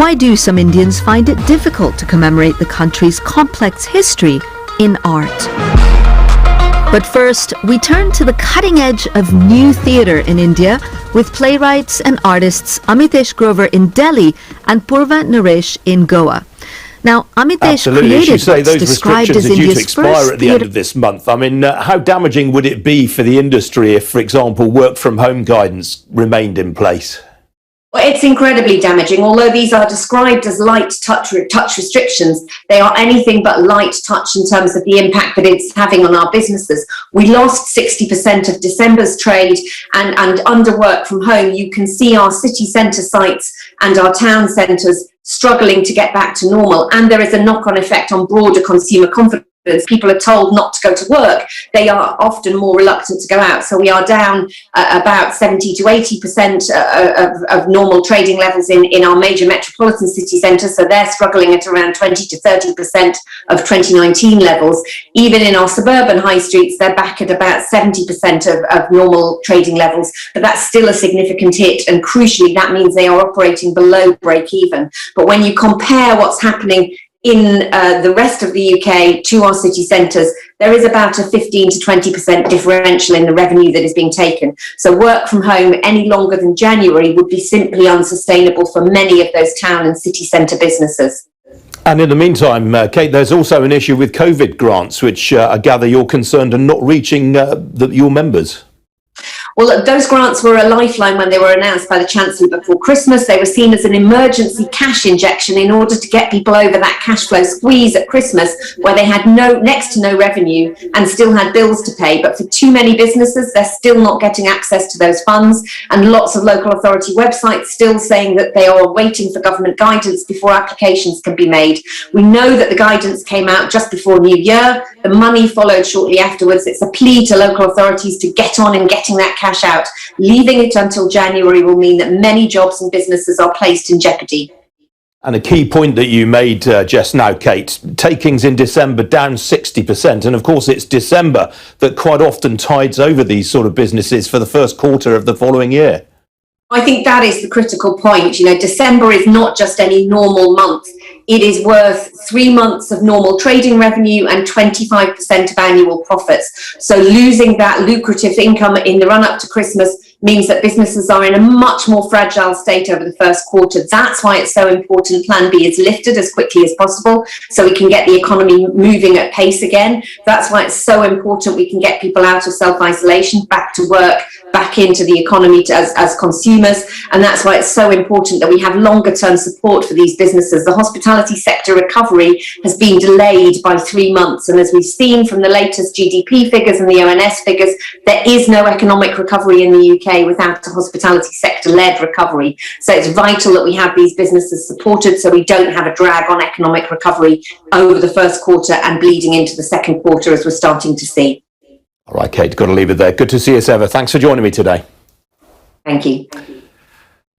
Why do some Indians find it difficult to commemorate the country's complex history in art? But first, we turn to the cutting edge of new theatre in India with playwrights and artists Amitesh Grover in Delhi and Purva Naresh in Goa. Now, Amitesh created what's described as India's first expire at the end of this month. I mean, how damaging would it be for the industry if, for example, work from home guidance remained in place? Well, it's incredibly damaging. Although these are described as light touch restrictions, they are anything but light touch in terms of the impact that it's having on our businesses. We lost 60% of December's trade, and under work from home, you can see our city centre sites and our town centres struggling to get back to normal. And there is a knock-on effect on broader consumer confidence. People are told not to go to work. They are often more reluctant to go out. So we are down about 70 to 80% of normal trading levels in our major metropolitan city centres. So they're struggling at around 20 to 30% of 2019 levels. Even in our suburban high streets, they're back at about 70% of normal trading levels. But that's still a significant hit. And crucially, that means they are operating below break even. But when you compare what's happening in the rest of the UK to our city centres, there is about a 15 to 20% differential in the revenue that is being taken. So work from home any longer than January would be simply unsustainable for many of those town and city centre businesses. And in the meantime, Kate, there's also an issue with COVID grants, which I gather you're concerned are not reaching your members. Well, those grants were a lifeline when they were announced by the Chancellor before Christmas. They were seen as an emergency cash injection in order to get people over that cash flow squeeze at Christmas, where they had next to no revenue and still had bills to pay. But for too many businesses, they're still not getting access to those funds, and lots of local authority websites still saying that they are waiting for government guidance before applications can be made. We know that the guidance came out just before New Year. The money followed shortly afterwards. It's a plea to local authorities to get on and getting that cash out. Leaving it until January will mean that many jobs and businesses are placed in jeopardy. And a key point that you made just now, Kate, takings in December down 60%. And of course, it's December that quite often tides over these sort of businesses for the first quarter of the following year. I think that is the critical point. You know, December is not just any normal month. It is worth 3 months of normal trading revenue and 25% of annual profits. So losing that lucrative income in the run-up to Christmas means that businesses are in a much more fragile state over the first quarter. That's why it's so important Plan B is lifted as quickly as possible so we can get the economy moving at pace again. That's why it's so important we can get people out of self-isolation, back to work, back into the economy as consumers. And that's why it's so important that we have longer term support for these businesses. The hospitality sector recovery has been delayed by 3 months. And as we've seen from the latest GDP figures and the ONS figures, there is no economic recovery in the UK without a hospitality sector-led recovery. So it's vital that we have these businesses supported so we don't have a drag on economic recovery over the first quarter and bleeding into the second quarter as we're starting to see. All right, Kate, got to leave it there. Good to see you as ever. Thanks for joining me today. Thank you.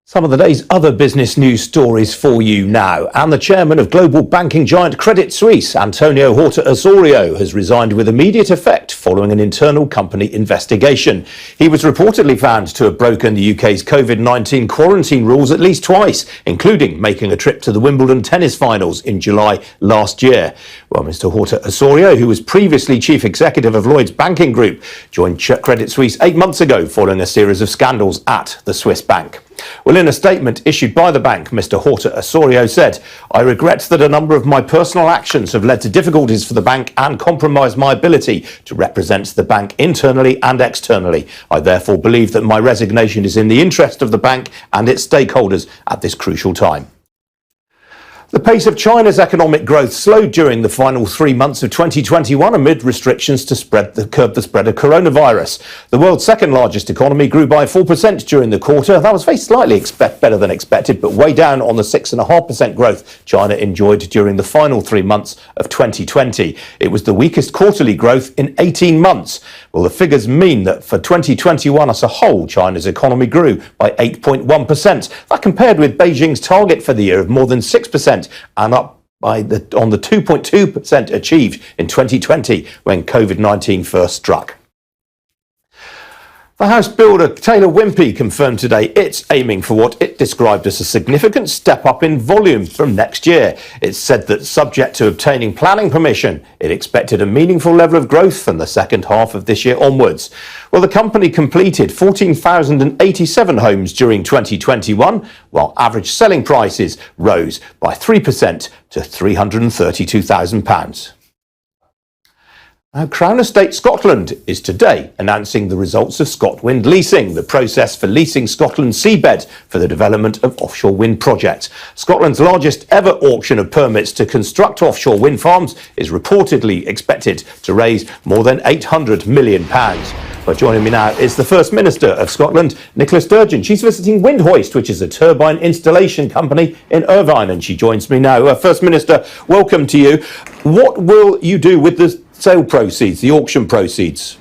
Some of the day's other business news stories for you now. And the chairman of global banking giant Credit Suisse, Antonio Horta Osorio, has resigned with immediate effect following an internal company investigation. He was reportedly found to have broken the UK's COVID-19 quarantine rules at least twice, including making a trip to the Wimbledon tennis finals in July last year. Well, Mr. Horta Osorio, who was previously chief executive of Lloyds Banking Group, joined Credit Suisse 8 months ago following a series of scandals at the Swiss bank. Well, in a statement issued by the bank, Mr. Horta Osorio said, "I regret that a number of my personal actions have led to difficulties for the bank and compromised my ability to represent the bank internally and externally. I therefore believe that my resignation is in the interest of the bank and its stakeholders at this crucial time." The pace of China's economic growth slowed during the final 3 months of 2021 amid restrictions to curb the spread of coronavirus. The world's second largest economy grew by 4% during the quarter. That was very slightly better than expected, but way down on the 6.5% growth China enjoyed during the final 3 months of 2020. It was the weakest quarterly growth in 18 months. Well, the figures mean that for 2021 as a whole, China's economy grew by 8.1%. That compared with Beijing's target for the year of more than 6%. And up on the 2.2% achieved in 2020 when COVID-19 first struck. The house builder Taylor Wimpey confirmed today it's aiming for what it described as a significant step up in volume from next year. It said that subject to obtaining planning permission, it expected a meaningful level of growth from the second half of this year onwards. Well, the company completed 14,087 homes during 2021, while average selling prices rose by 3% to £332,000. Now, Crown Estate Scotland is today announcing the results of ScotWind Leasing, the process for leasing Scotland's seabed for the development of offshore wind projects. Scotland's largest ever auction of permits to construct offshore wind farms is reportedly expected to raise more than £800 million. But joining me now is the First Minister of Scotland, Nicola Sturgeon. She's visiting Windhoist, which is a turbine installation company in Irvine, and she joins me now. First Minister, welcome to you. What will you do with the sale proceeds, the auction proceeds?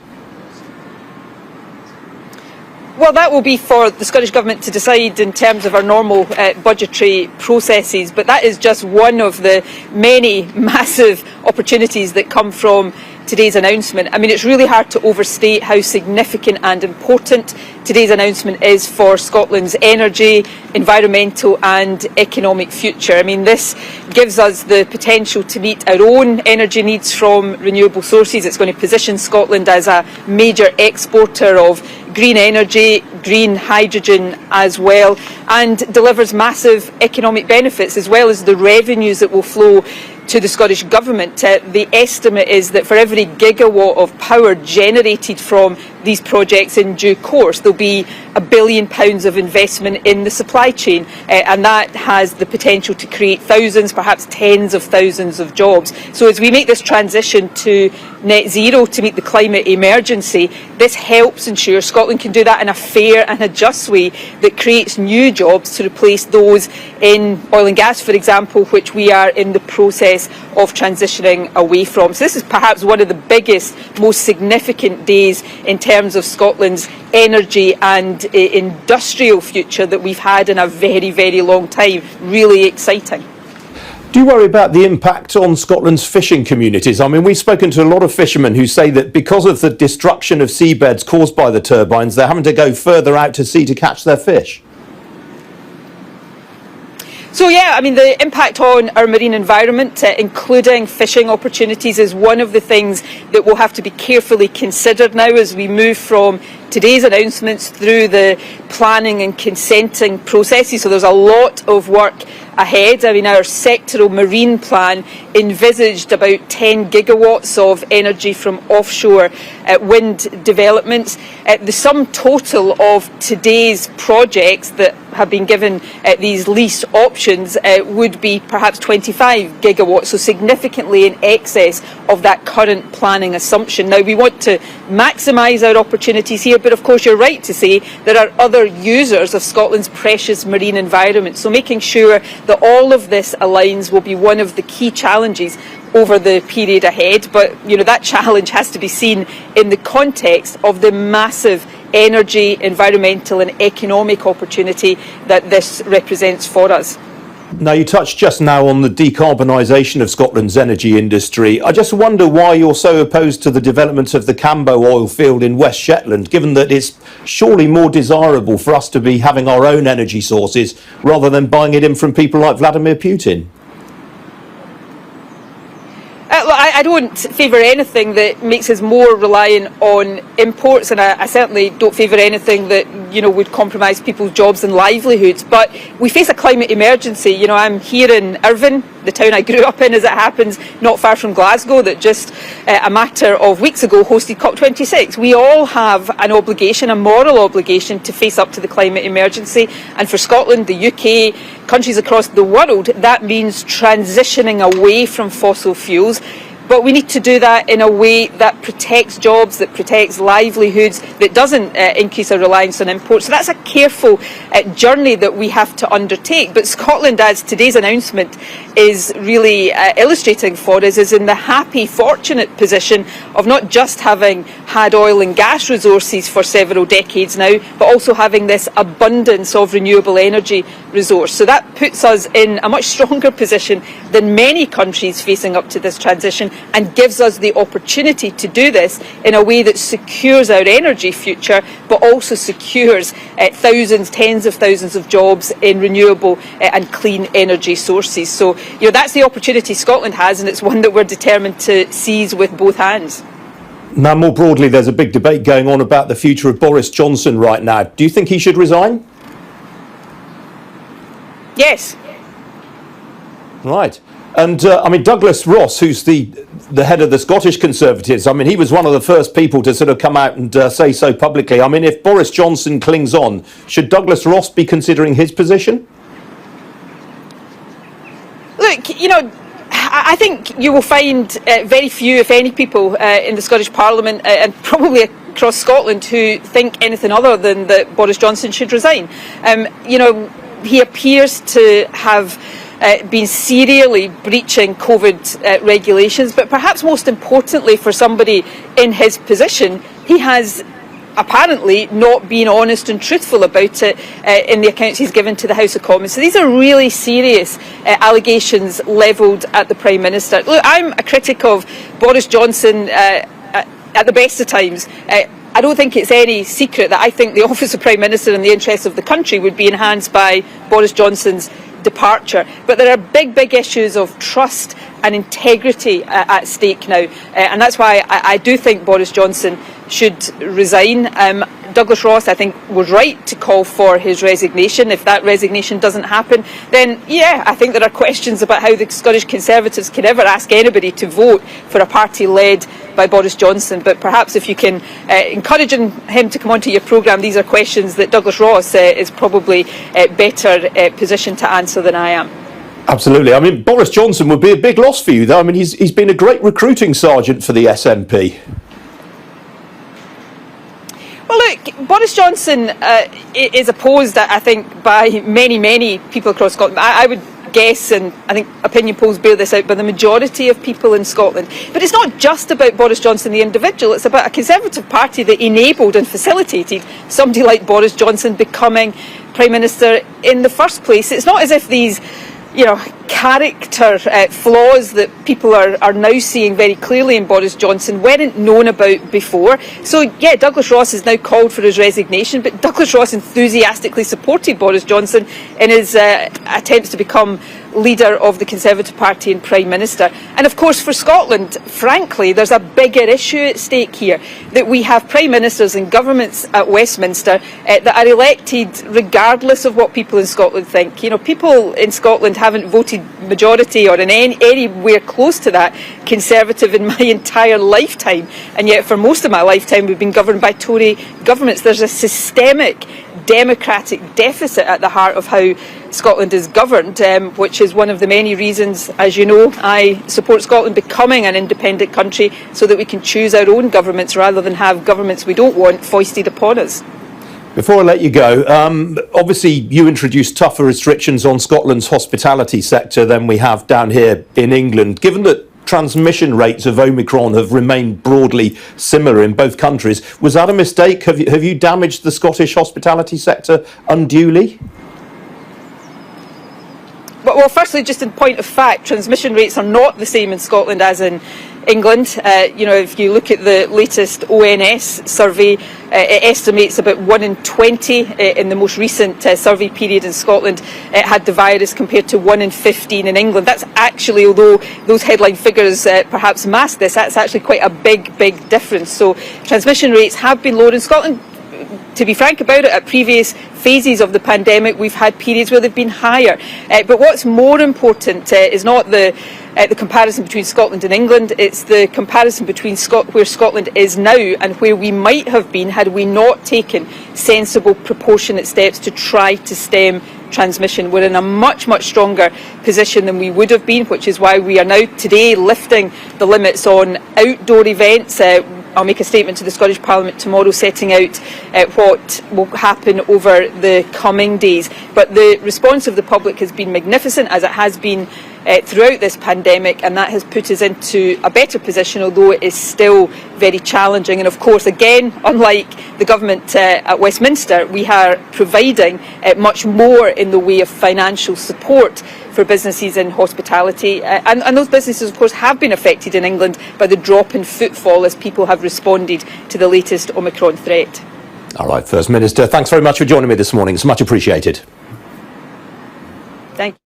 Well, that will be for the Scottish Government to decide in terms of our normal budgetary processes, but that is just one of the many massive opportunities that come from today's announcement. I mean, it's really hard to overstate how significant and important today's announcement is for Scotland's energy, environmental and economic future. I mean, this gives us the potential to meet our own energy needs from renewable sources. It's going to position Scotland as a major exporter of green energy, green hydrogen as well, and delivers massive economic benefits as well as the revenues that will flow to the Scottish Government. The estimate is that for every gigawatt of power generated from these projects in due course, there'll be £1 billion of investment in the supply chain, and that has the potential to create thousands, perhaps tens of thousands of jobs. So as we make this transition to net zero to meet the climate emergency, this helps ensure Scotland can do that in a fair and a just way that creates new jobs to replace those in oil and gas, for example, which we are in the process of transitioning away from. So this is perhaps one of the biggest, most significant days in terms of Scotland's energy and industrial future that we've had in a very, very long time. Really exciting. Do you worry about the impact on Scotland's fishing communities? I mean, we've spoken to a lot of fishermen who say that because of the destruction of seabeds caused by the turbines, they're having to go further out to sea to catch their fish. So yeah, I mean, the impact on our marine environment, including fishing opportunities, is one of the things that will have to be carefully considered now as we move from today's announcements through the planning and consenting processes. So there's a lot of work ahead. I mean, our sectoral marine plan envisaged about 10 gigawatts of energy from offshore wind developments. The sum total of today's projects that have been given these lease options would be perhaps 25 gigawatts, so significantly in excess of that current planning assumption. Now, we want to maximise our opportunities here, but of course you're right to say there are other users of Scotland's precious marine environment. So making sure that all of this aligns will be one of the key challenges over the period ahead. But, you know, that challenge has to be seen in the context of the massive energy, environmental and economic opportunity that this represents for us. Now, you touched just now on the decarbonisation of Scotland's energy industry. I just wonder why you're so opposed to the development of the Cambo oil field in West Shetland, given that it's surely more desirable for us to be having our own energy sources rather than buying it in from people like Vladimir Putin. I don't favour anything that makes us more reliant on imports, and I certainly don't favour anything that, you know, would compromise people's jobs and livelihoods. But we face a climate emergency. You know, I'm here in Irvine, the town I grew up in, as it happens, not far from Glasgow, that just a matter of weeks ago hosted COP26. We all have an obligation, a moral obligation, to face up to the climate emergency. And for Scotland, the UK, countries across the world, that means transitioning away from fossil fuels. But we need to do that in a way that protects jobs, that protects livelihoods, that doesn't increase our reliance on imports. So that's a careful journey that we have to undertake. But Scotland, as today's announcement is really illustrating for us, is in the happy, fortunate position of not just having had oil and gas resources for several decades now, but also having this abundance of renewable energy resource. So that puts us in a much stronger position than many countries facing up to this transition, and gives us the opportunity to do this in a way that secures our energy future, but also secures thousands, tens of thousands of jobs in renewable and clean energy sources. So, that's the opportunity Scotland has, and it's one that we're determined to seize with both hands. Now, more broadly, there's a big debate going on about the future of Boris Johnson right now. Do you think he should resign? Yes. Right. And, Douglas Ross, who's the head of the Scottish Conservatives, he was one of the first people to sort of come out and say so publicly. If Boris Johnson clings on, should Douglas Ross be considering his position? Look, I think you will find very few, if any, people in the Scottish Parliament and probably across Scotland who think anything other than that Boris Johnson should resign. He appears to have been serially breaching COVID regulations, but perhaps most importantly for somebody in his position, he has apparently not been honest and truthful about it in the accounts he's given to the House of Commons. So these are really serious allegations levelled at the Prime Minister. Look, I'm a critic of Boris Johnson at the best of times. I don't think it's any secret that I think the office of Prime Minister in the interests of the country would be enhanced by Boris Johnson's departure. But there are big issues of trust and integrity at stake now, and that's why I do think Boris Johnson should resign. Douglas Ross, I think, was right to call for his resignation. If that resignation doesn't happen, then I think there are questions about how the Scottish Conservatives can ever ask anybody to vote for a party led by Boris Johnson. But perhaps if you can encourage him to come onto your programme, these are questions that Douglas Ross is probably better positioned to answer than I am. Absolutely. Boris Johnson would be a big loss for you, though. He's been a great recruiting sergeant for the SNP. Well, look, Boris Johnson is opposed, I think, by many people across Scotland. I would guess, and I think opinion polls bear this out, by the majority of people in Scotland. But it's not just about Boris Johnson, the individual. It's about a Conservative Party that enabled and facilitated somebody like Boris Johnson becoming Prime Minister in the first place. It's not as if these character flaws that people are now seeing very clearly in Boris Johnson weren't known about before. So, Douglas Ross has now called for his resignation, but Douglas Ross enthusiastically supported Boris Johnson in his attempts to become leader of the Conservative Party and Prime Minister. And of course for Scotland, frankly, there's a bigger issue at stake here, that we have Prime Ministers and governments at Westminster that are elected regardless of what people in Scotland think. People in Scotland haven't voted majority or in anywhere close to that Conservative in my entire lifetime, and yet for most of my lifetime we've been governed by Tory governments. There's a systemic democratic deficit at the heart of how Scotland is governed, which is one of the many reasons, as you know, I support Scotland becoming an independent country so that we can choose our own governments rather than have governments we don't want foisted upon us. Before I let you go, obviously you introduced tougher restrictions on Scotland's hospitality sector than we have down here in England. Given that transmission rates of Omicron have remained broadly similar in both countries, was that a mistake? Have you damaged the Scottish hospitality sector unduly? Well, firstly, just in point of fact, transmission rates are not the same in Scotland as in England. If you look at the latest ONS survey, it estimates about 1 in 20 in the most recent survey period in Scotland had the virus, compared to 1 in 15 in England. That's actually, although those headline figures perhaps mask this, that's actually quite a big difference. So transmission rates have been lower in Scotland. To be frank about it, at previous phases of the pandemic, we've had periods where they've been higher. But what's more important is not the comparison between Scotland and England, it's the comparison between where Scotland is now and where we might have been had we not taken sensible, proportionate steps to try to stem transmission. We're in a much stronger position than we would have been, which is why we are now today lifting the limits on outdoor events. I'll make a statement to the Scottish Parliament tomorrow setting out what will happen over the coming days. But the response of the public has been magnificent, as it has been throughout this pandemic, and that has put us into a better position, although it is still very challenging. And of course, again, unlike the government at Westminster, we are providing much more in the way of financial support for businesses in hospitality. And those businesses, of course, have been affected in England by the drop in footfall as people have responded to the latest Omicron threat. All right, First Minister, thanks very much for joining me this morning. It's much appreciated. Thank you.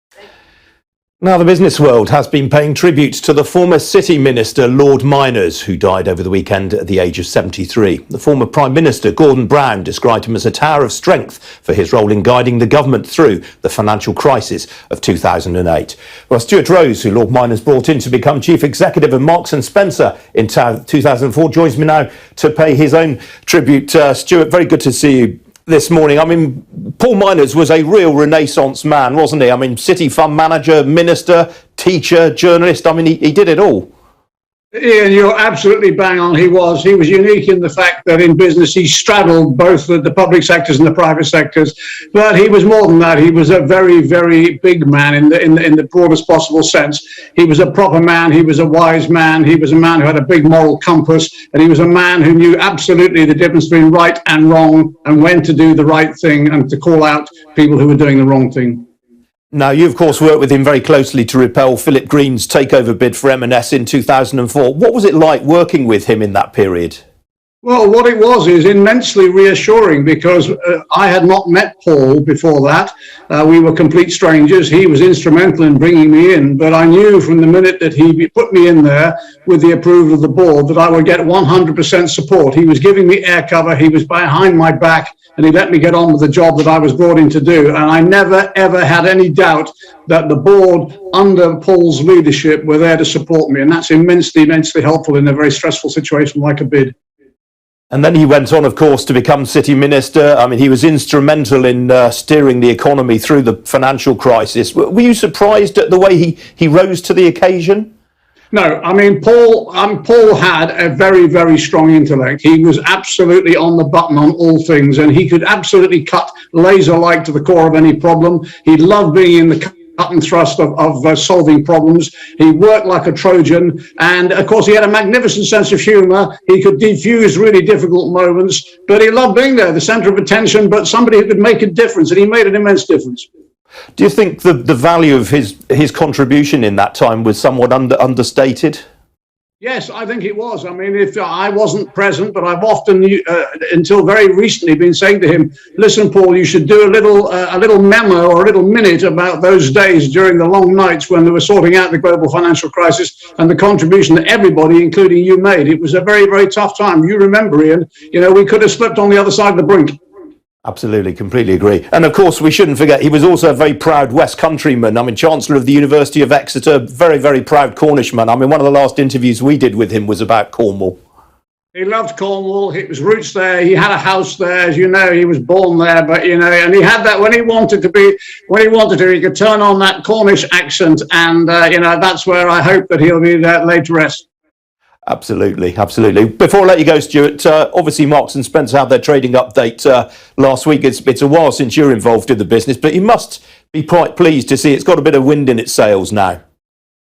Now, the business world has been paying tribute to the former City Minister, Lord Myners, who died over the weekend at the age of 73. The former Prime Minister, Gordon Brown, described him as a tower of strength for his role in guiding the government through the financial crisis of 2008. Well, Stuart Rose, who Lord Myners brought in to become Chief Executive of Marks and Spencer in 2004, joins me now to pay his own tribute. Stuart, very good to see you this morning. I mean, Paul Myners was a real Renaissance man, wasn't he? I mean, City Fund manager, minister, teacher, journalist. I mean, he did it all. Ian, you're absolutely bang on. He was unique in the fact that in business he straddled both the public sectors and the private sectors. But he was more than that. He was a very, very big man in the broadest possible sense. He was a proper man. He was a wise man. He was a man who had a big moral compass, and he was a man who knew absolutely the difference between right and wrong, and when to do the right thing and to call out people who were doing the wrong thing. Now, you, of course, worked with him very closely to repel Philip Green's takeover bid for M&S in 2004. What was it like working with him in that period? Well, what it was is immensely reassuring, because I had not met Paul before that. We were complete strangers. He was instrumental in bringing me in, but I knew from the minute that he put me in there with the approval of the board that I would get 100% support. He was giving me air cover. He was behind my back, and he let me get on with the job that I was brought in to do. And I never, ever had any doubt that the board, under Paul's leadership, were there to support me. And that's immensely, immensely helpful in a very stressful situation like a bid. And then he went on, of course, to become City Minister. I mean, he was instrumental in steering the economy through the financial crisis. Were you surprised at the way he rose to the occasion? No, I mean, Paul had a very, very strong intellect. He was absolutely on the button on all things, and he could absolutely cut laser-like to the core of any problem. He loved being in the cut and thrust of solving problems. He worked like a Trojan, and of course he had a magnificent sense of humour. He could defuse really difficult moments, but he loved being there, the centre of attention, but somebody who could make a difference, and he made an immense difference. Do you think the value of his contribution in that time was somewhat understated? Yes, I think it was. I mean, if I wasn't present, but I've often, until very recently, been saying to him, listen, Paul, you should do a little memo or a little minute about those days during the long nights when they were sorting out the global financial crisis and the contribution that everybody, including you, made. It was a very, very tough time. You remember, Ian, we could have slipped on the other side of the brink. Absolutely, completely agree. And of course, we shouldn't forget, he was also a very proud West Countryman. I mean, Chancellor of the University of Exeter, very, very proud Cornishman. I mean, one of the last interviews we did with him was about Cornwall. He loved Cornwall. His roots there. He had a house there, as you know. He was born there, but and he had that when he wanted to. He could turn on that Cornish accent, and that's where I hope that he'll be laid to rest. Absolutely, absolutely. Before I let you go, Stuart, obviously Marks and Spencer had their trading update last week. It's a while since you're involved in the business, but you must be quite pleased to see it's got a bit of wind in its sails now.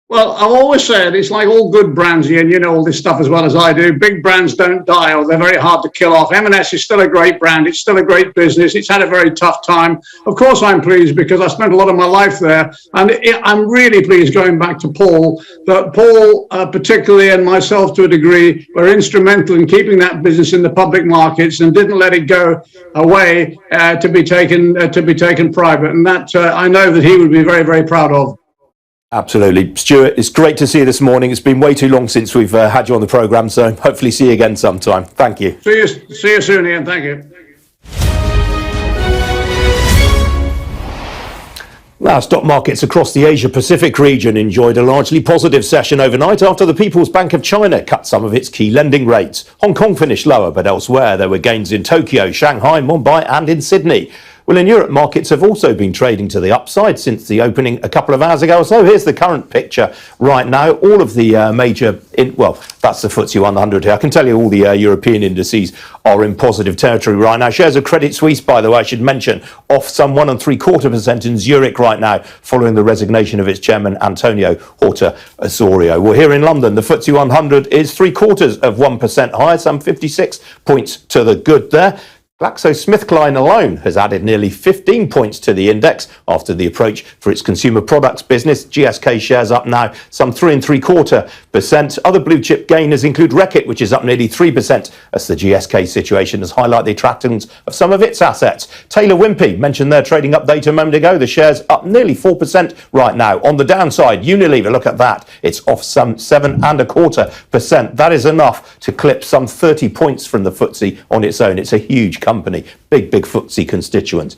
Well, I've always said it's like all good brands, and you know all this stuff as well as I do. Big brands don't die, or they're very hard to kill off. M&S is still a great brand. It's still a great business. It's had a very tough time. Of course, I'm pleased because I spent a lot of my life there. And I'm really pleased, going back to Paul, that Paul, particularly, and myself to a degree, were instrumental in keeping that business in the public markets and didn't let it go away to be taken private. And that I know that he would be very, very proud of. Absolutely. Stuart, it's great to see you this morning. It's been way too long since we've had you on the programme, so hopefully see you again sometime. Thank you. See you soon, Ian. Thank you. Now, stock markets across the Asia-Pacific region enjoyed a largely positive session overnight after the People's Bank of China cut some of its key lending rates. Hong Kong finished lower, but elsewhere there were gains in Tokyo, Shanghai, Mumbai and in Sydney. Well, in Europe, markets have also been trading to the upside since the opening a couple of hours ago. So here's the current picture right now. All of the that's the FTSE 100 here. I can tell you all the European indices are in positive territory right now. Shares of Credit Suisse, by the way, I should mention, off some 1.75% in Zurich right now, following the resignation of its chairman, Antonio Horta Osorio. Well, here in London, the FTSE 100 is 0.75% higher, some 56 points to the good there. GlaxoSmithKline alone has added nearly 15 points to the index after the approach for its consumer products business. GSK shares up now some 3.75%. Other blue chip gainers include Reckitt, which is up nearly 3%, as the GSK situation has highlighted the attractions of some of its assets. Taylor Wimpey mentioned their trading update a moment ago. The shares up nearly 4% right now. On the downside, Unilever, look at that. It's off some 7.25%. That is enough to clip some 30 points from the FTSE on its own. It's a huge company, big FTSE constituent.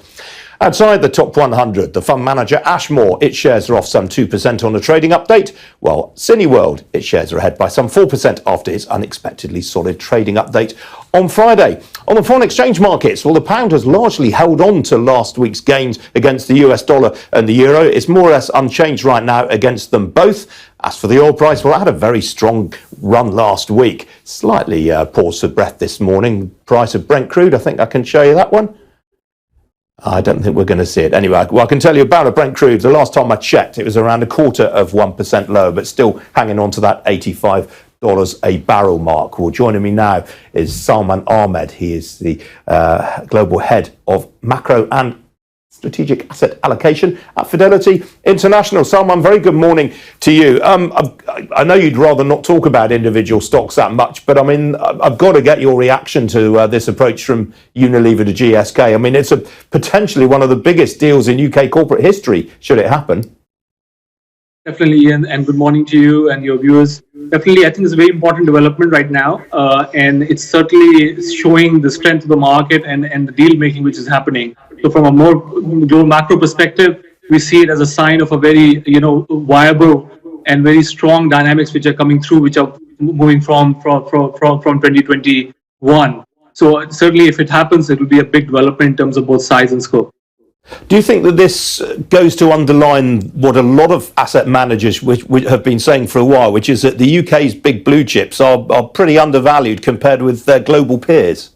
Outside the top 100, the fund manager Ashmore, its shares are off some 2% on a trading update, while Cineworld, its shares are ahead by some 4% after its unexpectedly solid trading update on Friday. On the foreign exchange markets, well, the pound has largely held on to last week's gains against the US dollar and the euro. It's more or less unchanged right now against them both. As for the oil price, well, it had a very strong run last week. Slightly paused for breath this morning. Price of Brent crude, I think I can show you that one. I don't think we're going to see it. Anyway, well, I can tell you about a Brent crude. The last time I checked, it was around 0.25% lower, but still hanging on to that $85 a barrel mark. Well, joining me now is Salman Ahmed. He is the global head of macro and strategic asset allocation at Fidelity International. Salman, very good morning to you. I know you'd rather not talk about individual stocks that much, but I mean, I've got to get your reaction to this approach from Unilever to GSK. I mean, it's potentially one of the biggest deals in UK corporate history, should it happen. Definitely, Ian, and good morning to you and your viewers. Definitely, I think it's a very important development right now, and it's certainly showing the strength of the market and the deal making which is happening. So from a more global macro perspective, we see it as a sign of a very, viable and very strong dynamics which are coming through, which are moving from 2021. So certainly, if it happens, it will be a big development in terms of both size and scope. Do you think that this goes to underline what a lot of asset managers which have been saying for a while, which is that the UK's big blue chips are pretty undervalued compared with their global peers?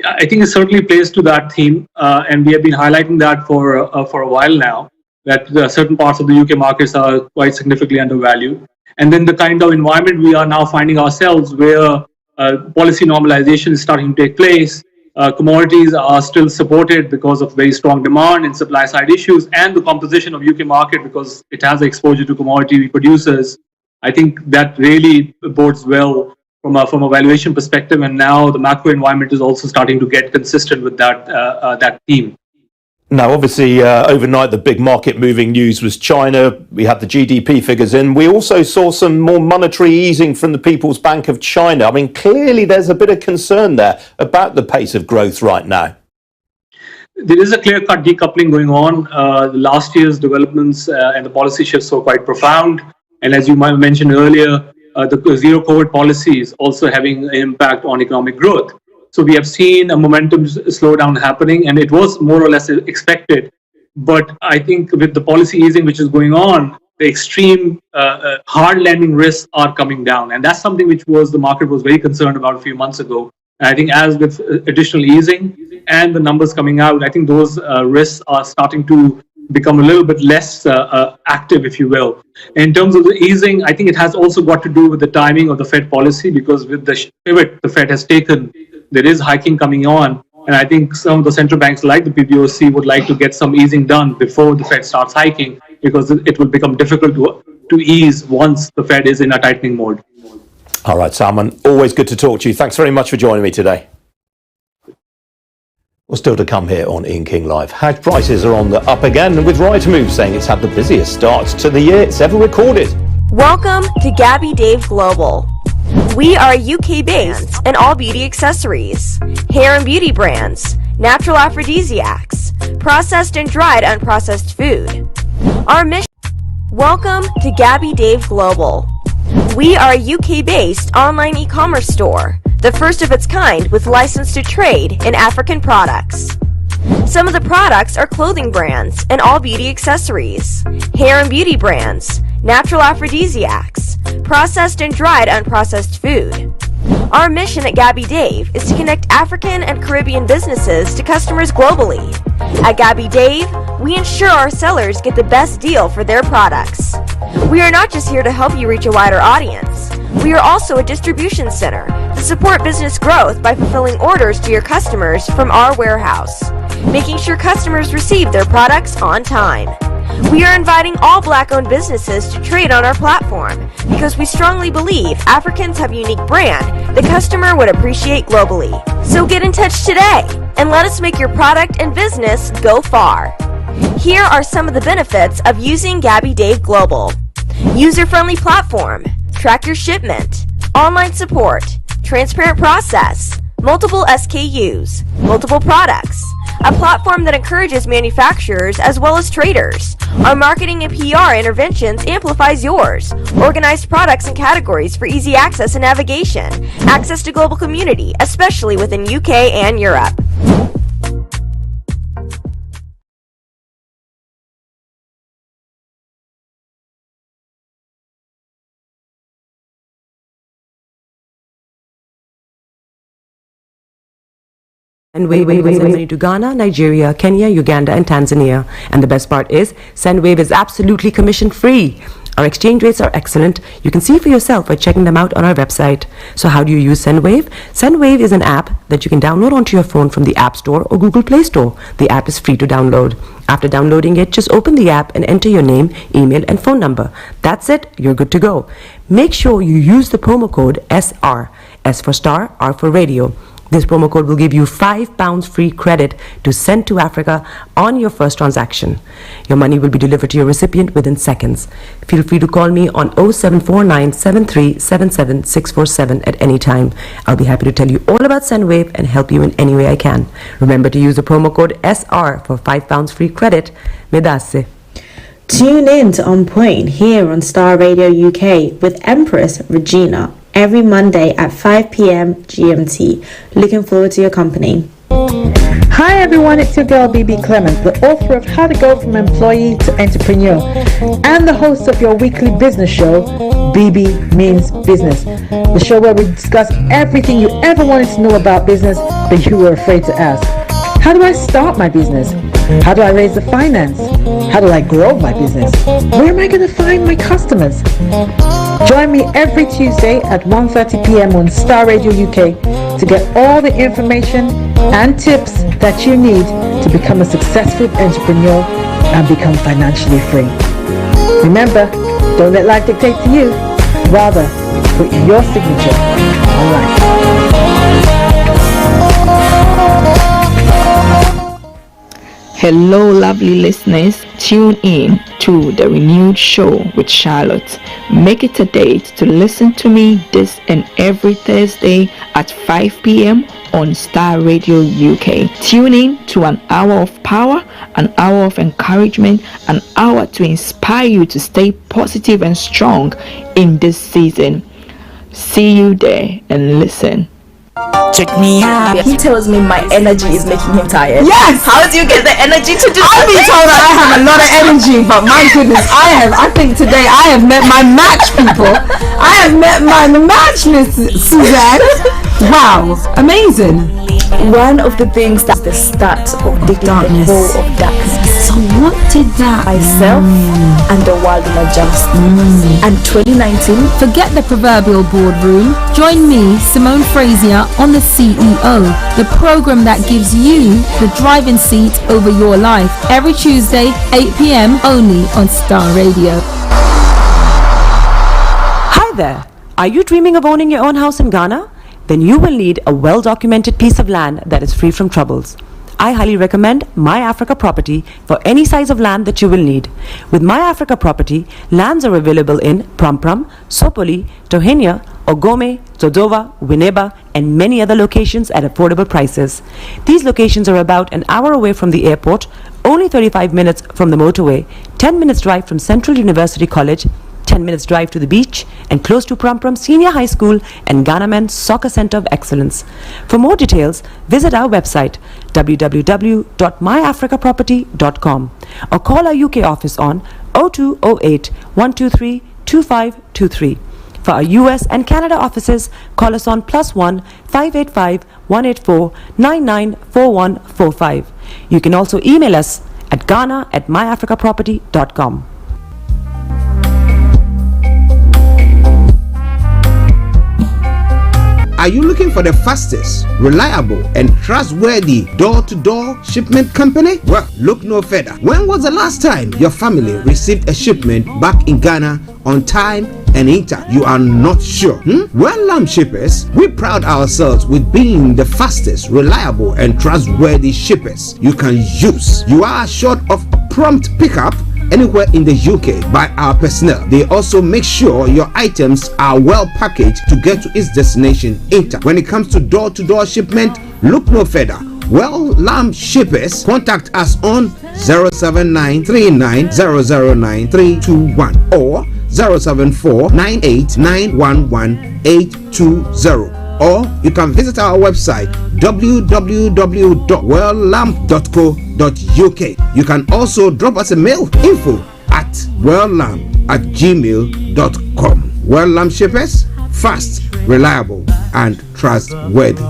I think it certainly plays to that theme, and we have been highlighting that for a while now, that certain parts of the UK markets are quite significantly undervalued. And then the kind of environment we are now finding ourselves where policy normalization is starting to take place. Commodities are still supported because of very strong demand and supply side issues, and the composition of UK market because it has exposure to commodity producers. I think that really bodes well from a valuation perspective, and now the macro environment is also starting to get consistent with that theme. Now, obviously, overnight, the big market-moving news was China. We had the GDP figures in. We also saw some more monetary easing from the People's Bank of China. I mean, clearly there's a bit of concern there about the pace of growth right now. There is a clear-cut decoupling going on. Last year's developments and the policy shifts were quite profound. And as you might have mentioned earlier, the zero-COVID policy is also having an impact on economic growth. So we have seen a momentum slowdown happening, and it was more or less expected. But I think with the policy easing which is going on, the extreme hard landing risks are coming down. And that's something which the market was very concerned about a few months ago. And I think as with additional easing and the numbers coming out, I think those risks are starting to become a little bit less active, if you will. In terms of the easing, I think it has also got to do with the timing of the Fed policy, because with the pivot the Fed has taken, there is hiking coming on. And I think some of the central banks like the PBOC would like to get some easing done before the Fed starts hiking, because it will become difficult to ease once the Fed is in a tightening mode. All right, Salman, always good to talk to you. Thanks very much for joining me today. Well, still to come here on Ian King Live. House prices are on the up again, with Rightmove saying it's had the busiest start to the year it's ever recorded. Welcome to Gabby Dave Global. We are UK-based in all beauty accessories, hair and beauty brands, natural aphrodisiacs, processed and dried unprocessed food. Our mission. Welcome to Gabby Dave Global. We are a UK-based online e-commerce store, the first of its kind with license to trade in African products. Some of the products are clothing brands and all beauty accessories, hair and beauty brands, natural aphrodisiacs, processed and dried unprocessed food. Our mission at Gabby Dave is to connect African and Caribbean businesses to customers globally. At Gabby Dave, we ensure our sellers get the best deal for their products. We are not just here to help you reach a wider audience. We are also a distribution center to support business growth by fulfilling orders to your customers from our warehouse, making sure customers receive their products on time. We are inviting all Black-owned businesses to trade on our platform because we strongly believe Africans have a unique brand the customer would appreciate globally. So get in touch today and let us make your product and business go far. Here are some of the benefits of using Gabby Dave Global. User-friendly platform, track your shipment, online support, transparent process, multiple SKUs, multiple products, a platform that encourages manufacturers as well as traders. Our marketing and PR interventions amplifies yours. Organized products and categories for easy access and navigation. Access to global community, especially within UK and Europe. Sendwave is money to Ghana, Nigeria, Kenya, Uganda, and Tanzania. And the best part is, Sendwave is absolutely commission-free. Our exchange rates are excellent. You can see for yourself by checking them out on our website. So how do you use Sendwave? Sendwave is an app that you can download onto your phone from the App Store or Google Play Store. The app is free to download. After downloading it, just open the app and enter your name, email, and phone number. That's it. You're good to go. Make sure you use the promo code SR. S for Star, R for Radio. This promo code will give you £5 free credit to send to Africa on your first transaction. Your money will be delivered to your recipient within seconds. Feel free to call me on 0749 7377 647 at any time. I'll be happy to tell you all about Sendwave and help you in any way I can. Remember to use the promo code SR for £5 free credit. Medasse. Tune in to On Point here on Star Radio UK with Empress Regina every Monday at 5 p.m. GMT. Looking forward to your company. Hi everyone, it's your girl BB Clement, the author of How to Go From Employee to Entrepreneur and the host of your weekly business show, BB Means Business, the show where we discuss everything you ever wanted to know about business but you were afraid to ask. How do I start my business? How do I raise the finance? How do I grow my business? Where am I going to find my customers? Join me every Tuesday at 1:30 p.m. on Star Radio UK to get all the information and tips that you need to become a successful entrepreneur and become financially free. Remember, don't let life dictate to you. Rather, put your signature on life. Hello, lovely listeners. Tune in to the renewed show with Charlotte. Make it a date to listen to me this and every Thursday at 5 p.m. on Star Radio UK. Tune in to an hour of power, an hour of encouragement, an hour to inspire you to stay positive and strong in this season. See you there and listen. Check me out. He tells me my energy is making him tired. Yes! How do you get the energy to do that? I've been told that I have a lot of energy, but my goodness, I think today I have met my match, people. I have met my match, Miss Suzanne. Wow, amazing. One of the things that's the start of the darkness. The of darkness. So what did that myself and the world will adjust. And 2019. Forget the proverbial boardroom. Join me, Simone Frazier, on The CEO, the program that gives you the driving seat over your life. Every Tuesday, 8 p.m. only on Star Radio. Hi there. Are you dreaming of owning your own house in Ghana? Then you will need a well-documented piece of land that is free from troubles. I highly recommend My Africa Property for any size of land that you will need. With My Africa Property, lands are available in Pram, Sopoli, Tohenia, Ogome, Dodova, Winneba, and many other locations at affordable prices. These locations are about an hour away from the airport, only 35 minutes from the motorway, 10 minutes drive from Central University College, 10 minutes drive to the beach, and close to Prum Prum Senior High School and Ghana Men's Soccer Center of Excellence. For more details, visit our website www.myafricaproperty.com or call our UK office on 0208 123 2523. For our US and Canada offices, call us on +1 585 184 994145. You can also email us at ghana@myafricaproperty.com. Are you looking for the fastest, reliable, and trustworthy door-to-door shipment company? Well, look no further. When was the last time your family received a shipment back in Ghana on time and in time? You are not sure? Well, Lamb Shippers, we pride ourselves with being the fastest, reliable, and trustworthy shippers you can use. You are assured of prompt pickup anywhere in the UK by our personnel. They also make sure your items are well packaged to get to its destination in time. When it comes to door-to-door shipment, look no further. Well, Lamb Shippers, contact us on 07939009321 or 07498911820. Or you can visit our website www.welllamp.co.uk. You can also drop us a mail, info@welllamp@gmail.com. Well Lamp Shippers, fast, reliable, and trustworthy.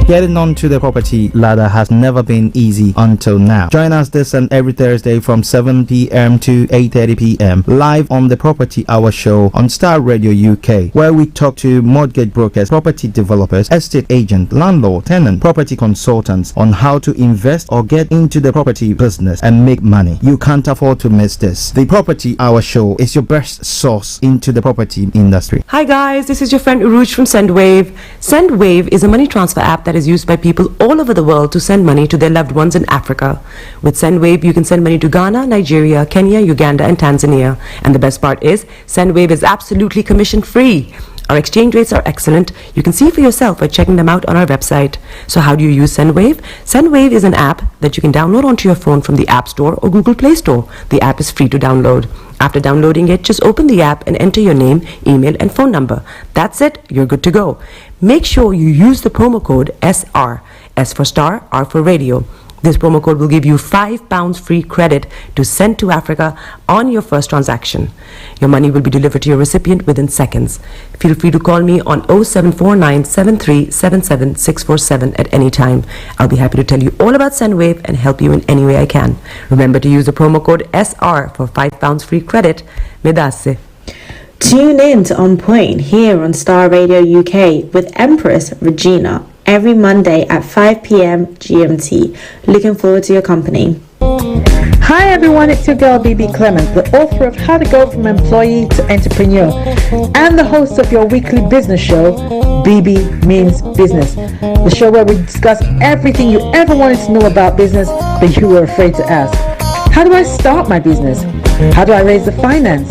Getting onto the property ladder has never been easy until now. Join us this and every Thursday from 7 p.m. to 8:30 p.m. live on the Property Hour Show on Starr Radio UK, where we talk to mortgage brokers, property developers, estate agents, landlord, tenant, property consultants on how to invest or get into the property business and make money. You can't afford to miss this. The Property Hour Show is your best source into the property industry. Hi guys, this is your friend Uruj from SendWave. SendWave is a money transfer app that is used by people all over the world to send money to their loved ones in Africa. With SendWave, you can send money to Ghana, Nigeria, Kenya, Uganda, and Tanzania. And the best part is, SendWave is absolutely commission free. Our exchange rates are excellent. You can see for yourself by checking them out on our website. So how do you use SendWave? SendWave is an app that you can download onto your phone from the App Store or Google Play Store. The app is free to download. After downloading it, just open the app and enter your name, email, and phone number. That's it. You're good to go. Make sure you use the promo code SR. S for Star, R for Radio. This promo code will give you £5 free credit to send to Africa on your first transaction. Your money will be delivered to your recipient within seconds. Feel free to call me on 0749 7377 647 at any time. I'll be happy to tell you all about SendWave and help you in any way I can. Remember to use the promo code SR for £5 free credit. Medasse. Tune in to On Point here on Starr Radio UK with Empress Regina every Monday at 5 p.m. GMT. Looking forward to your company. Hi everyone, it's your girl BB Clement, the author of How to Go From Employee to Entrepreneur and the host of your weekly business show, BB Means Business, the show where we discuss everything you ever wanted to know about business but you were afraid to ask. How do I start my business? How do I raise the finance?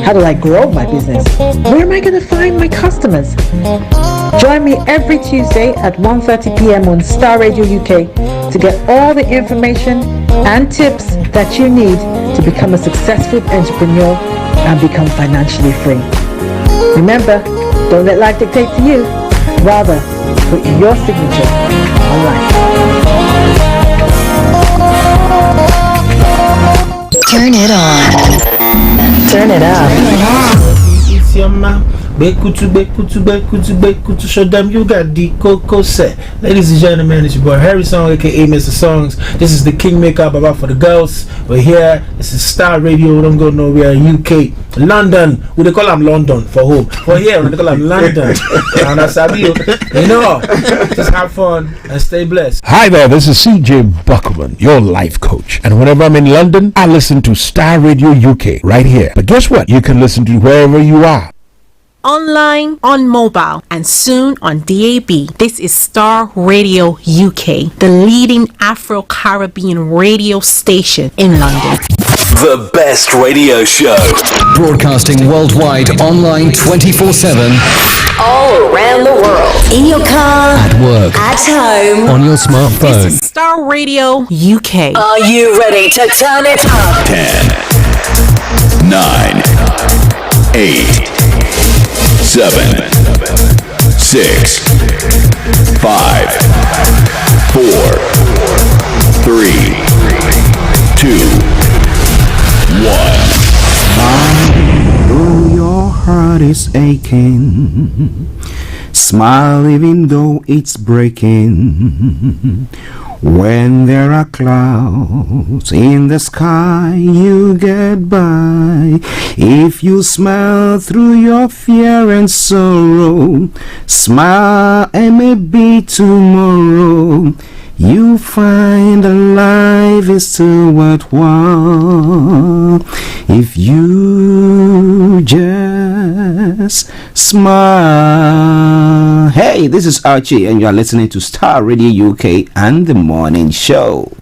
How do I grow my business? Where am I going to find my customers? Join me every Tuesday at 1:30 p.m. on Starr Radio UK to get all the information and tips that you need to become a successful entrepreneur and become financially free. Remember, don't let life dictate to you. Rather, put your signature on life. Turn it on. Turn it up. It's your mouth. Show them you got the cocoa set. Ladies and gentlemen, it's your boy Harry Song, aka Mr. Songs. This is the Kingmaker Baba for the girls. We're here. This is Starr Radio. Don't go nowhere. UK, London. We call them London for home. We're here. We call them London. And I sabi you know, just have fun and stay blessed. Hi there. This is CJ Buckman, your life coach. And whenever I'm in London, I listen to Starr Radio UK right here. But guess what? You can listen to wherever you are. Online, on mobile, and soon on DAB. This is Starr Radio UK, the leading Afro-Caribbean radio station in London. The best radio show. Broadcasting worldwide, online 24/7. All around the world. In your car. At work. At home. On your smartphone. This is Starr Radio UK. Are you ready to turn it up? 10, 9, 8, 7, 6, 5, 4, 3, 2, 1. Though your heart is aching, smile even though it's breaking. When there are clouds in the sky, you get by. If you smile through your fear and sorrow, smile and maybe tomorrow you find that life is still worthwhile if you just smile. Hey, this is Archie and you are listening to Starr Radio UK and the Morning Show.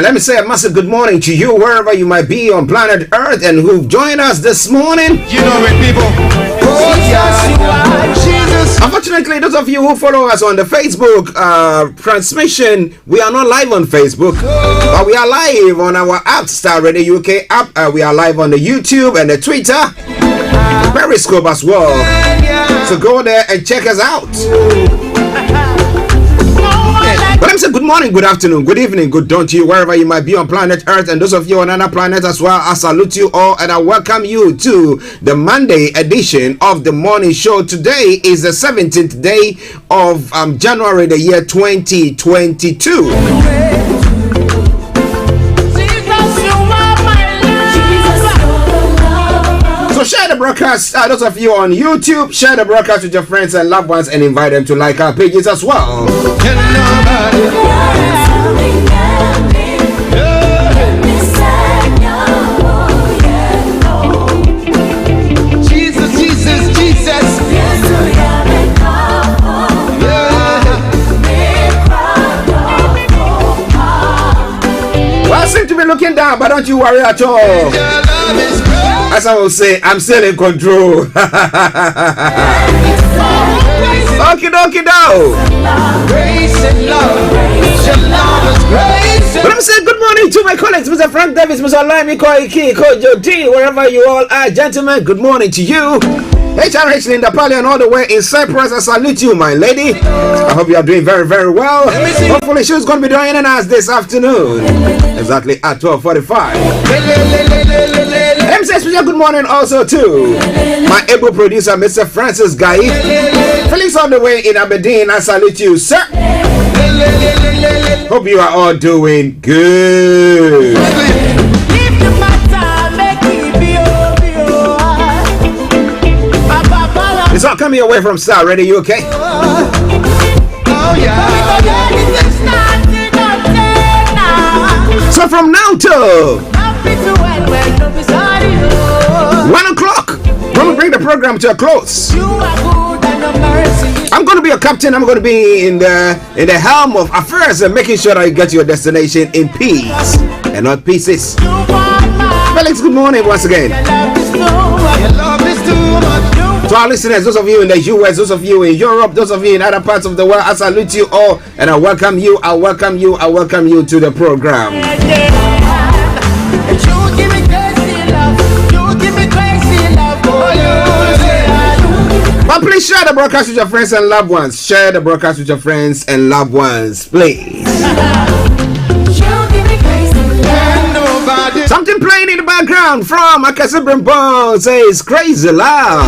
Let me say a massive good morning to you wherever you might be on planet Earth and who've joined us this morning. You know it, people. Oh, yeah. Jesus. Unfortunately, those of you who follow us on the Facebook transmission, we are not live on Facebook, but we are live on our app, Starr Radio UK app. We are live on the YouTube and the Twitter, Periscope as well. So go there and check us out. But I'm saying good morning, good afternoon, good evening, good dawn to you wherever you might be on planet Earth, and those of you on other planets as well. I salute you all and I welcome you to the Monday edition of the morning show. Today is the 17th day of January the year 2022. broadcast. Those of you on YouTube, share the broadcast with your friends and loved ones and invite them to like our pages as well. I seem to be looking down, but don't you worry at all. As I will say, I'm still in control. Okie dokie do. Let me say good morning to my colleagues, Mr. Frank Davis, Mr. Laimi Koiki, Kojo D, wherever you all are. Gentlemen, good morning to you. HRH Linda Pallien all the way in Cyprus. I salute you, my lady. I hope you are doing very, very well. Hopefully she's going to be doing an ass this afternoon. Exactly at 12:45. MC Special good morning also to my able producer, Mr. Francis Guy. Felix all the way in Aberdeen. I salute you, sir. Hope you are all doing good. It's all coming away from Starr Radio, okay? So from now to 1 o'clock, when we bring the program to a close, I'm going to be a captain. I'm going to be in the helm of affairs and making sure that you get to your destination in peace and not pieces. Felix, good morning once again. To our listeners, those of you in the US, those of you in Europe, those of you in other parts of the world, I salute you all and I welcome you to the program. But please share the broadcast with your friends and loved ones. Share the broadcast with your friends and loved ones, please. Something playing in the background from Akasibrim Bone says crazy love.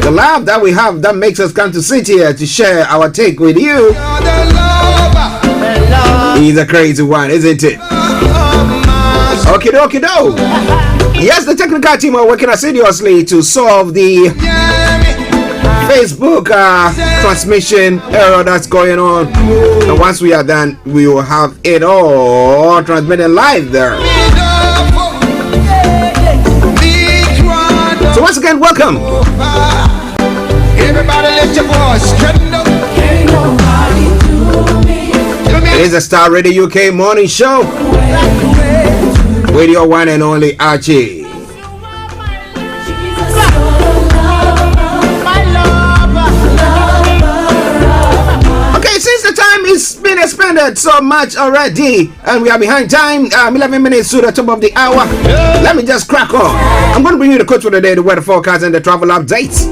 The love that we have that makes us come to sit here to share our take with you. He's a crazy one, isn't it? Okie dokie do. Yes, the technical team are working assiduously to solve the Facebook transmission error that's going on. And once we are done, we will have it all transmitted live there. So once again, welcome. Everybody lift your voice. It is a Starr Radio UK morning show with your one and only Archie. Okay, since the time is been expanded so much already and we are behind time, 11 minutes to the top of the hour, let me just crack on. I'm going to bring you the quotes for the day, the weather forecast and the travel updates.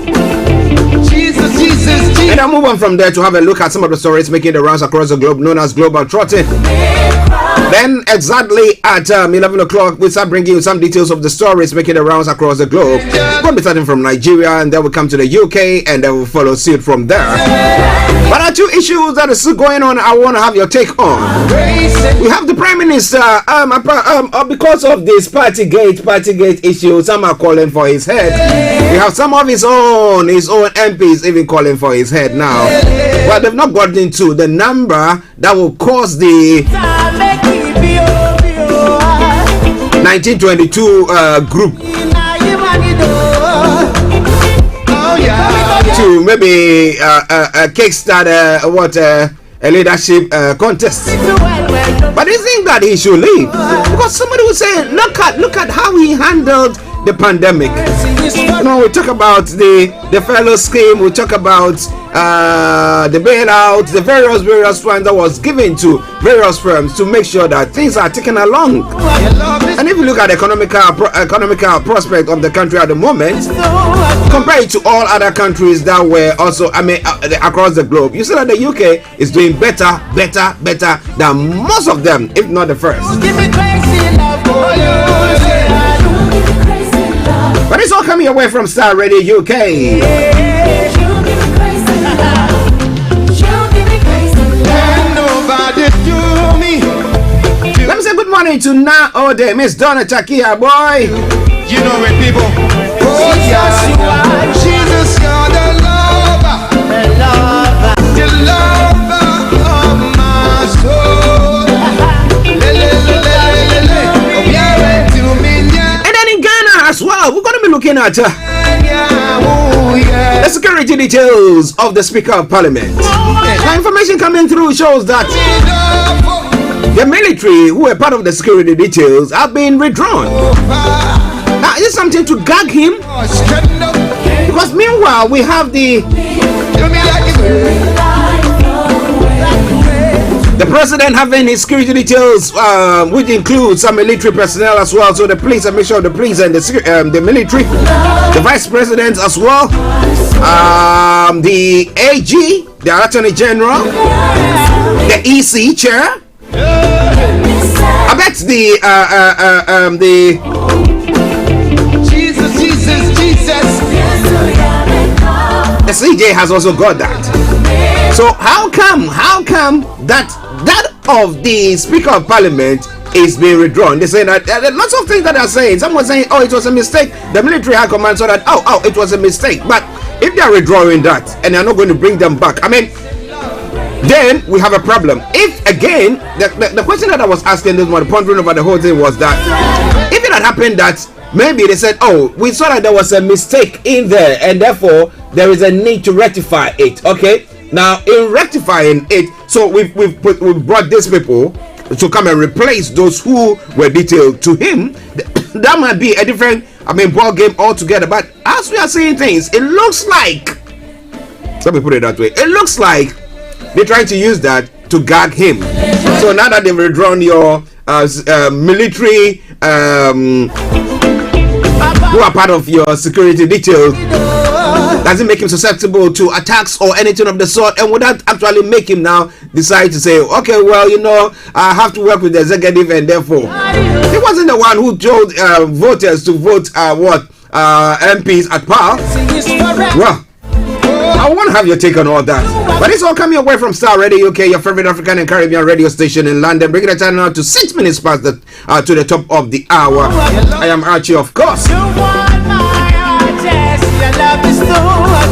And I'll move on from there to have a look at some of the stories making the rounds across the globe, known as Global Trotting. Then exactly at 11 o'clock, we'll start bringing you some details of the stories making the rounds across the globe. We'll be starting from Nigeria and then we'll come to the UK and then we'll follow suit from there. But there are two issues that are still going on I want to have your take on. We have the Prime Minister, because of this Partygate issue, some are calling for his head. We have some of his own MPs even calling for his head now. Well, they've not gotten into the number that will cause the 1922 group to maybe kickstart a leadership contest. But they think that he should leave because somebody would say, look at how he handled the pandemic. You know, we talk about the furlough scheme, we talk about the bailout, the various funds that was given to various firms to make sure that things are taken along. And if you look at the economical prospect of the country at the moment, compared to all other countries that were also, across the globe, you see that the UK is doing better than most of them, if not the first. But it's all coming away from Starr Radio UK. Let me say good morning to Na Ode, Miss Donna Takia, boy. You know it, people. Jesus, you are. Jesus, you're the lover. The lover of my soul. And then in Ghana as well, we're going to be looking at the security details of the Speaker of Parliament. Now, information coming through shows that the military, who are part of the security details, have been withdrawn. Now, is this something to gag him? Because meanwhile, we have the president having his security details, which includes some military personnel as well. So the police, a mixture of the police and the military, the vice president as well, the AG, the attorney general, the EC chair. I bet the CJ has also got that. So how come that of the Speaker of Parliament is being withdrawn? They say that there are lots of things that are saying. Someone saying, oh, it was a mistake. The military high command saw that, oh, it was a mistake. But if they are withdrawing that and they are not going to bring them back, I mean, then we have a problem. If again, the question that I was asking this one, pondering over the whole thing, was that if it had happened that maybe they said, oh, we saw that there was a mistake in there and therefore there is a need to rectify it. Okay, now in rectifying it, so we've brought these people to come and replace those who were detailed to him. That might be a different, ball game altogether. But as we are seeing things, it looks like, let me put it that way, it looks like they're trying to use that to gag him. So now that they've withdrawn your military who are part of your security detail, doesn't make him susceptible to attacks or anything of the sort, and would that actually make him now decide to say, okay, well, I have to work with the executive, and therefore he wasn't the one who told voters to vote MPs at par. Well, I want to have your take on all that. But it's all coming away from Starr Radio UK, your favorite African and Caribbean radio station in London. Bringing the time now to 6 minutes past to the top of the hour. I am Archie, of course.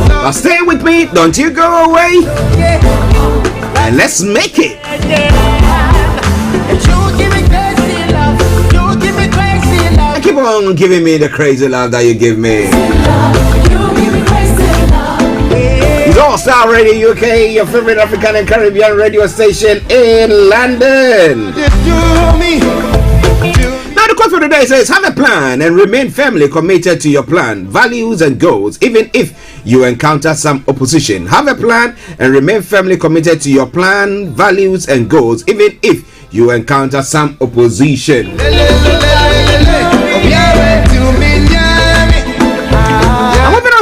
Now stay with me, don't you go away. And let's make it. And keep on giving me the crazy love that you give me. It's all Starr Radio UK, your favorite African and Caribbean radio station in London. Now the quote for today says, have a plan and remain firmly committed to your plan, values and goals, even if you encounter some opposition. Have a plan and remain firmly committed to your plan, values and goals, even if you encounter some opposition.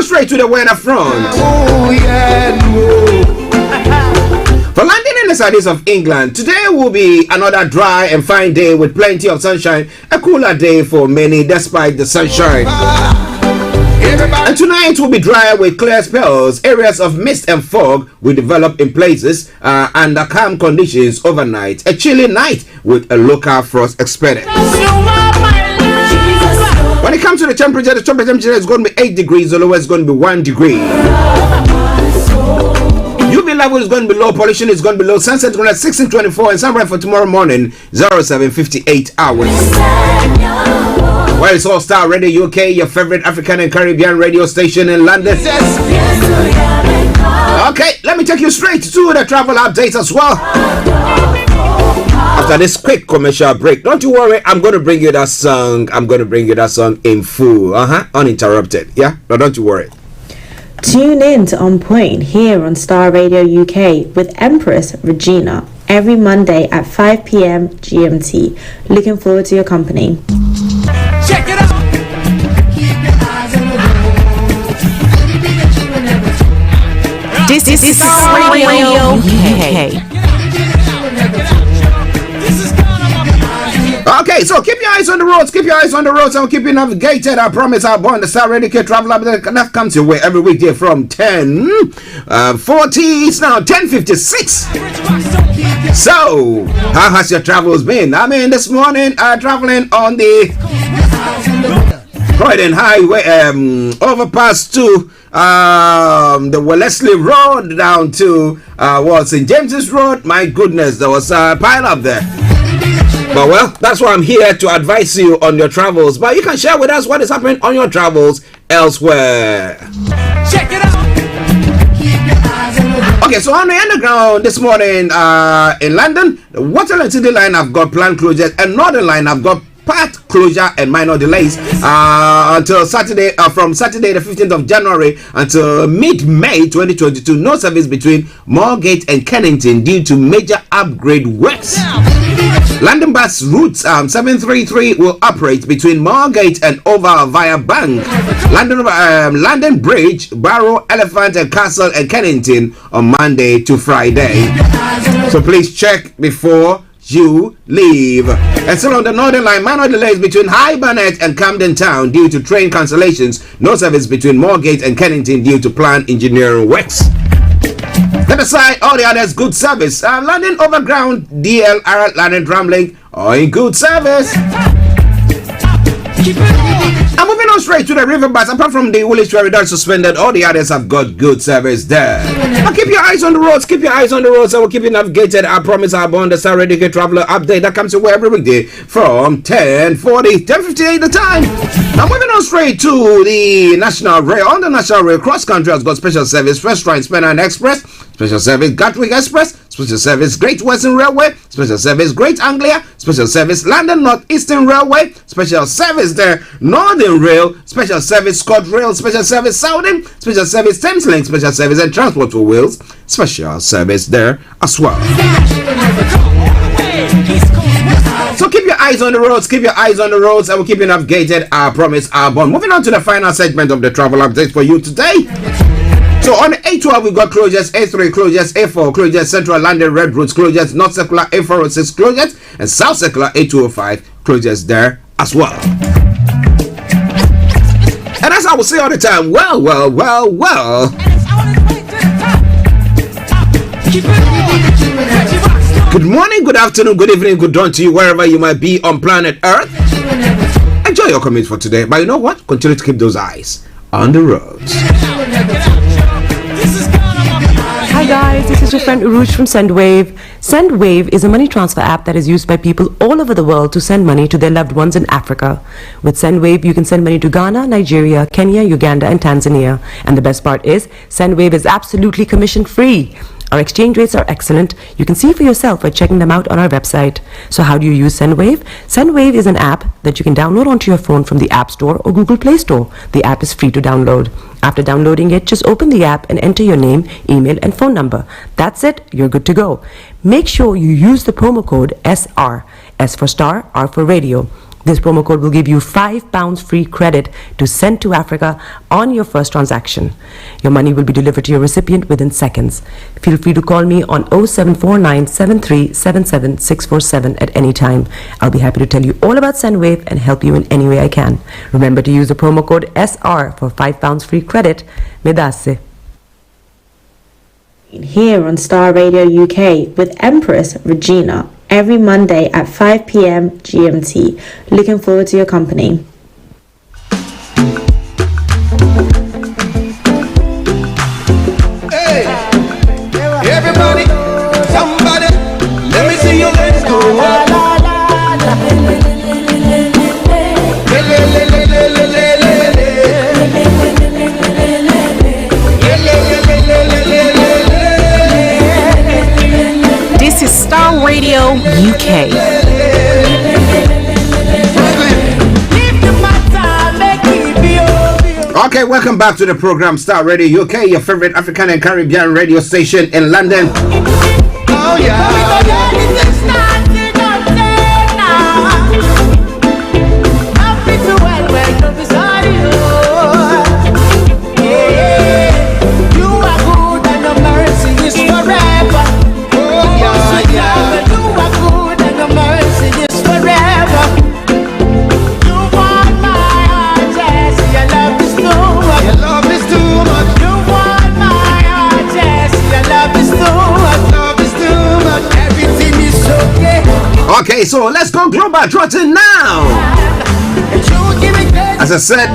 Straight to the weather front. For London and the southeast of England, today will be another dry and fine day with plenty of sunshine. A cooler day for many despite the sunshine. And tonight will be dry with clear spells. Areas of mist and fog will develop in places under calm conditions overnight. A chilly night with a local frost expected. When it comes to the temperature is going to be 8 degrees, the lowest is going to be 1 degree. UV level is going to be low, pollution is going to be low, sunset is going to be 16:24, and sunrise for tomorrow morning, 07:58 hours. Well, it's all Starr Radio UK, your favorite African and Caribbean radio station in London. Okay, let me take you straight to the travel updates as well. After this quick commercial break, don't you worry, I'm going to bring you that song. I'm going to bring you that song in full, uninterrupted. Yeah, no, don't you worry. Tune in to On Point here on Starr Radio UK with Empress Regina every Monday at 5 p.m. GMT. Looking forward to your company. Check it out. This is Starr Radio UK. Okay, so keep your eyes on the roads, and keep you navigated. I promise I'll on the Starr Radio UK travel update that comes your way every weekday from 10:40. It's now 10:56. So, how has your travels been? This morning traveling on the Right then, highway overpass to the Wellesley Road down to St. James's Road. My goodness, there was a pile up there. But well, that's why I'm here to advise you on your travels. But you can share with us what is happening on your travels elsewhere. Check it out. Okay, so on the underground this morning in London, the Waterloo City line have got planned closures, and Northern line have got part closure and minor delays until Saturday, from Saturday the 15th of January until mid-May 2022. No service between Moorgate and Kennington due to major upgrade works. London bus routes 733 will operate between Moorgate and over via Bank, London Bridge, Barrow, Elephant and Castle and Kennington on Monday to Friday. So please check before you leave. And still on the Northern line, minor delays between High Barnet and Camden Town due to train cancellations. No service between Moorgate and Kennington due to planned engineering works. Let aside all the others, good service. London Overground, DLR, London Tramlink, all in good service. I'm moving on straight to the river bus. Apart from the Woolwich Ferry that's suspended, all the others have got good service there. But keep your eyes on the roads. Keep your eyes on the roads. I will keep you navigated. I promise I'll be on the Starr Radio Traveler update that comes your way every weekday from 10:58 the time. I'm moving on straight to the National Rail. On the National Rail, Cross Country has got special service. First Train Spencer and Express, special service Gatwick Express, special service Great Western Railway, special service Great Anglia, special service London North Eastern Railway, special service there Northern Rail, special service ScotRail, special service Southern, special service Thameslink, special service and Transport for Wales, special service there as well. So keep your eyes on the roads, keep your eyes on the roads, and we'll keep you navigated. I promise, our bond. Moving on to the final segment of the travel update for you today. So on A12 we've got closures, A3 closures, A4 closures, Central London Red Roads closures, North Circular A406 closures, and South Circular A205 closures there as well. And as I will say all the time, well. Good morning, good afternoon, good evening, good dawn to you wherever you might be on planet Earth. Enjoy your commute for today, but you know what? Continue to keep those eyes on the roads. Hi guys, this is your friend Uruj from SendWave. SendWave is a money transfer app that is used by people all over the world to send money to their loved ones in Africa. With SendWave, you can send money to Ghana, Nigeria, Kenya, Uganda, and Tanzania. And the best part is, SendWave is absolutely commission free. Our exchange rates are excellent. You can see for yourself by checking them out on our website. So how do you use SendWave? SendWave is an app that you can download onto your phone from the App Store or Google Play Store. The app is free to download. After downloading it, just open the app and enter your name, email, and phone number. That's it. You're good to go. Make sure you use the promo code SR. S for Star, R for Radio. This promo code will give you £5 free credit to send to Africa on your first transaction. Your money will be delivered to your recipient within seconds. Feel free to call me on 0749 7377 647 at any time. I'll be happy to tell you all about SendWave and help you in any way I can. Remember to use the promo code SR for £5 free credit. Medasse. Here on Starr Radio UK with Empress Regina every Monday at 5 p.m. GMT. Looking forward to your company. Hey, everybody, somebody, let me see your hands go up. This is Starr Radio UK. Okay, welcome back to the program Starr Radio UK, your favorite African and Caribbean radio station in London. Oh yeah. Okay, so let's go global trotting now. As I said,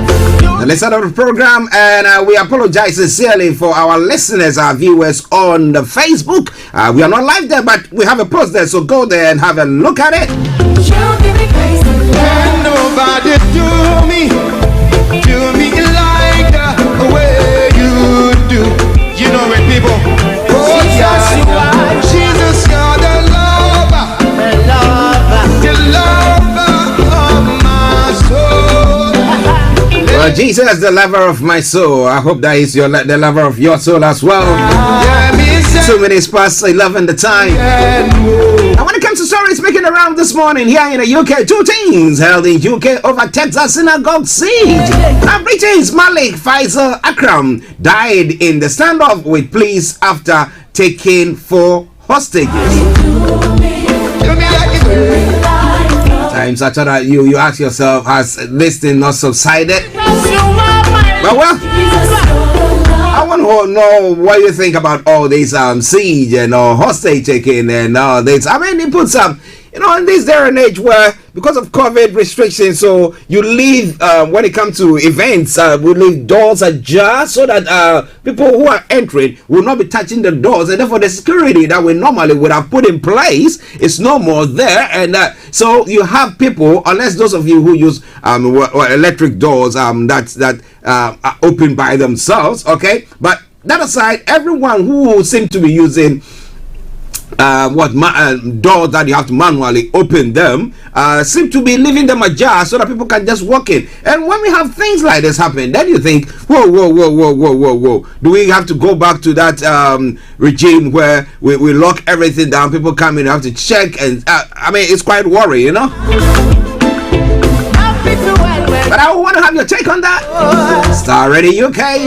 let's start the program, and we apologize sincerely for our listeners, our viewers on the Facebook. We are not live there, but we have a post there, so go there and have a look at it. Can nobody do me like the way you do? You know it, people. Oh, yeah. Jesus, you're the lover of my soul. Well, Jesus is the lover of my soul. I hope that is the lover of your soul as well. 2 minutes past 11 the time. And when it comes to stories making around this morning here in the UK, 2 teens held in UK over Texas synagogue siege. Now, Britain's Malik Faisal Akram died in the standoff with police after taking 4 hostages. Times after that, you ask yourself, has this thing not subsided? But well, I want to know what you think about all this siege and hostage taking and all this. I mean, it puts some, in this day and age where because of COVID restrictions, so you leave when it comes to events, we leave doors ajar so that people who are entering will not be touching the doors, and therefore the security that we normally would have put in place is no more there, and so you have people, unless those of you who use electric doors that are open by themselves, okay. But that aside, everyone who seems to be using doors that you have to manually open them seem to be leaving them ajar so that people can just walk in. And when we have things like this happen, then you think, whoa, do we have to go back to that regime where we lock everything down, people come in, have to check, and I mean, it's quite worrying, But I want to have your take on that. Starr Radio UK.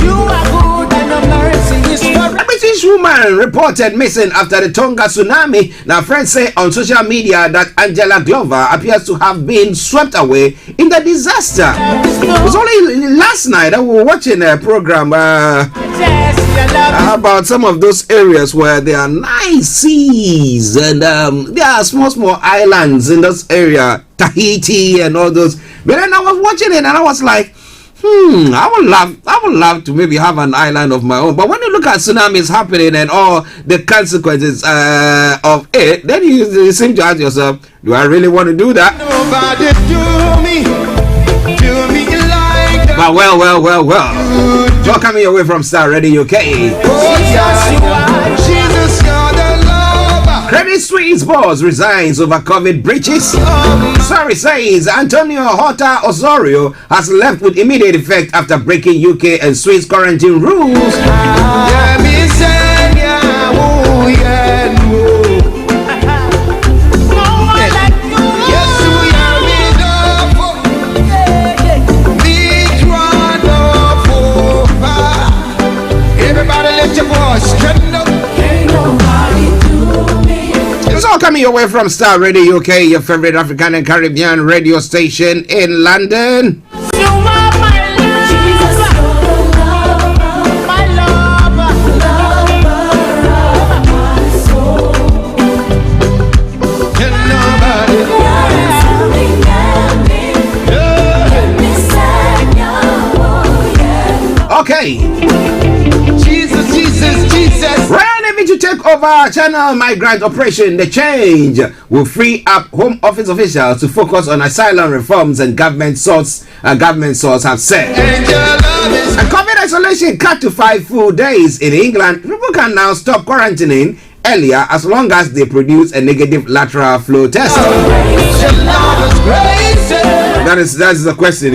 You are good and your mercy is forever. A British woman reported missing after the Tonga tsunami. Now, friends say on social media that Angela Glover appears to have been swept away in the disaster. It was only last night that we were watching a program about some of those areas where there are nice seas and there are small islands in this area, Tahiti and all those. But then I was watching it and I was like, I would love to maybe have an island of my own. But when you look at tsunamis happening and all the consequences of it, then you seem to ask yourself, do I really want to do that? Nobody do me like that. But well. You're coming away from Starr Radio UK. Jesus, you're the lover. Credit Suisse boss resigns over COVID breaches. Sorry says Antonio Horta Osorio has left with immediate effect after breaking UK and Swiss quarantine rules. It's all coming your way from Starr Radio UK, your favorite African and Caribbean radio station in London. Okay. Jesus. Royal Navy to take over Channel Migrant Operation. The change will free up Home Office officials to focus on asylum reforms, and government source have said. And COVID isolation cut to 5 full days in England. People can now stop quarantining earlier as long as they produce a negative lateral flow test. That's the question,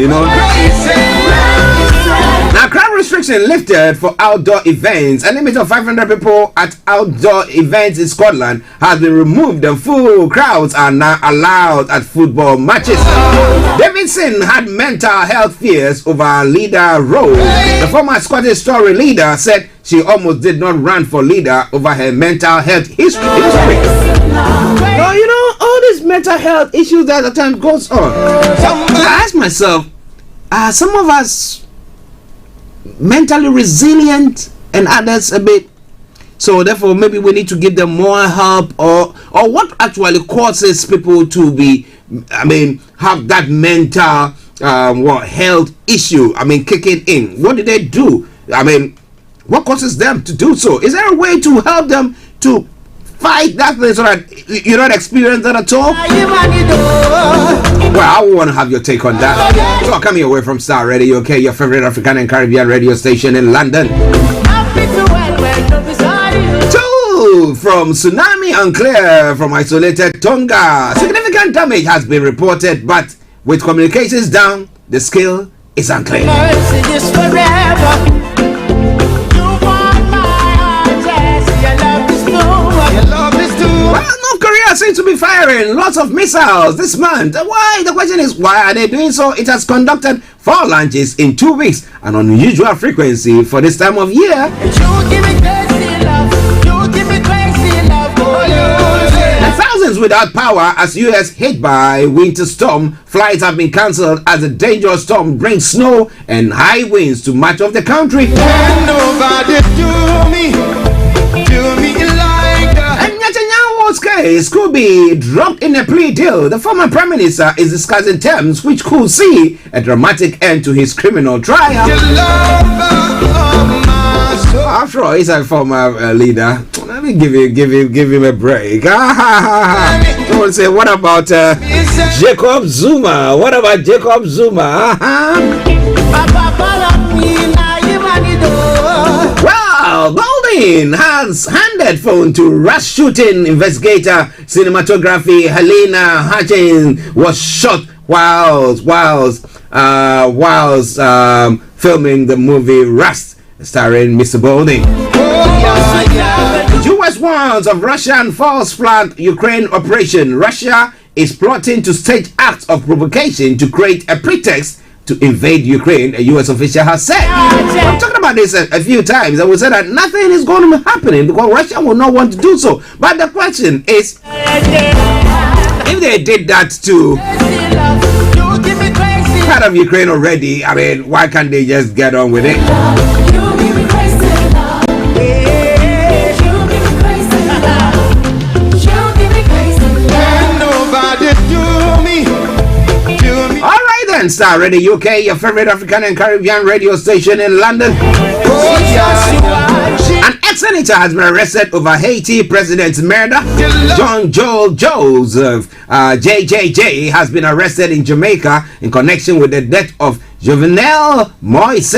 Now, crowd restriction lifted for outdoor events. A limit of 500 people at outdoor events in Scotland has been removed, and full crowds are now allowed at football matches. Davidson had mental health fears over her leader role. The former Scottish Tory leader said she almost did not run for leader over her mental health history. Now, all these mental health issues that at times goes on. So I ask myself, are some of us mentally resilient and others a bit So therefore, maybe we need to give them more help, or what actually causes people to be, have that mental health issue, kicking in. What did they do? What causes them to do so? Is there a way to help them to fight that thing so that you don't experience that at all? Well, I want to have your take on that. So coming away from Starr Radio UK, your favorite African and Caribbean radio station in London. 2 from Tsunami Unclear from isolated Tonga. Significant damage has been reported, but with communications down, the skill is unclear. Well, North Korea seems to be firing lots of missiles this month. Why? The question is, why are they doing so? It has conducted 4 launches in 2 weeks, an unusual frequency for this time of year. And thousands without power as US hit by winter storm. Flights have been cancelled as the dangerous storm brings snow and high winds to much of the country. And nobody do me like that. And Netanyahu's case could be dropped in a plea deal. The former prime minister is discussing terms which could see a dramatic end to his criminal trial. After all, he's a former leader. Let me give him a break. Someone say, what about Jacob Zuma? What about Jacob Zuma? Well, Baldwin has handed phone to rush shooting investigator. Cinematography Helena Hutchins was shot whilst filming the movie Rust, starring Mr. Baldwin. U.S. warns of Russian false flag Ukraine operation. Russia is plotting to stage acts of provocation to create a pretext to invade Ukraine, a U.S. official has said. I'm talking about this a few times. I will say that nothing is going to be happening because Russia will not want to do so. But the question is, if they did that to part of Ukraine already, why can't they just get on with it? Starr Radio UK, your favorite African and Caribbean radio station in London. An ex-senator has been arrested over Haiti president's murder. John Joel Joseph JJJ has been arrested in Jamaica in connection with the death of Jovenel Moise.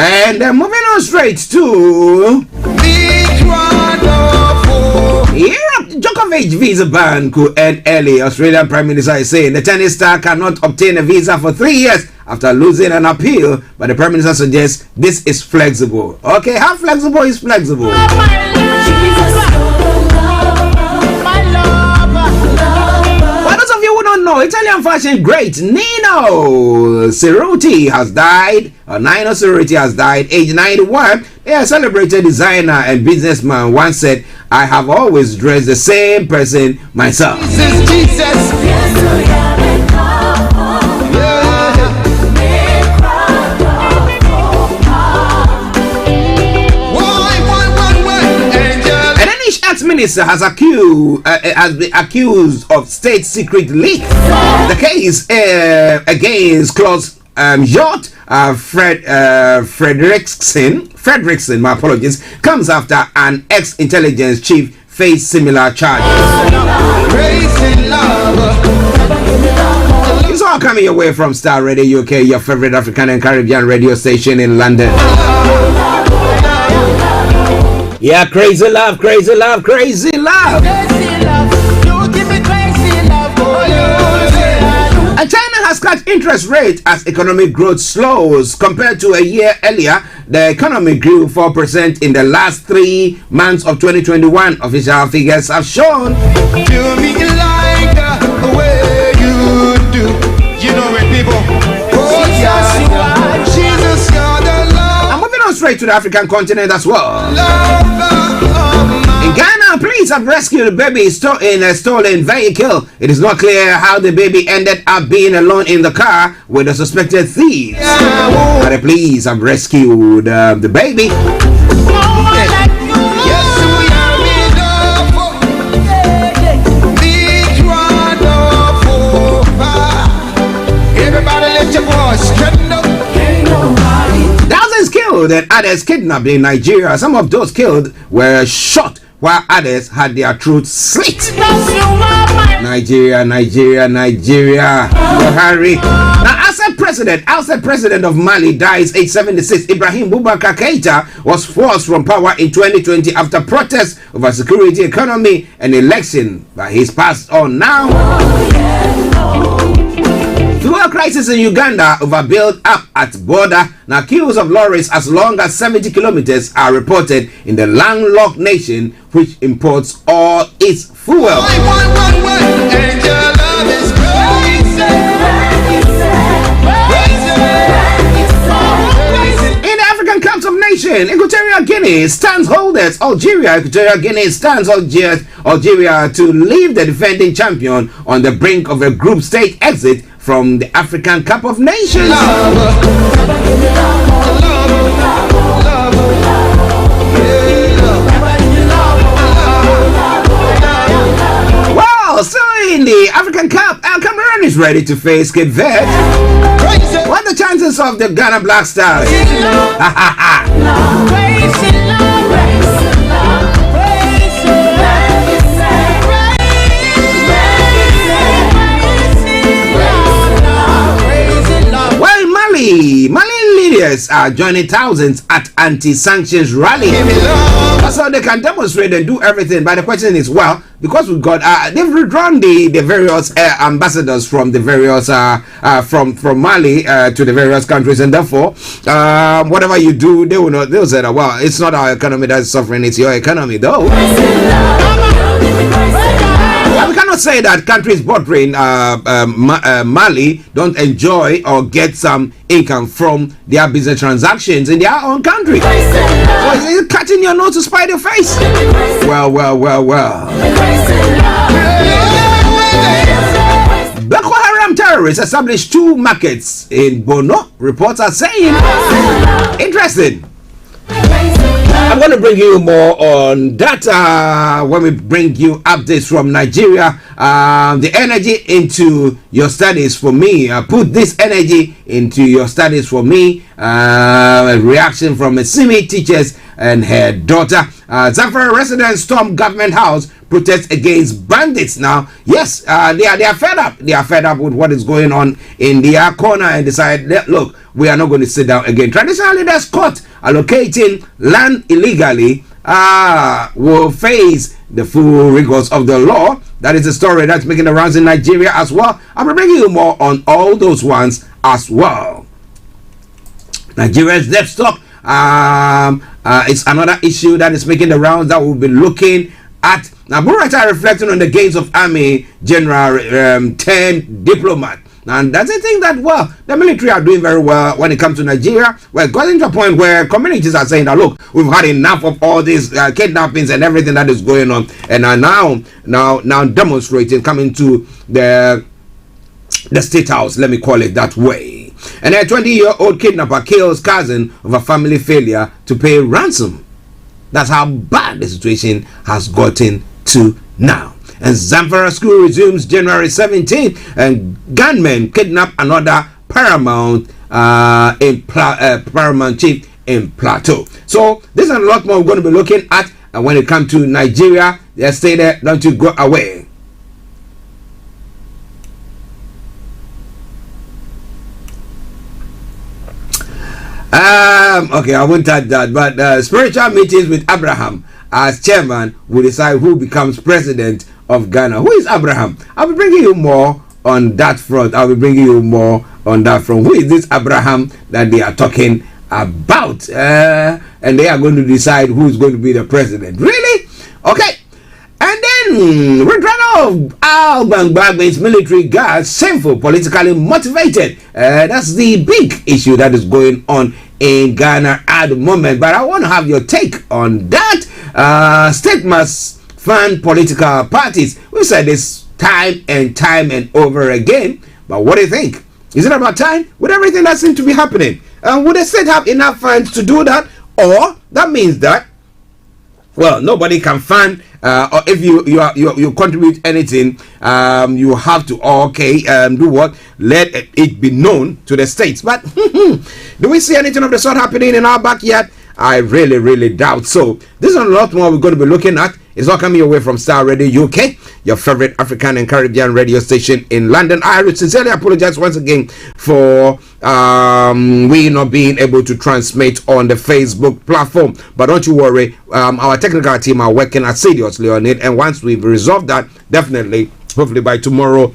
And moving on straight to Europe, Djokovic visa ban could end early. Australian Prime Minister is saying the tennis star cannot obtain a visa for 3 years after losing an appeal, but the Prime Minister suggests this is flexible. Okay, how flexible is flexible? No, Italian fashion great Nino Cerruti has died. Nino Cerruti has died, age 91. A celebrated designer and businessman once said, "I have always dressed the same person myself." Jesus. Minister has been accused of state secret leak. The case against Klaus Hjort Fredrickson, my apologies, comes after an ex-intelligence chief faced similar charges. It's all coming away from Starr Radio UK, your favorite African and Caribbean radio station in London. Yeah, crazy love, crazy love, crazy love. You give me crazy love. And China has cut interest rate as economic growth slows. Compared to a year earlier, the economy grew 4% in the last 3 months of 2021. Official figures have shown. Do me like the way you do. You know when people. Jesus, you're the Lord. I'm moving on straight to the African continent as well. In Ghana police have rescued a baby in a stolen vehicle. It is not clear how the baby ended up being alone in the car with the suspected thieves. But the police have rescued the baby. Thousands killed and others kidnapped in Nigeria. Some of those killed were shot while others had their throats slit. Nigeria. Buhari. Now, outside president of Mali dies age 76. Ibrahim Boubacar Keita was forced from power in 2020 after protests over security, economy, and election. But he's passed on now. Fuel crisis in Uganda over build up at border. Now queues of lorries as long as 70 kilometers are reported in the landlocked nation, which imports all its fuel. In the African Cup of Nations, Equatorial Guinea stands holders Algeria. Equatorial Guinea stands Algeria to leave the defending champion on the brink of a group stage exit from the African Cup of Nations. Well, so in the African Cup, Cameroon is ready to face Cape Verde. What are the chances of the Ghana Black Stars? Mali leaders are joining thousands at anti-sanctions rally. That's how they can demonstrate and do everything. But the question is, well, because we've got they've withdrawn the various ambassadors from the various from Mali to the various countries, and therefore whatever you do, they'll say that, well, it's not our economy that's suffering, it's your economy though. We cannot say that countries bordering Mali don't enjoy or get some income from their business transactions in their own country. So is it cutting your nose to spite your face? Well. Boko Haram terrorists established 2 markets in Borno, reports are saying. Interesting. I'm going to bring you more on that when we bring you updates from Nigeria. The energy into your studies for me. Put this energy into your studies for me. A reaction from Simi teachers and her daughter. Zamfara residents storm government house, protest against bandits. Now, yes, they are fed up. They are fed up with what is going on in their corner and decide, look, we are not going to sit down again. Traditionally, that's caught allocating land illegally will face the full rigors of the law. That is a story that's making the rounds in Nigeria as well. I'll be bringing you more on all those ones as well. Nigeria's debt stock it's another issue that is making the rounds that we'll be looking at. Now, Burata reflecting on the gains of Army General 10 diplomat. And that's the thing that, well, the military are doing very well when it comes to Nigeria. Well, it got into a point where communities are saying that, look, we've had enough of all these kidnappings and everything that is going on, and are now demonstrating, coming to the state house, let me call it that way. And a 20-year-old kidnapper kills cousin over family failure to pay ransom. That's how bad the situation has gotten to now. And Zamfara school resumes January 17, and gunmen kidnap another paramount paramount chief in Plateau. So this and a lot more we're going to be looking at. And when it comes to Nigeria, they stay there, don't you go away. Okay, I won't touch that, but spiritual meetings with Abraham as chairman will decide who becomes president of Ghana. Who is Abraham? I'll be bringing you more on that front. Who is this Abraham that they are talking about? And they are going to decide who is going to be the president. Really? Okay. And then withdrawal of Al Bagba's military guards, shameful, politically motivated. That's the big issue that is going on in Ghana at the moment. But I want to have your take on that. State must fund political parties. We've said this time and over again. But what do you think? Is it about time? With everything that seems to be happening, would the state have enough funds to do that? Or that means that, well, nobody can fund, or if you contribute anything, you have to do what? Let it be known to the states. But do we see anything of the sort happening in our backyard? I really doubt so. This is a lot more we're going to be looking at. It's all coming your way from Starr Radio UK, your favorite African and Caribbean radio station in London. I would sincerely apologize once again for we not being able to transmit on the Facebook platform. But don't you worry, our technical team are working assiduously on it. And once we've resolved that, definitely, hopefully by tomorrow,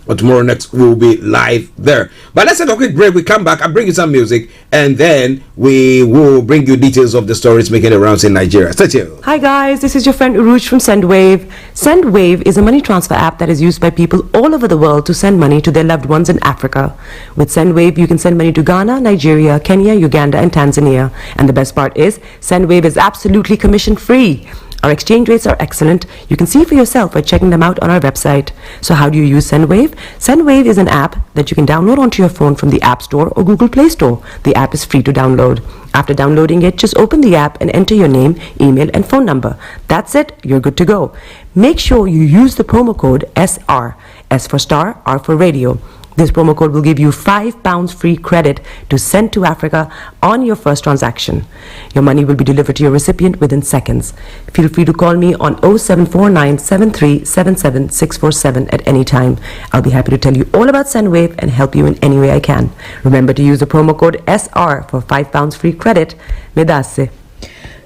or tomorrow next, we'll be live there. But let's take a quick break. We come back, I'll bring you some music, and then we will bring you details of the stories making the rounds in Nigeria. Stay tuned. Hi guys, this is your friend Uruj from SendWave. SendWave is a money transfer app that is used by people all over the world to send money to their loved ones in Africa. With SendWave, you can send money to Ghana, Nigeria, Kenya, Uganda, and Tanzania. And the best part is, SendWave is absolutely commission-free. Our exchange rates are excellent. You can see for yourself by checking them out on our website. So how do you use SendWave? SendWave is an app that you can download onto your phone from the App Store or Google Play Store. The app is free to download. After downloading it, just open the app and enter your name, email, and phone number. That's it. You're good to go. Make sure you use the promo code SR. S for Star, R for Radio. This promo code will give you £5 free credit to send to Africa on your first transaction. Your money will be delivered to your recipient within seconds. Feel free to call me on 0749 7377 647 at any time. I'll be happy to tell you all about SendWave and help you in any way I can. Remember to use the promo code SR for £5 free credit. Medasse.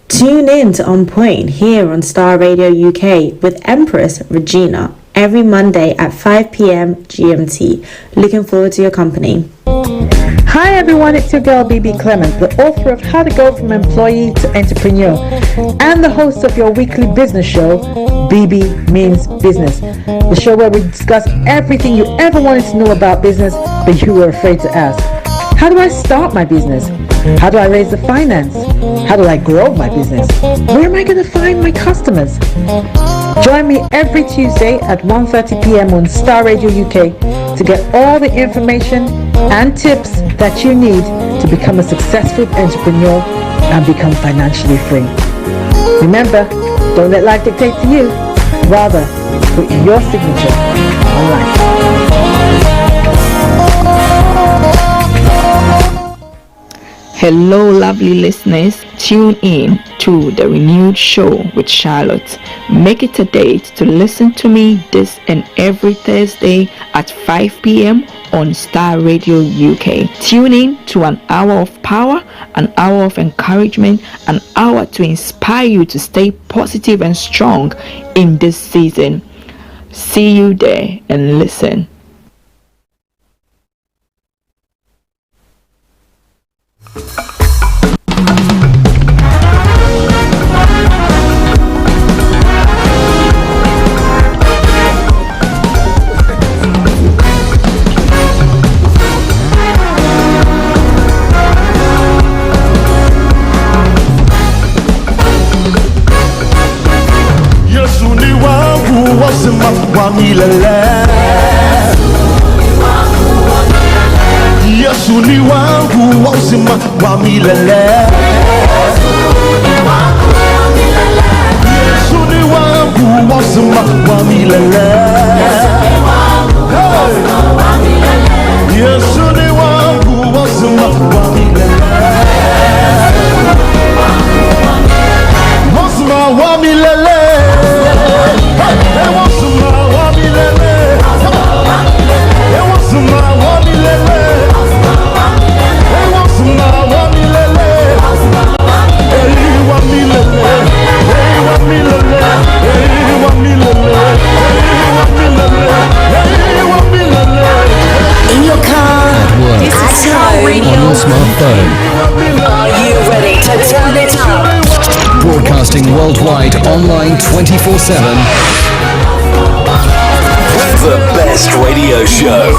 Tune in to On Point here on Starr Radio UK with Empress Regina every Monday at 5 p.m. GMT. Looking forward to your company. Hi everyone, it's your girl BB Clement, the author of How to Go from Employee to Entrepreneur and the host of your weekly business show, BB Means Business, the show where we discuss everything you ever wanted to know about business but you were afraid to ask. How do I start my business? How do I raise the finance? How do I grow my business? Where am I going to find my customers? Join me every Tuesday at 1:30 p.m. on Starr Radio UK to get all the information and tips that you need to become a successful entrepreneur and become financially free. Remember, don't let life dictate to you. Rather, put your signature on life. Hello, lovely listeners. Tune in to the renewed show with Charlotte. Make it a date to listen to me this and every Thursday at 5 p.m. on Starr Radio UK. Tune in to an hour of power, an hour of encouragement, an hour to inspire you to stay positive and strong in this season. See you there and listen. Yesu ni wangu wa uzima wa milele. Yesu ni wangu wa uzima wa milele. Yesu ni wangu wa uzima wa milele. Uzima wa milele. In your car, at home, on your smartphone. Are you ready to turn it up? Broadcasting worldwide, online 24/7. The best radio show.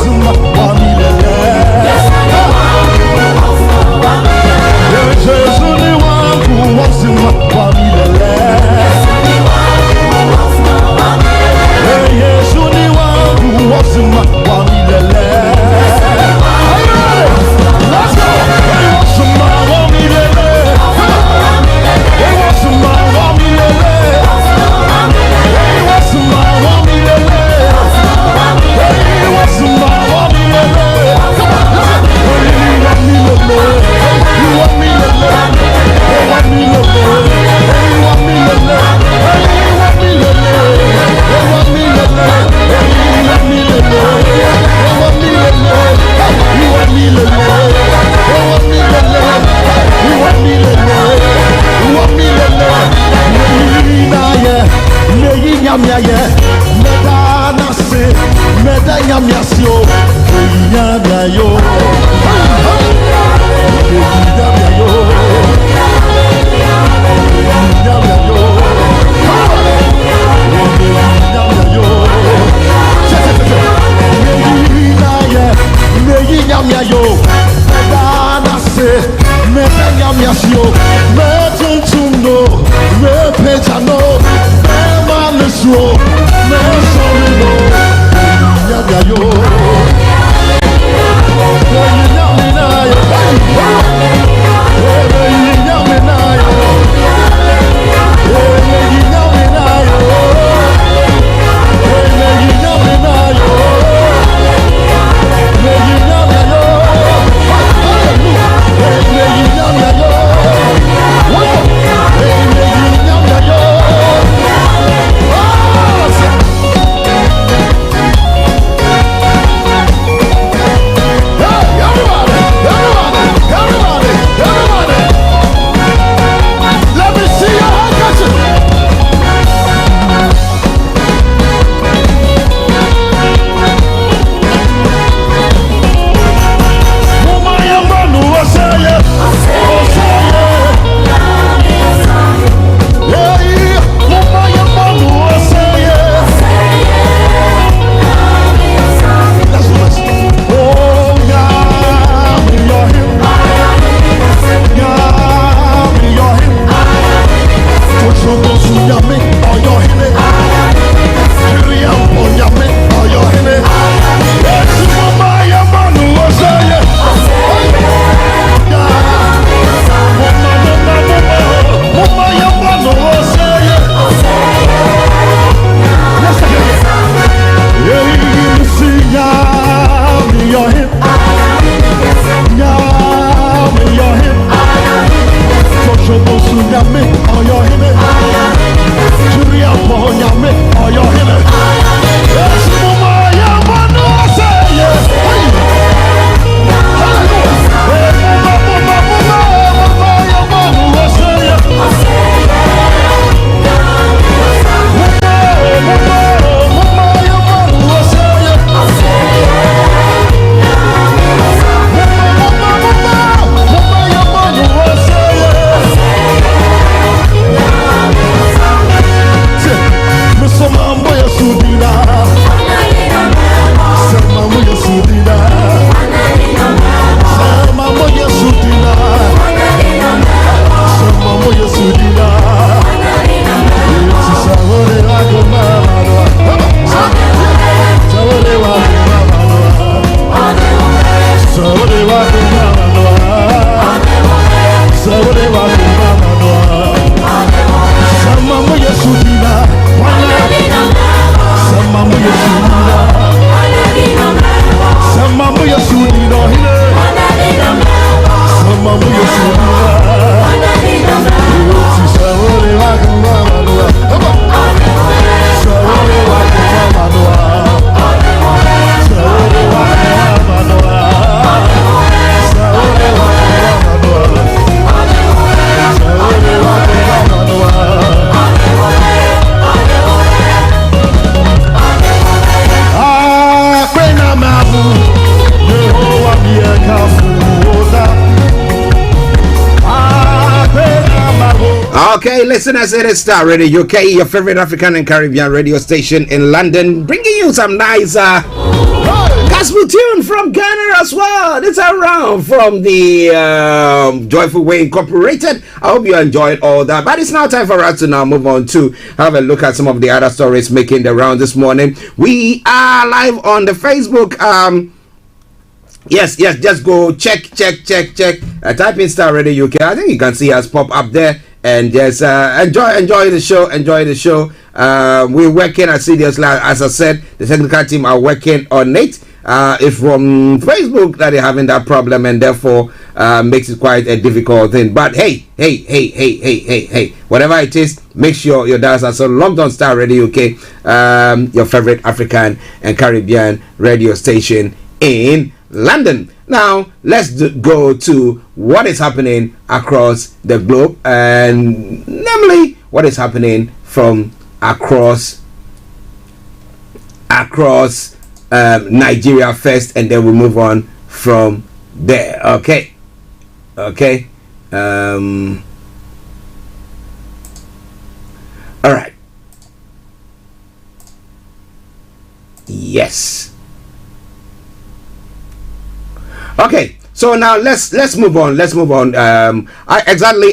Yamyasio, Metuntuno, Repetano, Memanisro, Mesorino, Yayo. Okay, listeners, it is Starr Radio UK, your favorite African and Caribbean radio station in London, bringing you some nice gospel tune from Ghana as well. It's around from the Joyful Way Incorporated. I hope you enjoyed all that. But it's now time for us to now move on to have a look at some of the other stories making the round this morning. We are live on the Facebook. Yes, just go check. Type in Starr Radio UK. I think you can see us pop up there. And just enjoy the show. We're working assiduously. As I said, the technical team are working on it. It's from Facebook that they're having that problem, and therefore makes it quite a difficult thing. But hey, whatever it is, make sure your dials are so logged on Starr Radio UK, your favorite African and Caribbean radio station in London. Now, let's go to what is happening across the globe, and namely what is happening from across Nigeria first, and then we'll move on from there. Okay. All right. Yes. Okay, So now let's move on. Exactly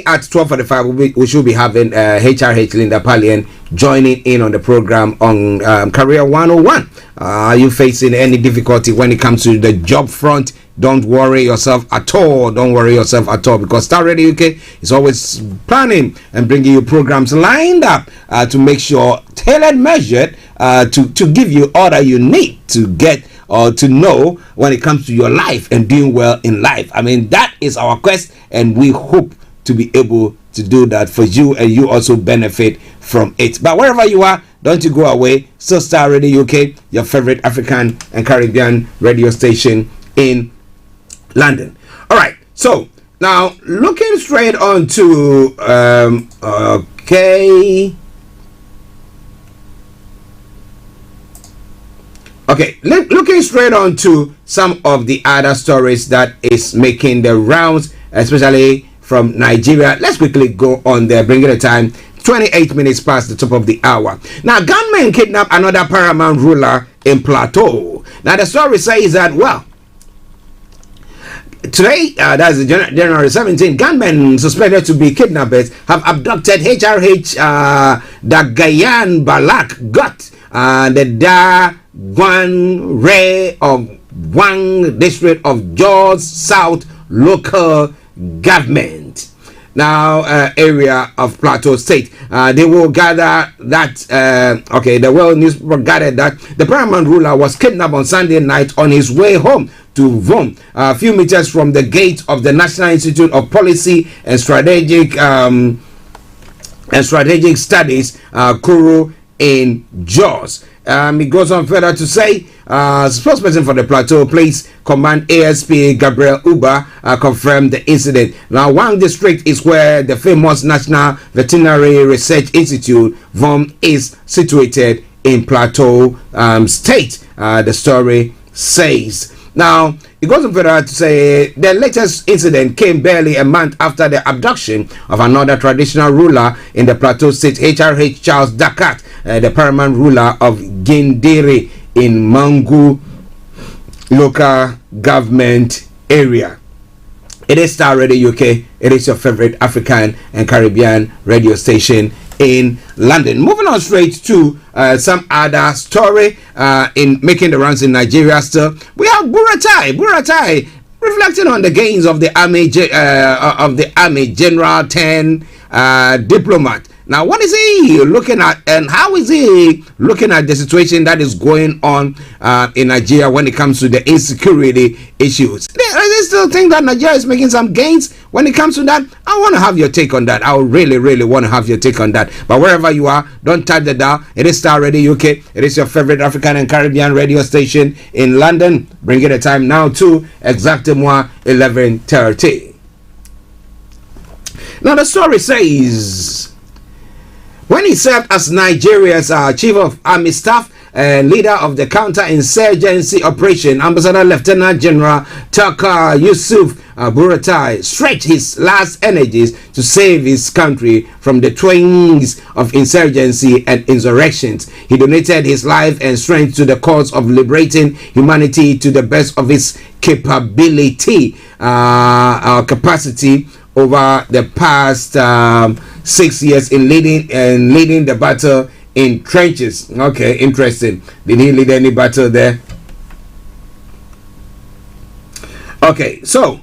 at 12:45, we should be having HRH Linda Pallien joining in on the program on Career 101. Are you facing any difficulty when it comes to the job front? Don't worry yourself at all. Because Star Radio UK is always planning and bringing you programs lined up to make sure tailored measured to give you all that you need to get or to know when it comes to your life and doing well in life. I mean, that is our quest, and we hope to be able to do that for you, and you also benefit from it. But wherever you are, don't you go away. Still Star Radio UK, your favorite African and Caribbean radio station in London. All right, so now looking straight on to looking straight on to some of the other stories that is making the rounds, especially from Nigeria. Let's quickly go on there, bringing the time 28 minutes past the top of the hour. Now, gunmen kidnap another paramount ruler in Plateau. Now, the story says that, well, today, that's January 17, gunmen suspected to be kidnappers have abducted HRH Dagayan Balak Got the Da Guan Ray of Wang district of Jos South local government. Now, area of Plateau State. They will gather that, the World Newspaper gathered that the paramount ruler was kidnapped on Sunday night on his way home to Vom, a few meters from the gate of the National Institute of Policy and Strategic Studies, Kuru in Jos. It goes on further to say, spokesperson for the Plateau Police Command ASP Gabriel Uba confirmed the incident. Now, Wang District is where the famous National Veterinary Research Institute, VOM, is situated in Plateau State, the story says. Now, it goes on further to say the latest incident came barely a month after the abduction of another traditional ruler in the Plateau State, HRH Charles Dakat, the paramount ruler of Gindiri in Mangu local government area. It is Star Radio UK. It is your favorite African and Caribbean radio station in London. Moving on straight to some other story in making the rounds in Nigeria. Still, we have Buratai reflecting on the gains of the army General 10 diplomat. Now, what is he looking at, and how is he looking at the situation that is going on in Nigeria when it comes to the insecurity issues? I still think that Nigeria is making some gains when it comes to that. I want to have your take on that. I really want to have your take on that. But wherever you are, don't touch the dial. It is Star Radio UK. It is your favorite African and Caribbean radio station in London. Bringing the time now to exactement 11:30. Now, the story says, when he served as Nigeria's chief of army staff and leader of the counter-insurgency operation, Ambassador Lieutenant General Taka Yusuf Buratai stretched his last energies to save his country from the twins of insurgency and insurrections. He donated his life and strength to the cause of liberating humanity to the best of his capacity over the past 6 years in leading the battle in trenches. Okay, interesting. Did he lead any battle there? Okay, so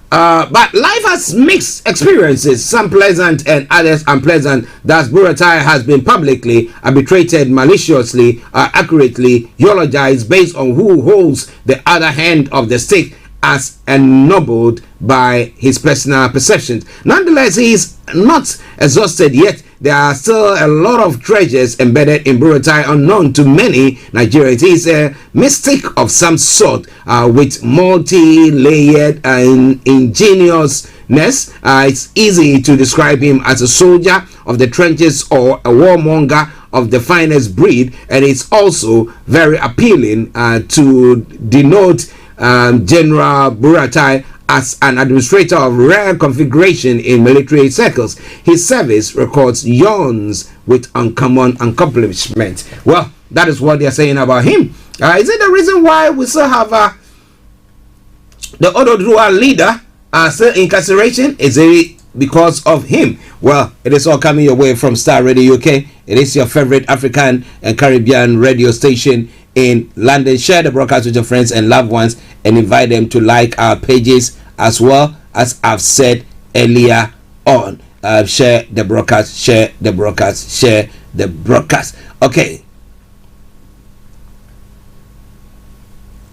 but life has mixed experiences, some pleasant and others unpleasant. Thus, Buratai has been publicly arbitrated, maliciously, accurately eulogized based on who holds the other hand of the stick, as ennobled by his personal perceptions. Nonetheless, he is not exhausted yet. There are still a lot of treasures embedded in Buratai unknown to many Nigerians. He is a mystic of some sort with multi-layered and ingeniousness. It's easy to describe him as a soldier of the trenches or a warmonger of the finest breed, and it's also very appealing to denote General Buratai as an administrator of rare configuration in military circles. His service records yawns with uncommon accomplishment. Well, that is what they are saying about him. Is it the reason why we still have The Ododuwa leader are still incarceration. Is it because of him? Well, it is all coming your way from Star Radio UK. It is your favorite African and Caribbean radio station in London. Share the broadcast with your friends and loved ones and invite them to like our pages as well, as I've said earlier on. Share the broadcast, share the broadcast, share the broadcast. Okay.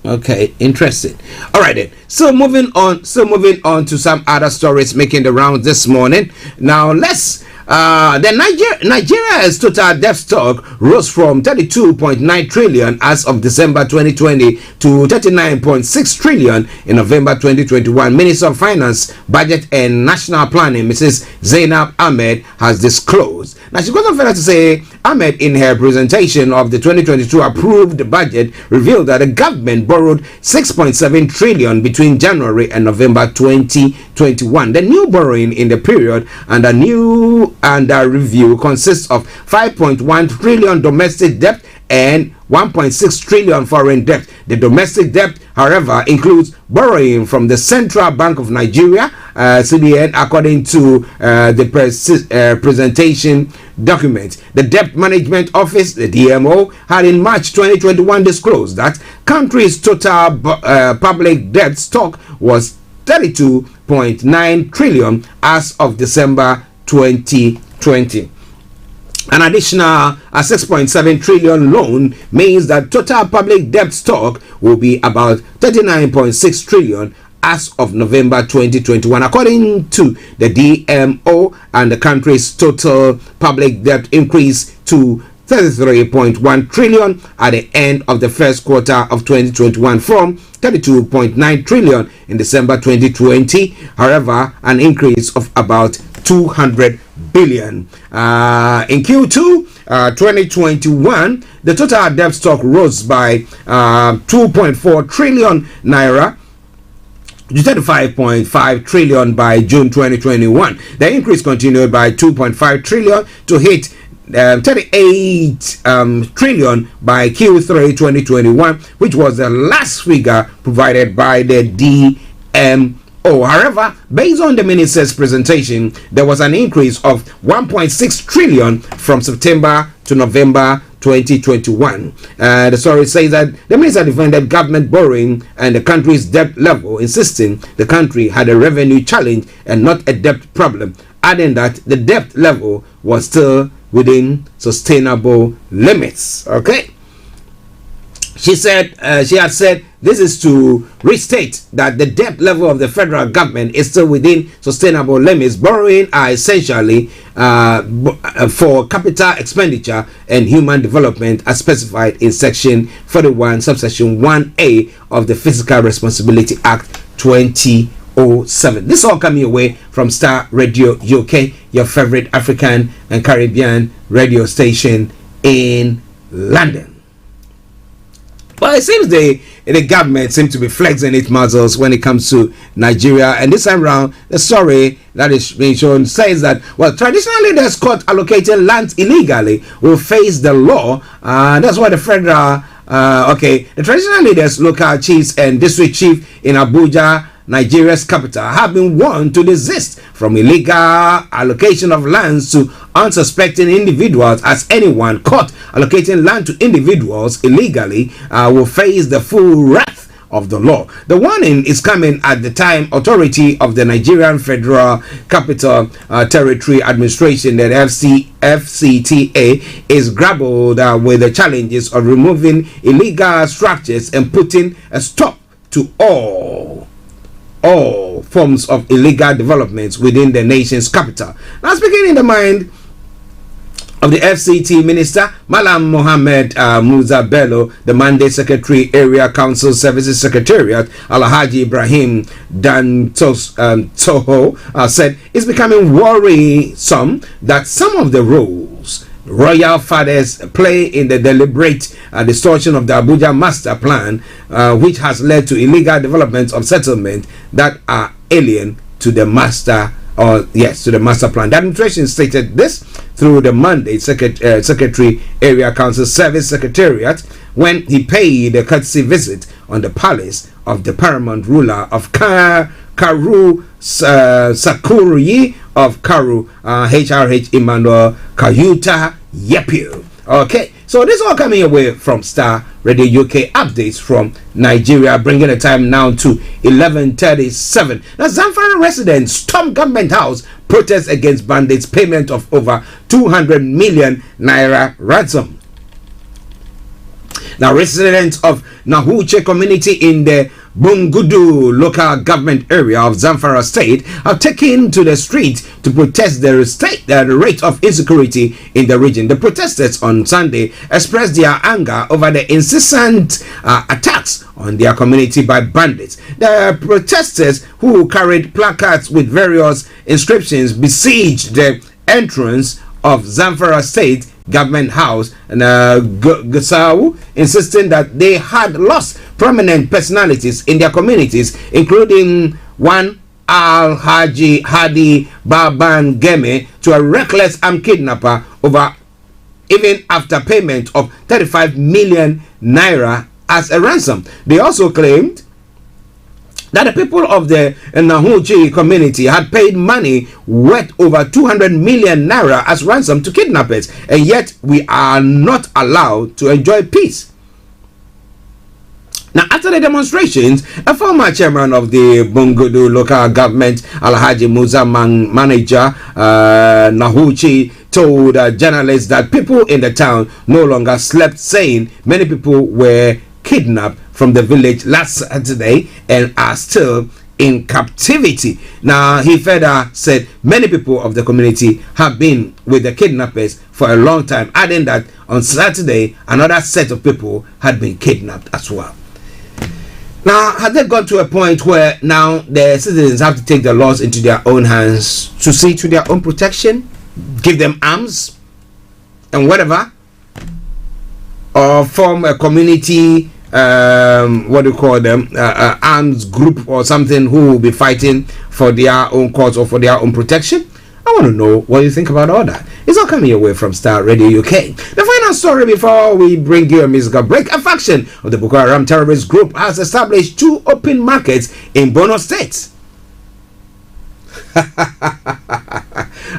Okay, interesting. All right then. So moving on to some other stories making the rounds this morning. Now let's Nigeria's total debt stock rose from 32.9 trillion as of December 2020 to 39.6 trillion in November 2021. Minister of Finance, Budget and National Planning, Mrs. Zainab Ahmed, has disclosed. Now she goes on further to say, Ahmed, in her presentation of the 2022 approved budget, revealed that the government borrowed 6.7 trillion between January and November 2021. The new borrowing in the period under review consists of 5.1 trillion domestic debt and 1.6 trillion foreign debt. The domestic debt, however, includes borrowing from the Central Bank of Nigeria, CBN, according to the presentation document. The Debt Management Office, the DMO, had in March 2021 disclosed that country's total public debt stock was 32.9 trillion as of December 2020. An additional 6.7 trillion loan means that total public debt stock will be about 39.6 trillion as of November 2021, according to the DMO, and the country's total public debt increased to 33.1 trillion at the end of the first quarter of 2021 from 32.9 trillion in December 2020. However, an increase of about 200 billion. In Q2 2021, the total debt stock rose by 2.4 trillion naira to 35.5 trillion by June 2021. The increase continued by 2.5 trillion to hit 38 trillion by Q3 2021, which was the last figure provided by the DMO. However, based on the minister's presentation, there was an increase of 1.6 trillion from September to November 2021. The story says that the minister defended government borrowing and the country's debt level, insisting the country had a revenue challenge and not a debt problem, adding that the debt level was still within sustainable limits. Okay. She said, she had said this is to restate that the debt level of the federal government is still within sustainable limits. Borrowing are essentially for capital expenditure and human development as specified in Section 41, subsection 1A of the Fiscal Responsibility Act 2007. This all coming away from Star Radio UK, your favorite African and Caribbean radio station in London. Well, it seems the government seems to be flexing its muscles when it comes to Nigeria. And this time around, the story that is being shown says that, well, traditional leaders caught allocating land illegally will face the law. That's why the federal, the traditional leaders, local chiefs and district chief in Abuja, Nigeria's capital, have been warned to desist from illegal allocation of lands to unsuspecting individuals, as anyone caught allocating land to individuals illegally will face the full wrath of the law. The warning is coming at the time authority of the Nigerian Federal Capital Territory Administration, that FCTA, is grappled with the challenges of removing illegal structures and putting a stop to all forms of illegal developments within the nation's capital. Now, speaking in the mind of the FCT Minister, Malam Mohammed Musa Bello, the Mandate Secretary, Area Council Services Secretariat, Alhaji Ibrahim Dan Toho, said it's becoming worrisome that some of the roles royal fathers play in the deliberate distortion of the Abuja master plan, which has led to illegal developments of settlement that are alien to the master plan. The administration stated this through the Mandate Secretary, Area Council Service Secretariat, when he paid a courtesy visit on the palace of the paramount ruler of Karu Sakuruyi of Karu, HRH Emmanuel Kayuta Yepiu. Okay, so this is all coming away from Star Radio UK updates from Nigeria, bringing the time now to 11:37. Now, Zamfara residents storm government house, protest against bandits, payment of over 200 million naira ransom. Now, residents of Nahuche community in the Bungudu local government area of Zamfara state have taken to the street to protest the rate of insecurity in the region. The protesters on Sunday expressed their anger over the incessant attacks on their community by bandits. The protesters, who carried placards with various inscriptions, besieged the entrance of Zamfara state government house and Gusau, insisting that they had lost prominent personalities in their communities, including one Al-Haji Hadi Baban Geme, to a reckless armed kidnapper over even after payment of 35 million naira as a ransom. They also claimed that the people of the Nahuchi community had paid money worth over 200 million naira as ransom to kidnappers, and yet we are not allowed to enjoy peace. Now, after the demonstrations, a former chairman of the Bungudu local government, Alhaji Musa manager Nahuchi, told journalists that people in the town no longer slept, saying many people were kidnapped from the village last Saturday and are still in captivity. Now, he further said many people of the community have been with the kidnappers for a long time, adding that on Saturday another set of people had been kidnapped as well. Now, have they gone to a point where now the citizens have to take the laws into their own hands to see to their own protection, give them arms and whatever, or form a community, what do you call them, arms group or something, who will be fighting for their own cause or for their own protection? I want to know what you think about all that. It's all coming away from Star Radio UK. The final story before we bring you a musical break. A faction of the Boko Haram terrorist group has established 2 open markets in Borno State.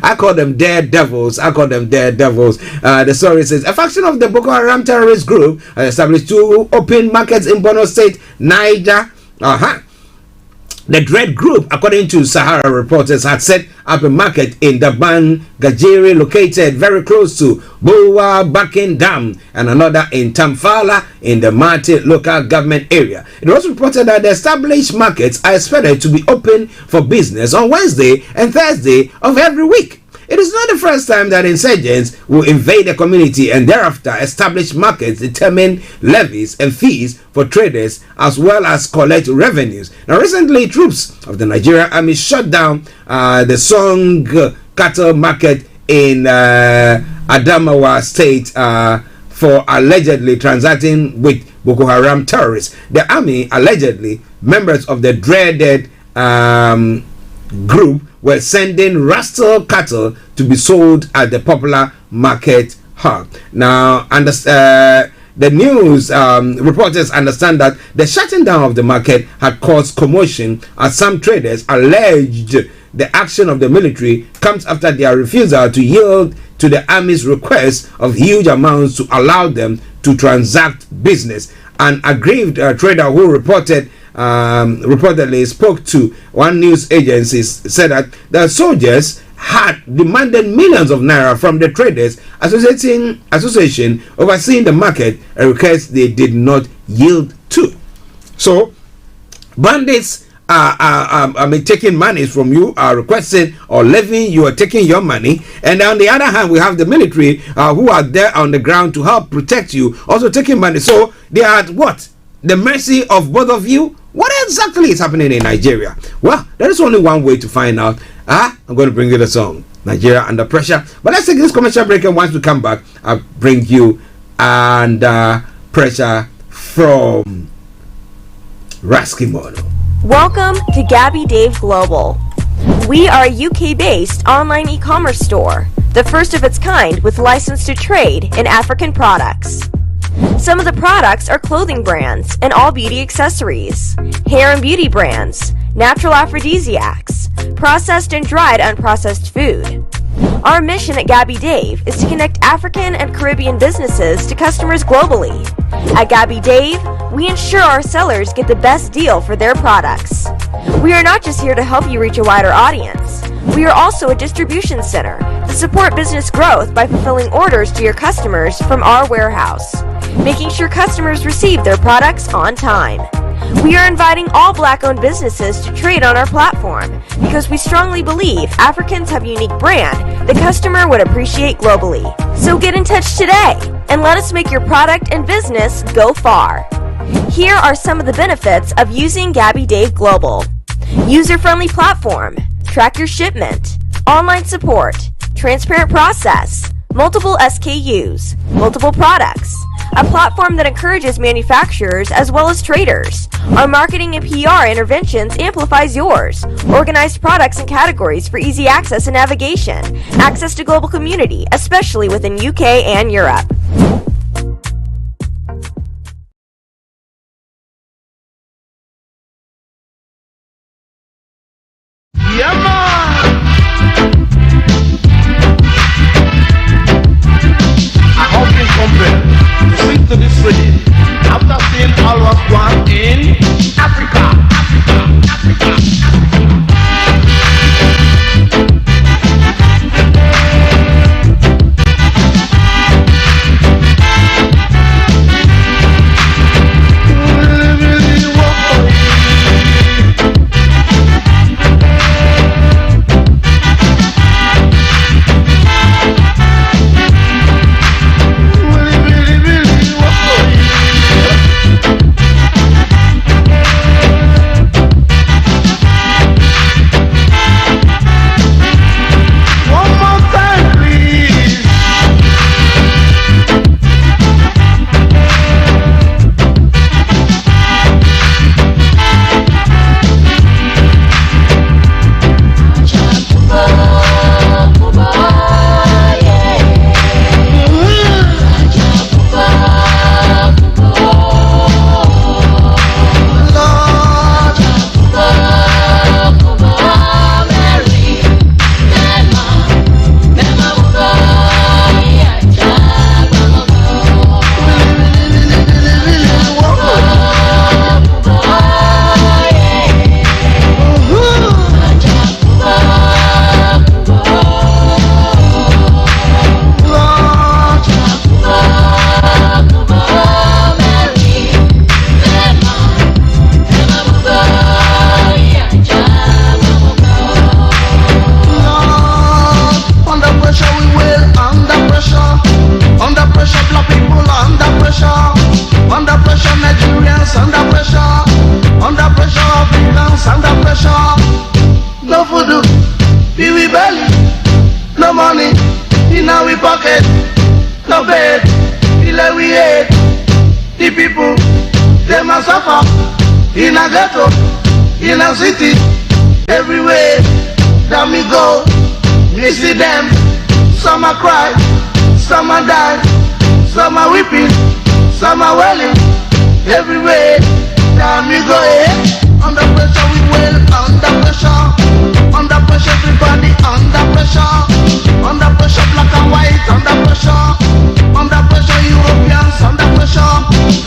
I call them daredevils. The story says a faction of the Boko Haram terrorist group has established 2 open markets in Borno State, Niger. The Dread Group, according to Sahara reporters, had set up a market in Daban Gajiri, located very close to Bowa Bakin Dam, and another in Tamfala in the Mati local government area. It was reported that the established markets are expected to be open for business on Wednesday and Thursday of every week. It is not the first time that insurgents will invade a community and thereafter establish markets, determine levies and fees for traders, as well as collect revenues. Now, recently, troops of the Nigerian Army shut down the Song cattle market in Adamawa State for allegedly transacting with Boko Haram terrorists. The army, allegedly members of the dreaded group, were sending rustle cattle to be sold at the popular market hub. Now, the news reporters understand that the shutting down of the market had caused commotion, as some traders alleged the action of the military comes after their refusal to yield to the army's request of huge amounts to allow them to transact business. An aggrieved trader who reportedly spoke to one news agency said that the soldiers had demanded millions of naira from the traders association overseeing the market, a request they did not yield to. So bandits are taking money from you, are requesting or levying, you are taking your money, and on the other hand we have the military who are there on the ground to help protect you, also taking money. So they are at what? The mercy of both of you? What exactly is happening in Nigeria? Well, there is only one way to find out. I'm going to bring you the song, Nigeria Under Pressure. But let's take this commercial break, and once we come back, I'll bring you Under Pressure from Raskimono. Welcome to Gabby Dave Global. We are a UK-based online e-commerce store, the first of its kind with license to trade in African products. Some of the products are clothing brands and all beauty accessories, hair and beauty brands, natural aphrodisiacs, processed and dried unprocessed food. Our mission at Gabby Dave is to connect African and Caribbean businesses to customers globally. At Gabby Dave, we ensure our sellers get the best deal for their products. We are not just here to help you reach a wider audience. We are also a distribution center to support business growth by fulfilling orders to your customers from our warehouse, making sure customers receive their products on time. We are inviting all Black-owned businesses to trade on our platform because we strongly believe Africans have a unique brand the customer would appreciate globally. So get in touch today and let us make your product and business go far. Here are some of the benefits of using Gabby Dave Global. User-friendly platform, track your shipment, online support, transparent process, multiple SKUs, multiple products, a platform that encourages manufacturers as well as traders. Our marketing and PR interventions amplifies yours. Organized products and categories for easy access and navigation. Access to global community, especially within UK and Europe. Yeah, man. I hope you compare to sing to this rhythm after seeing all what's going in Africa. In a ghetto, in a city, everywhere that me go, me see them. Some are cry, some are die, some are weeping, some are wailing. Everywhere that me go, under pressure we wail, under pressure, everybody under pressure, black and white, under pressure, Europeans under pressure.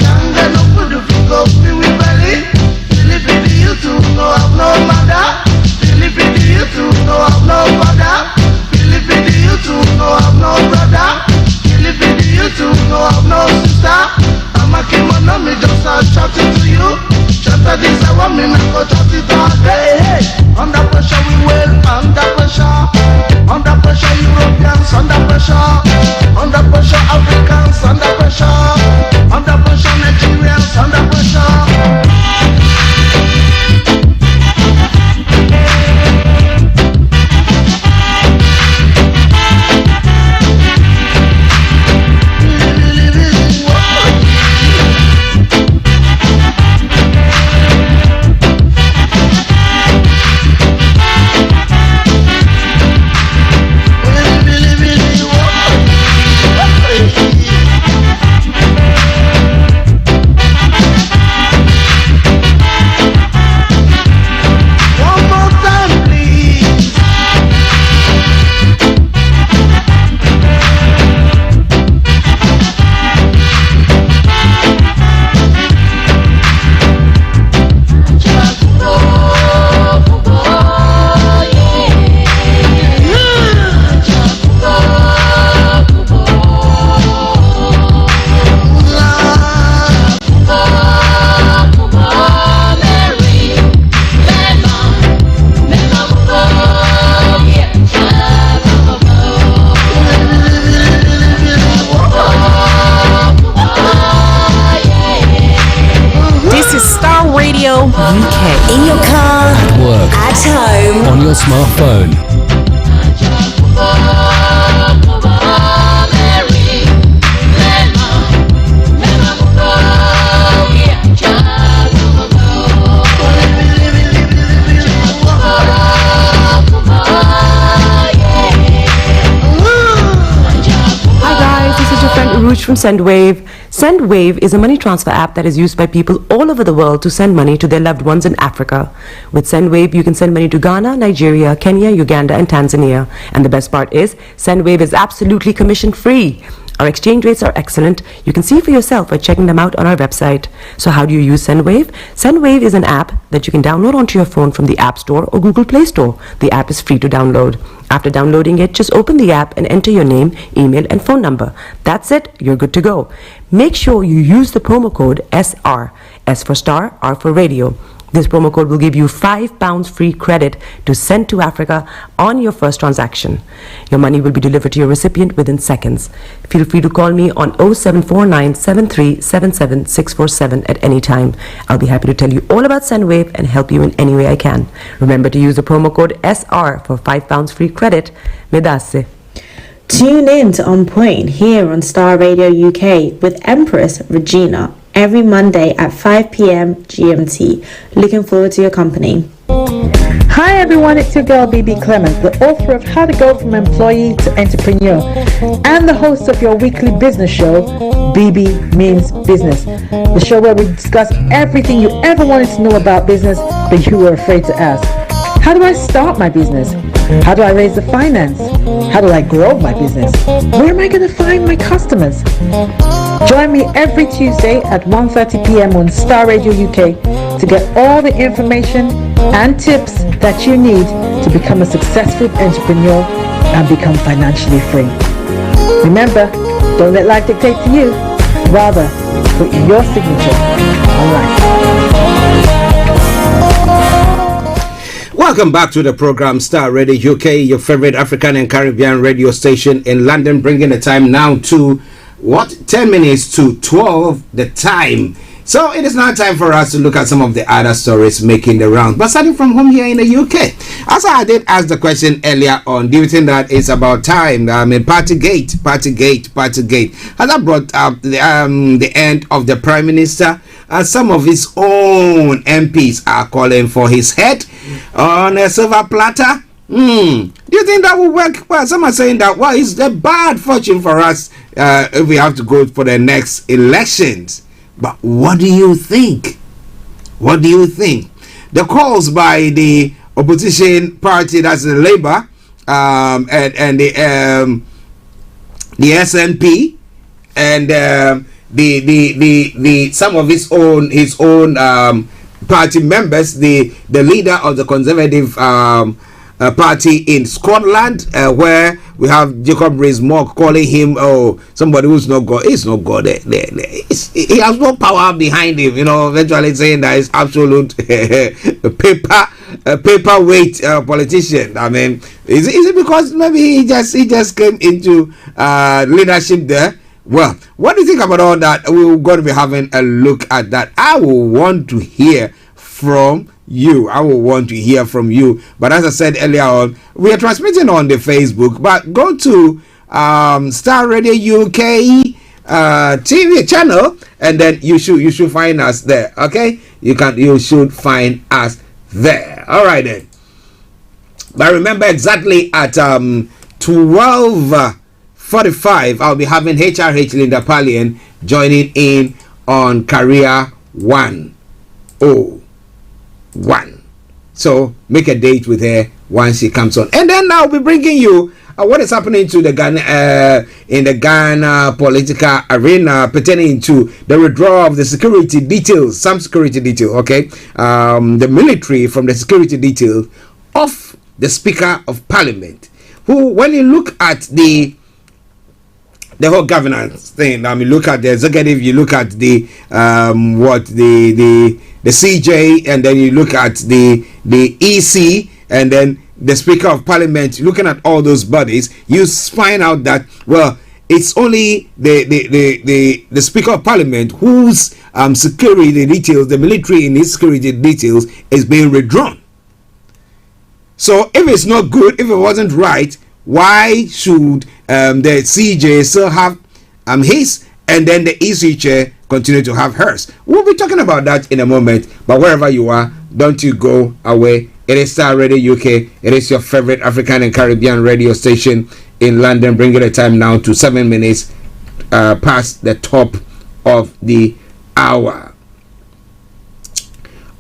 Can't get no food if you go, we belly. Philippine YouTube, no have no mother. Philippine YouTube, no have no father. Philippine YouTube, no have no brother. Philippine YouTube, no have no sister. I'm a kimono, me just chatting to you. Chat this, I want me, not go chat it all day. your smartphone. Rouge from SendWave. SendWave is a money transfer app that is used by people all over the world to send money to their loved ones in Africa. With SendWave, you can send money to Ghana, Nigeria, Kenya, Uganda, and Tanzania. And the best part is, SendWave is absolutely commission-free. Our exchange rates are excellent. You can see for yourself by checking them out on our website. So how do you use SendWave? SendWave is an app that you can download onto your phone from the App Store or Google Play Store. The app is free to download. After downloading it, just open the app and enter your name, email, and phone number. That's it. You're good to go. Make sure you use the promo code SR. S for Star, R for Radio. This promo code will give you £5 free credit to send to Africa on your first transaction. Your money will be delivered to your recipient within seconds. Feel free to call me on 0749 7377 647 at any time. I'll be happy to tell you all about SendWave and help you in any way I can. Remember to use the promo code SR for £5 free credit. Medasse. Tune in to On Point here on Star Radio UK with Empress Regina every Monday at 5 p.m. GMT. Looking forward to your company. Hi everyone, it's your girl BB Clement, the author of How to Go from Employee to Entrepreneur and the host of your weekly business show, BB Means Business, the show where we discuss everything you ever wanted to know about business but you were afraid to ask. How do I start my business? How do I raise the finance? How do I grow my business? Where am I going to find my customers? Join me every Tuesday at 1:30 p.m. on Star Radio UK to get all the information and tips that you need to become a successful entrepreneur and become financially free. Remember, don't let life dictate to you. Rather, put your signature on life. Welcome back to the program Star Radio UK, your favorite African and Caribbean radio station in London, bringing the time now to 10 minutes to 12 the time. So it is now time for us to look at some of the other stories making the rounds, but starting from home here in the UK. As I did ask the question earlier on, do you think that it's about time? Partygate. Has that brought up the end of the Prime Minister? As some of his own MPs are calling for his head on a silver platter. Do you think that will work? Well, some are saying that, well, it's a bad fortune for us if we have to go for the next elections. But what do you think? What do you think? The calls by the opposition party, that's the Labour, and the SNP, and the some of his own party members, the leader of the Conservative party in Scotland, where we have Jacob Rees-Mogg calling him somebody who's not God. He's not God. He has no power behind him. Eventually saying that he's absolute paperweight politician. I mean, is it because maybe he just came into leadership there? Well, what do you think about all that? We're going to be having a look at that. I will want to hear from you. But as I said earlier on, we are transmitting on the Facebook. But go to Star Radio UK TV channel, and then you should find us there. Okay, you should find us there. All right then. But remember, exactly at 12:45, I'll be having HRH Linda Pallien joining in on Career 101. So make a date with her once she comes on, and then I'll be bringing you what is happening to the Ghana in the Ghana political arena pertaining to the withdrawal of the security details, some security detail. Okay, the military from the security detail of the Speaker of Parliament, who, when you look at the whole governance thing, I mean, look at the executive, you look at the CJ, and then you look at the EC, and then the Speaker of Parliament. Looking at all those bodies, you find out that, well, it's only the Speaker of Parliament whose security details, the military in his security details, is being withdrawn. So if it's not good, if it wasn't right, why should the CJ still have his, and then the EC chair continue to have hers? We'll be talking about that in a moment. But wherever you are, don't you go away. It is Star Radio UK. It is your favorite African and Caribbean radio station in London. Bringing the time now to 7 minutes past the top of the hour.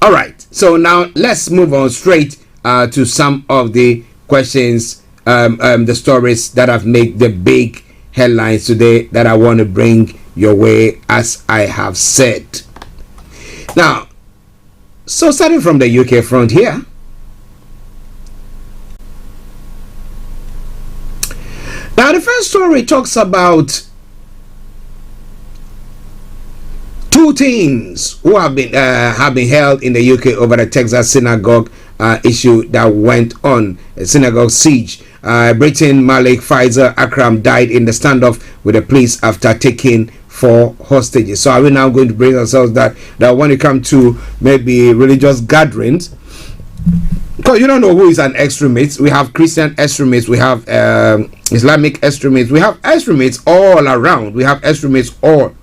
All right. So now let's move on straight to some of the questions, the stories that have made the big headlines today that I want to bring your way, as I have said. Now, so starting from the UK front here. Now, the first story talks about two teens who have been held in the UK over the Texas synagogue issue that went on, a synagogue siege. Britain Malik Faisal Akram died in the standoff with the police after taking 4 hostages. So are we now going to bring ourselves that when it comes to maybe religious gatherings, because you don't know who is an extremist. We have Christian extremists, we have Islamic extremists, we have extremists all around. We have extremists all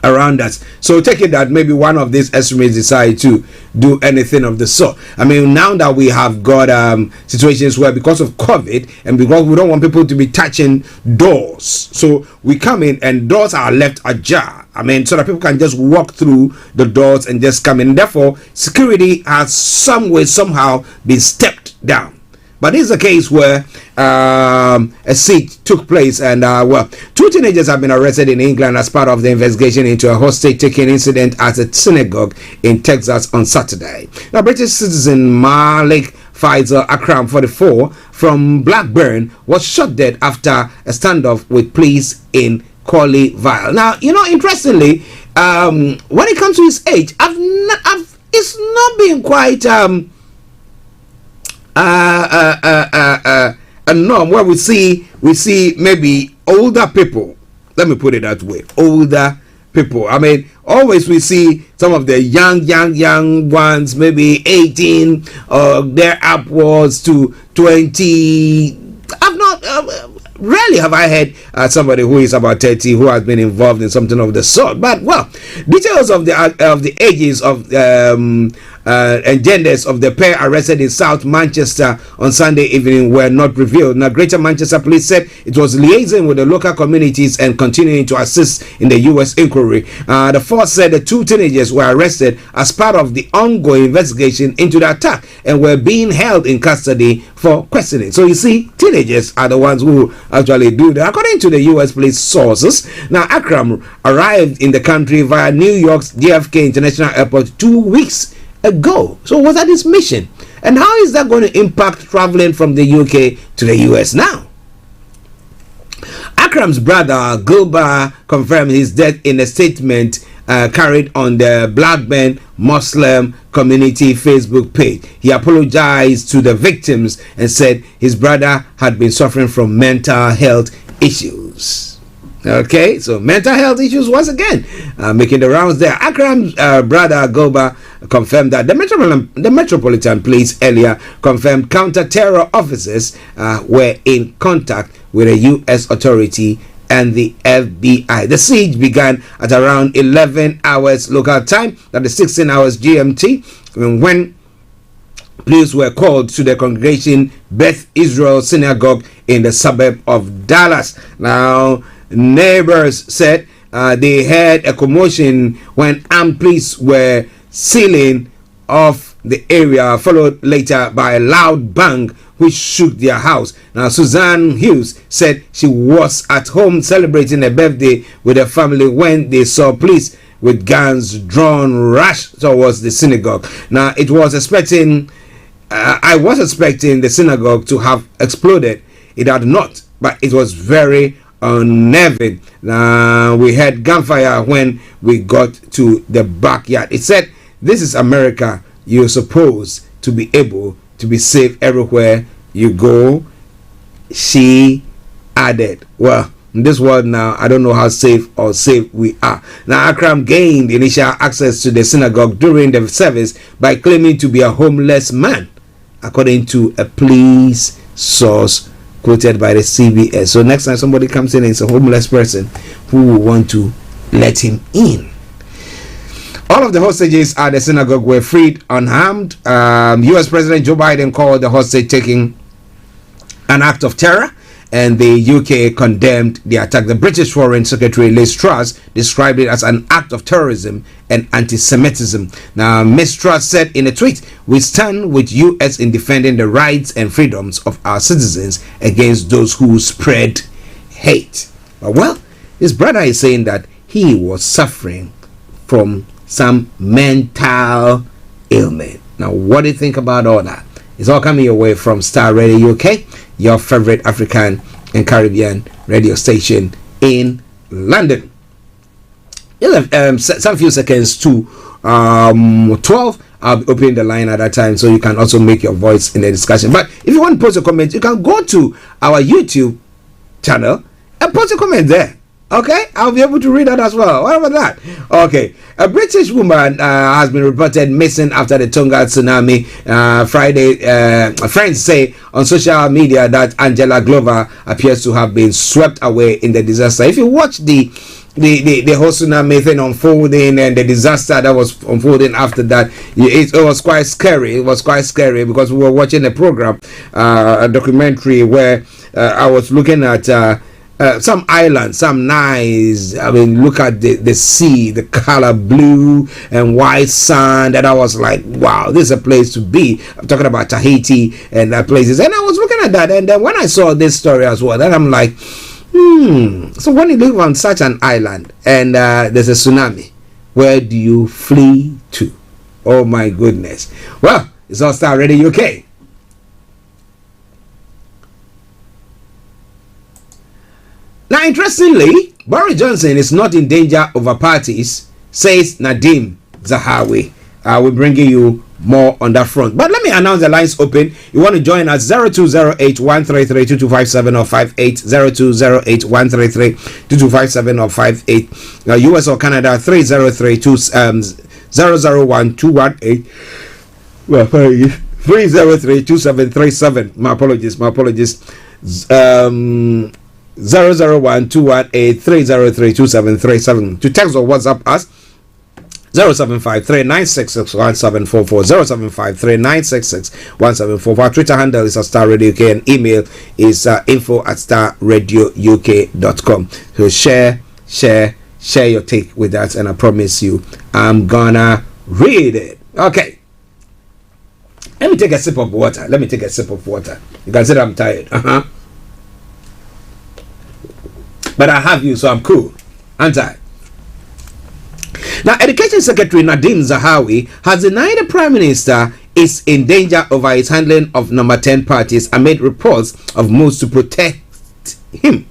around us. So take it that maybe one of these extremists decide to do anything of the sort. I mean, now that we have got situations where because of COVID and because we don't want people to be touching doors, so we come in and doors are left ajar. I mean, so that people can just walk through the doors and just come in. Therefore, security has some way, somehow been stepped down. But this is a case where a siege took place, and 2 teenagers have been arrested in England as part of the investigation into a hostage-taking incident at a synagogue in Texas on Saturday. Now, British citizen Malik Faisal Akram, 44, from Blackburn, was shot dead after a standoff with police in Colleyville. Now, you know, interestingly, when it comes to his age, it's not been quite a norm where we see maybe older people. Let me put it that way, older people. I mean, always we see some of the young ones, maybe 18 or they're upwards to 20. I've not rarely have I heard somebody who is about 30 who has been involved in something of the sort. But well, details of the ages of and genders of the pair arrested in South Manchester on Sunday evening were not revealed. Now, Greater Manchester Police said it was liaising with the local communities and continuing to assist in the U.S. inquiry. The force said the 2 teenagers were arrested as part of the ongoing investigation into the attack and were being held in custody for questioning. So you see, teenagers are the ones who actually do that. According to the U.S. police sources, now Akram arrived in the country via New York's JFK International Airport 2 weeks ago. So was that his mission? And how is that going to impact traveling from the UK to the US now? Akram's brother Gulba confirmed his death in a statement carried on the Blackburn Muslim community Facebook page. He apologized to the victims and said his brother had been suffering from mental health issues. Okay, so mental health issues once again making the rounds there. Akram's brother Gulba confirmed that the Metropolitan Police earlier confirmed counter-terror officers were in contact with a U.S. authority and the FBI. The siege began at around 11 hours local time, that is 16 hours GMT, when police were called to the congregation Beth Israel Synagogue in the suburb of Dallas. Now, neighbors said they heard a commotion when armed police were sealing off the area, followed later by a loud bang which shook their house. Now, Suzanne Hughes said she was at home celebrating a birthday with her family when they saw police with guns drawn rush towards the synagogue. Now, I was expecting the synagogue to have exploded. It had not, but it was very unnerving. We heard gunfire when we got to the backyard. It said, "This is America. You're supposed to be able to be safe everywhere you go," she added. Well, in this world now, I don't know how safe we are. Now, Akram gained initial access to the synagogue during the service by claiming to be a homeless man. according to a police source quoted by the CBS. So next time somebody comes in and it's a homeless person, who will want to let him in? All of the hostages at the synagogue were freed unharmed. U.S. President Joe Biden called the hostage taking an act of terror, and the UK condemned the attack. The British Foreign Secretary Liz Truss described it as an act of terrorism and anti-Semitism. Now, Ms. Truss said in a tweet, "We stand with US in defending the rights and freedoms of our citizens against those who spread hate." Well, his brother is saying that he was suffering from some mental ailment. Now, what do you think about all that? It's all coming your way from Star Radio UK, your favorite African and Caribbean radio station in London. Some few seconds to 12. I'll be opening the line at that time, so you can also make your voice in the discussion. But if you want to post a comment, you can go to our YouTube channel and post a comment there. Okay, I'll be able to read that as well. What about that? Okay, a British woman has been reported missing after the Tonga tsunami. Friday, friends say on social media that Angela Glover appears to have been swept away in the disaster. If you watch the whole tsunami thing unfolding and the disaster that was unfolding after that, it was quite scary. It was quite scary because we were watching a program, a documentary where I was looking at some islands, some nice. I mean, look at the sea, the color blue and white sand, and I was like, wow, this is a place to be. I'm talking about Tahiti and places, and I was looking at that, and then when I saw this story as well, then I'm like, so when you live on such an island and there's a tsunami, where do you flee to? Oh my goodness. Well, it's all Star Radio UK. Now, interestingly, Boris Johnson is not in danger over parties, says Nadeem Zahawi. We're bringing you more on that front. But let me announce the lines open. You want to join us 0208-133-2257 or 58, 0208-133-2257 or 58. US or Canada 303-001-218. Well, 303-2737. My apologies. 001-218-303-2737. To text or WhatsApp us 0753-966-1744, 0753-966-1744. Our Twitter handle is Star Radio UK and email is info@starradiouk.com. So share your take with us, and I promise you I'm gonna read it. Okay, let me take a sip of water. You can say that I'm tired. But I have you, so I'm cool. Aren't I? Now, Education Secretary Nadeem Zahawi has denied the Prime Minister is in danger over his handling of number 10 parties amid reports of moves to protect him.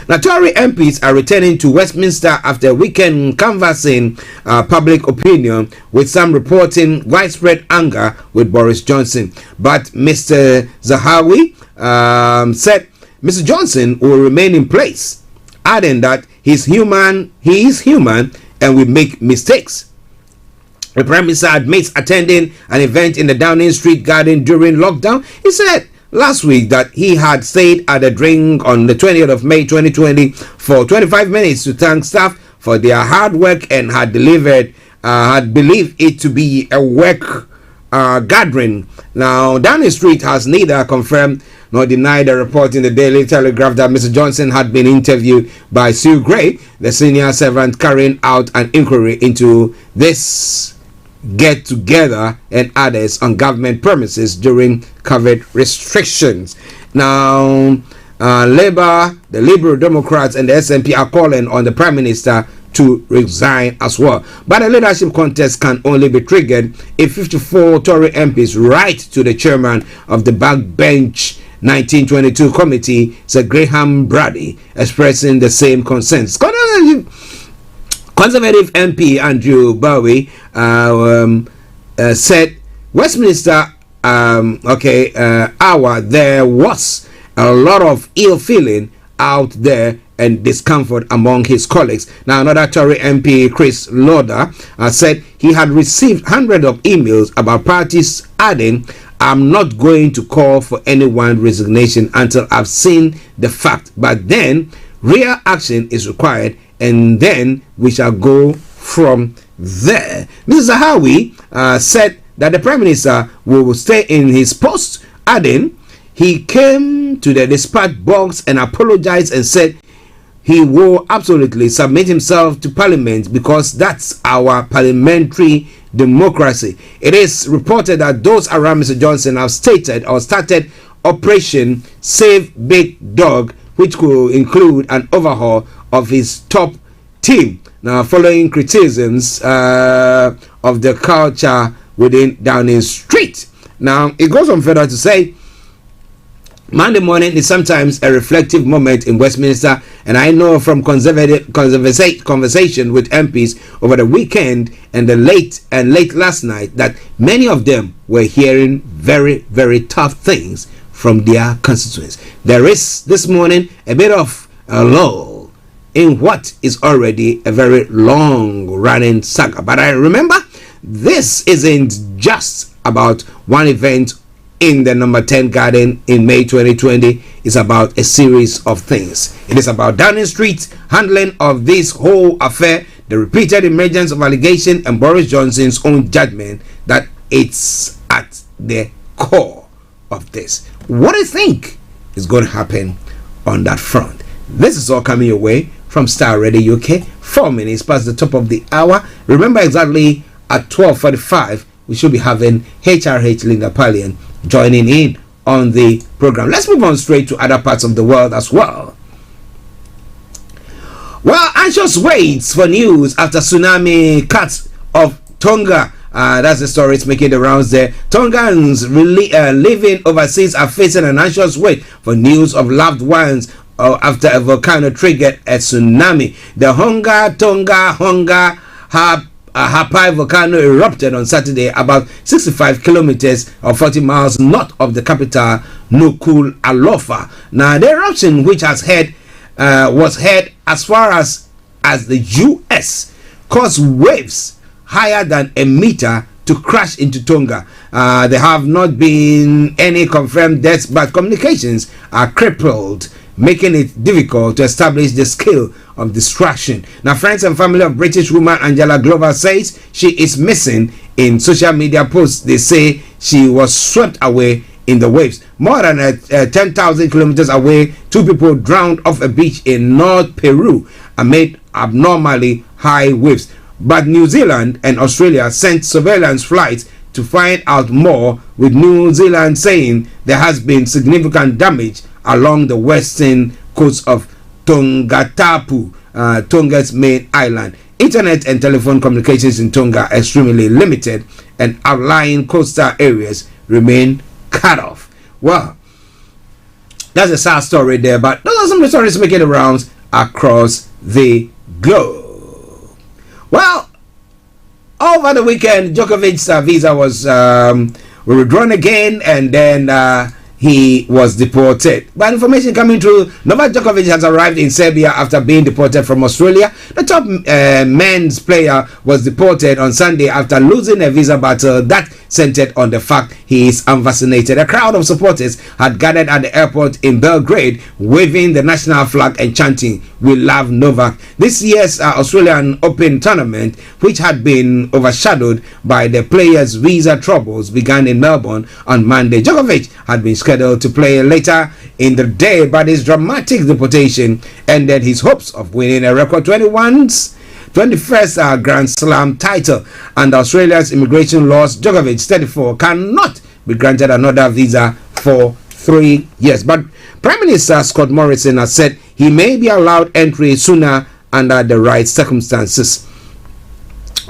Now, Tory MPs are returning to Westminster after a weekend canvassing public opinion, with some reporting widespread anger with Boris Johnson. But Mr. Zahawi said Mr. Johnson will remain in place, adding that he is human and we make mistakes. The Prime Minister admits attending an event in the Downing Street Garden during lockdown. He said last week that he had stayed at a drink on the 20th of May 2020 for 25 minutes to thank staff for their hard work and had believed it to be a work gathering. Now, Downing Street has neither confirmed nor denied a report in the Daily Telegraph that Mr. Johnson had been interviewed by Sue Gray, the senior servant carrying out an inquiry into this get-together and others on government premises during COVID restrictions. Now, the Liberal Democrats and the SNP are calling on the Prime Minister to resign as well. But a leadership contest can only be triggered if 54 Tory MPs write to the chairman of the backbench 1922 committee, Sir Graham Brady, expressing the same concerns. Conservative MP Andrew Bowie said Westminster there was a lot of ill feeling out there and discomfort among his colleagues. Now, another Tory MP, Chris Lauder, said he had received hundreds of emails about parties adding I'm not going to call for anyone's resignation until I've seen the fact. But then real action is required, and then we shall go from there. Mr. Zahawi said that the Prime Minister will stay in his post, adding he came to the dispatch box and apologized and said he will absolutely submit himself to Parliament because that's our parliamentary democracy. It is reported that those around Mr. Johnson have started Operation Save Big Dog, which could include an overhaul of his top team. Now, following criticisms of the culture within Downing Street. Now, it goes on further to say, Monday morning is sometimes a reflective moment in Westminster, and I know from conversation with MPs over the weekend and late last night that many of them were hearing very, very tough things from their constituents. There is this morning a bit of a lull in what is already a very long-running saga. But I remember, this isn't just about one event in the number 10 garden in May 2020. Is about a series of things. It is about Downing Street's handling of this whole affair, the repeated emergence of allegation, and Boris Johnson's own judgment that it's at the core of this. What do you think is going to happen on that front? This is all coming your way from Starr Radio UK. 4 minutes past the top of the hour. Remember, exactly at 12:45 we should be having HRH Linda Pallien joining in on the program. Let's move on straight to other parts of the world as well. Well, anxious waits for news after tsunami cuts of Tonga. That's the story. It's making the rounds there. Tongans living overseas are facing an anxious wait for news of loved ones after a volcano triggered a tsunami. The Tonga Hapai volcano erupted on Saturday about 65 kilometers or 40 miles north of the capital Nuku'alofa. Now, the eruption, which was heard as far as the US, caused waves higher than a meter to crash into Tonga. There have not been any confirmed deaths, but communications are crippled, making it difficult to establish the scale of destruction. Now, friends and family of British woman Angela Glover says she is missing. In social media posts, they say she was swept away in the waves. More than 10,000 kilometers away, 2 people drowned off a beach in North Peru amid abnormally high waves. But New Zealand and Australia sent surveillance flights to find out more, with New Zealand saying there has been significant damage along the western coast of Tongatapu, Tonga's main island. Internet and telephone communications in Tonga are extremely limited, and outlying coastal areas remain cut off. Well, that's a sad story there, but those are some of the stories making the rounds across the globe. Well, over the weekend, Djokovic's visa was withdrawn again, and then he was deported. But information coming through, Novak Djokovic has arrived in Serbia after being deported from Australia. The top men's player was deported on Sunday after losing a visa battle that centered on the fact he is unvaccinated. A crowd of supporters had gathered at the airport in Belgrade, waving the national flag and chanting, "We love Novak." This year's Australian Open tournament, which had been overshadowed by the players' visa troubles, began in Melbourne on Monday. Djokovic had been scheduled to play later in the day, but his dramatic deportation ended his hopes of winning a record 21st Grand Slam title. And Australia's immigration laws, Djokovic, 34, cannot be granted another visa for 3 years. But Prime Minister Scott Morrison has said he may be allowed entry sooner under the right circumstances.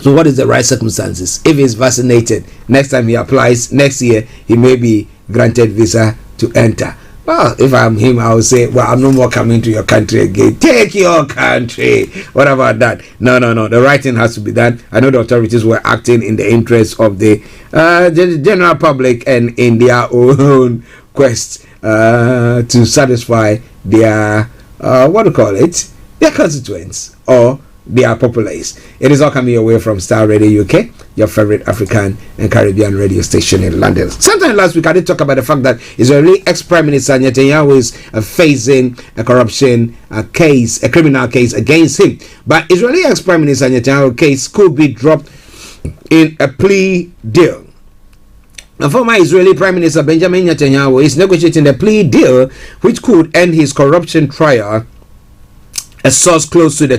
So what is the right circumstances? If he's vaccinated, next time he applies next year, he may be granted visa to enter. Well, if I'm him, I would say, well, I'm no more coming to your country again. Take your country. What about that? No. The right thing has to be done. I know the authorities were acting in the interest of the general public and in their own quest to satisfy their, their constituents or their populace. It is all coming your way from Star Radio UK, your favorite African and Caribbean radio station in London. Sometime last week I did talk about the fact that Israeli ex-Prime Minister Netanyahu is facing a corruption case, a criminal case against him. But Israeli ex-Prime Minister Netanyahu's case could be dropped in a plea deal. The former Israeli Prime Minister Benjamin Netanyahu is negotiating a plea deal which could end his corruption trial. A source close to the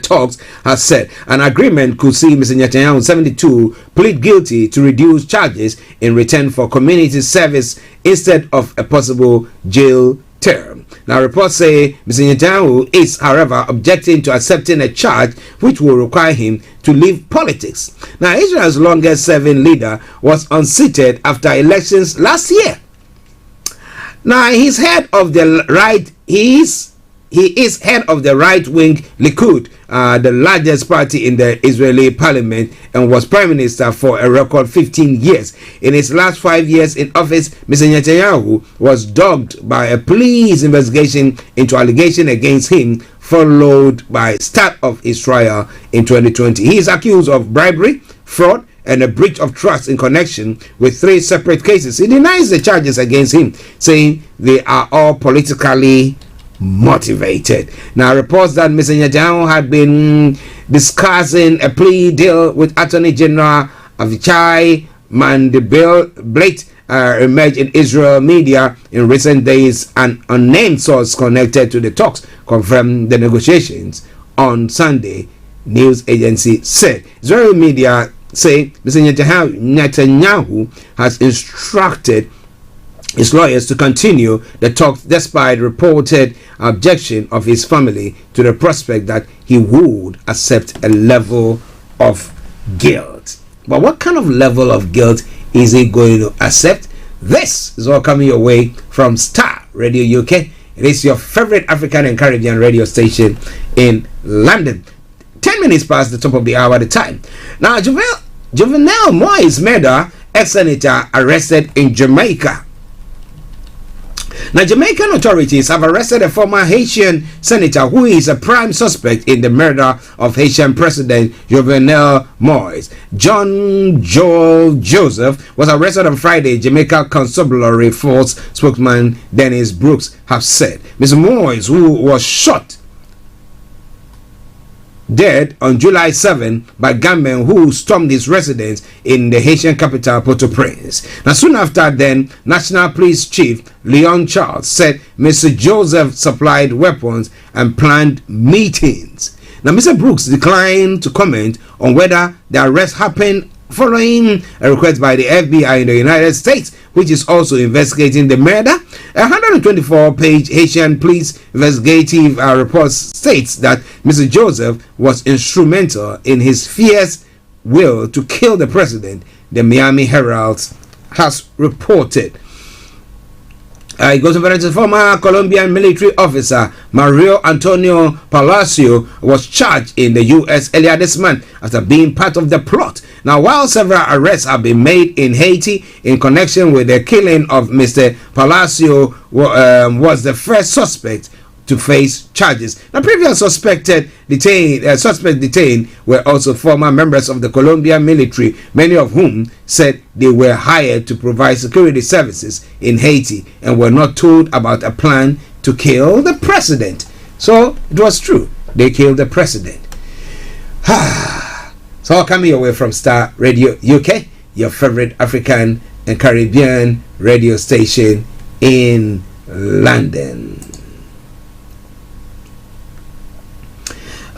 talks has said an agreement could see Mr. Netanyahu, 72, plead guilty to reduce charges in return for community service instead of a possible jail term. Now, reports say Mr. Netanyahu is, however, objecting to accepting a charge which will require him to leave politics. Now, Israel's longest-serving leader was unseated after elections last year. Now, he's head of the right. He is head of the right-wing Likud, the largest party in the Israeli parliament, and was prime minister for a record 15 years. In his last 5 years in office, Mr. Netanyahu was dogged by a police investigation into allegation against him, followed by start of his trial in 2020. He is accused of bribery, fraud, and a breach of trust in connection with 3 separate cases. He denies the charges against him, saying they are all politically motivated. Now, reports that Mr. Netanyahu had been discussing a plea deal with Attorney General Avichai Mandelblit emerged in Israel media in recent days. An unnamed source connected to the talks confirmed the negotiations on Sunday, news agency said. Israeli media say Mr. Netanyahu has instructed his lawyers to continue the talks despite reported objection of his family to the prospect that he would accept a level of guilt. But what kind of level of guilt is he going to accept? This is all coming your way from Star Radio UK. It is your favorite African and Caribbean radio station in London. 10 minutes past the top of the hour at the time. Now, Jovenel Moise murder, ex-senator arrested in Jamaica. Now, Jamaican authorities have arrested a former Haitian senator who is a prime suspect in the murder of Haitian President Jovenel Moise. John Joel Joseph was arrested on Friday, Jamaica Constabulary Force spokesman Dennis Brooks have said. Mr. Moise, who was shot dead on July 7 by gunmen who stormed his residence in the Haitian capital Port-au-Prince. Now, soon after then, National Police Chief Leon Charles said Mr. Joseph supplied weapons and planned meetings. Now, Mr. Brooks declined to comment on whether the arrest happened following a request by the FBI in the United States, which is also investigating the murder. A 124-page Haitian police investigative report states that Mr. Joseph was instrumental in his fierce will to kill the president, the Miami Herald has reported. It goes over to former Colombian military officer Mario Antonio Palacio was charged in the U.S. earlier this month after being part of the plot. Now, while several arrests have been made in Haiti in connection with the killing of Mr. Palacio, was the first suspect to face charges. Now, previous suspects detained were also former members of the Colombian military, many of whom said they were hired to provide security services in Haiti and were not told about a plan to kill the president. So it was true, they killed the president. So coming away from Star Radio UK, your favorite African and Caribbean radio station in London.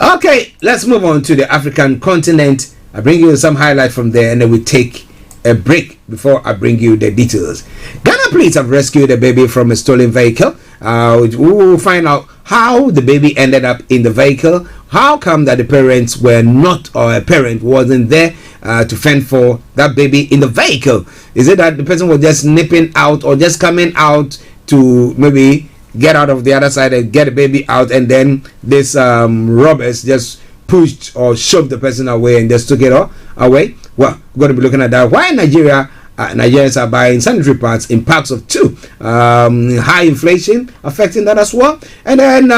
Okay, let's move on to the African continent. I bring you some highlight from there, and then we take a break before I bring you the details. Ghana police have rescued a baby from a stolen vehicle. We will find out how the baby ended up in the vehicle. How come that the parents were not, or a parent wasn't there to fend for that baby in the vehicle? Is it that the person was just nipping out or just coming out to maybe get out of the other side and get the baby out, and then this robbers just pushed or shoved the person away and just took it away? Well, we're going to be looking at that. Why in Nigeria, Nigerians are buying sanitary pads in packs of 2. High inflation affecting that as well. And then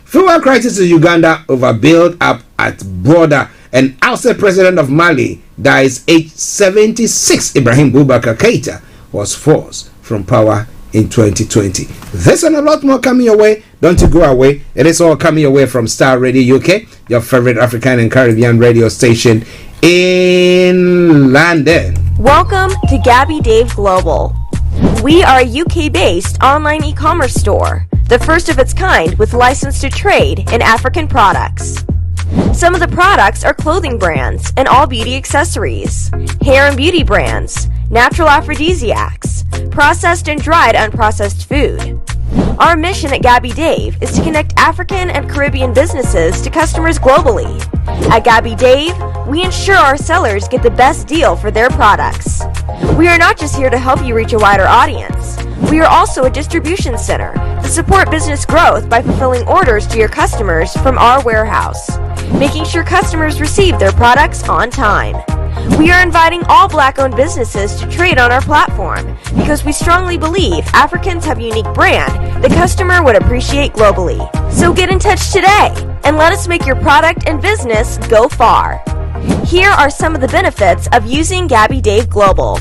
fuel crisis in Uganda over build up at border. And outside president of Mali dies aged 76. Ibrahim Boubacar Keita was forced from power in 2020. This and a lot more coming your way. Don't you go away. It is all coming your way from Star Radio UK, your favorite African and Caribbean radio station in London. Welcome to Gabby Dave Global. We are a UK-based online e-commerce store, the first of its kind with license to trade in African products. Some of the products are clothing brands and all beauty accessories, hair and beauty brands, natural aphrodisiacs, processed and dried unprocessed food. Our mission at Gabby Dave is to connect African and Caribbean businesses to customers globally. At Gabby Dave, we ensure our sellers get the best deal for their products. We are not just here to help you reach a wider audience. We are also a distribution center to support business growth by fulfilling orders to your customers from our warehouse, making sure customers receive their products on time. We are inviting all Black-owned businesses to trade on our platform because we strongly believe Africans have a unique brand the customer would appreciate globally. So get in touch today and let us make your product and business go far. Here are some of the benefits of using Gabby Dave Global.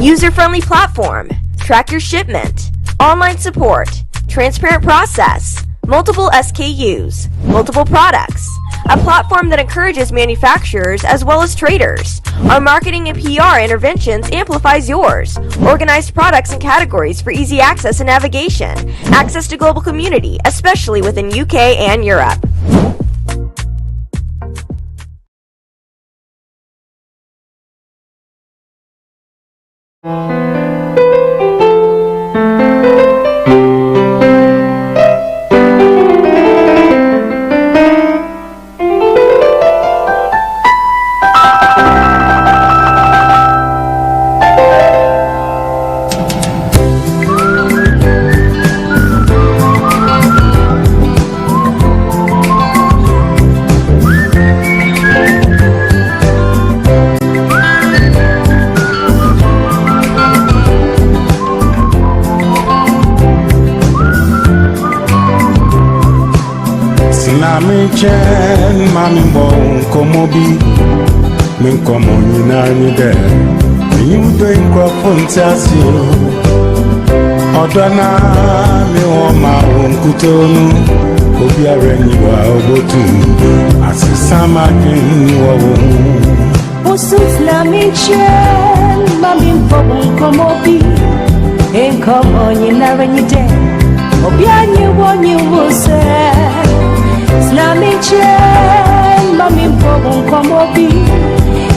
User-friendly platform, track your shipment, online support, transparent process, multiple SKUs, multiple products, a platform that encourages manufacturers as well as traders. Our marketing and PR interventions amplifies yours. Organized products and categories for easy access and navigation. Access to global community, especially within UK and Europe. Chen mami bon komobi min komo nyina ni de mi do inkro fontasio odana mi o ma won kutonu obi areni wa obotu asisama kin wo wo Osus na mi chen mami bon komobi in komo nyina ni de obi ani wo ni wo se Slami chen, mami mpogo nkomobi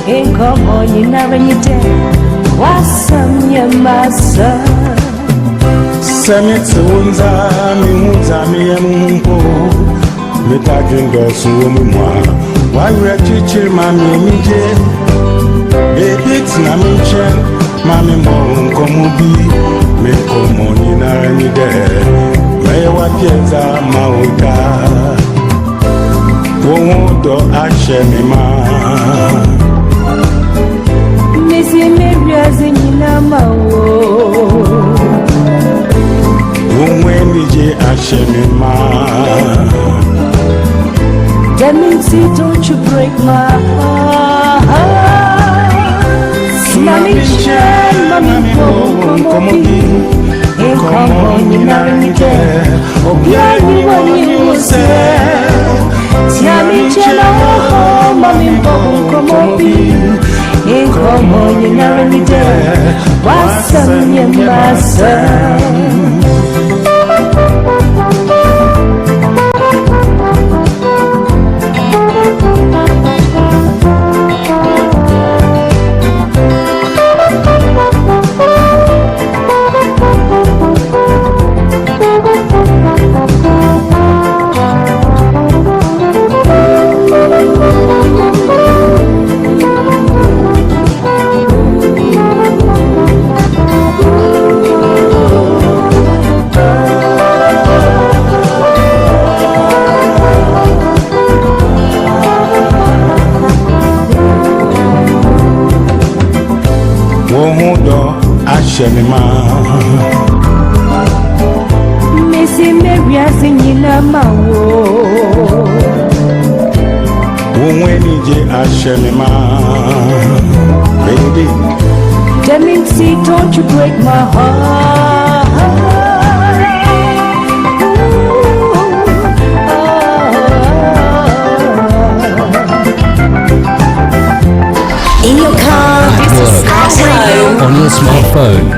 Inkomo nyina renyite Wasam nyamasa Semit unza mi hunza mi emumpo Mitajindo suomu mwa Wawre chichir mami mije Bebit na mi chen Mami mpogo nkomobi Minkomo nyina renyite Mewa kieza mauta Wondo ashemima Misi mebyazi nyina mawo Umwenije ashemima Deminsi, don't you break my heart Mami chen, mami komobi Inkomo nyina renyite Obiani wani wose Siami chela ho mami mbogo komobi Inkomo nyina renyite Wasam nyamasa Shenima Missy Maria singing a mawo Menije Ashenima, baby. Demincy, don't you break my heart. In your car, at home, on your smartphone.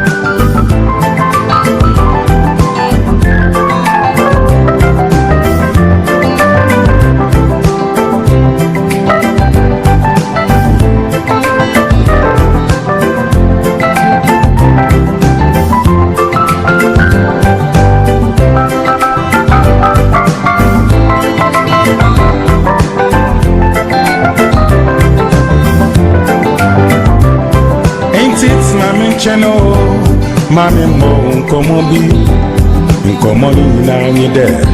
Channel, Mammy Mo, Nkomobi, Nkomoni Nani there.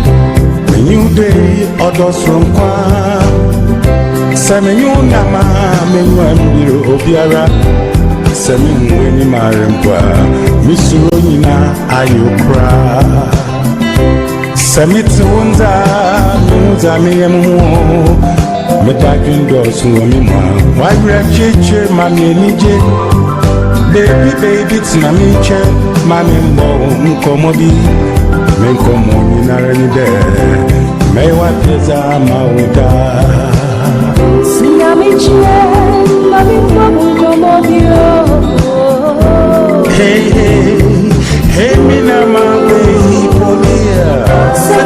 When you day, others from Kwa, Samuel Nama, Menuan, Obiara, Samuel Winnie Marimpua, Miss Ronina, Ayukra, Samit Wunda, Muza Miamu, Metakin Dos, Womima, why Rachiche, Mammy Nije. Baby, it's na miche, mami mbo mkomobi, menkomo ninareni de, mewa peza mauda. Sina miche, mami mbo mkomobi. Hey, mina mami polia.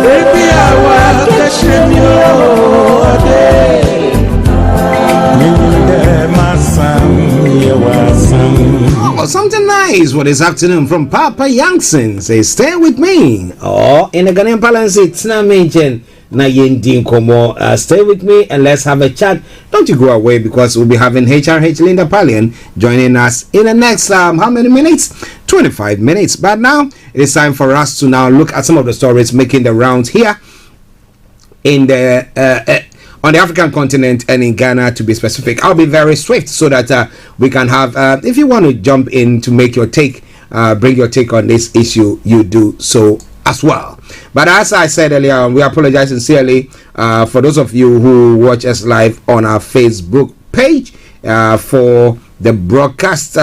Baby, awa kashemyo ade. Ninde masam yewasam. Oh, something nice for this afternoon from Papa Yankson. Say, stay with me. Oh, in the Ghanaian Pallien, it's not mentioned. Na yendi nkomo. Stay with me and let's have a chat. Don't you go away because we'll be having HRH Linda Pallien joining us in the next how many minutes? 25 minutes. But now it is time for us to now look at some of the stories making the rounds here in the on the African continent and in Ghana, to be specific. I'll be very swift so that we can have, if you want to jump in to make your take, bring your take on this issue, you do so as well. But as I said earlier on, we apologize sincerely for those of you who watch us live on our Facebook page for the broadcast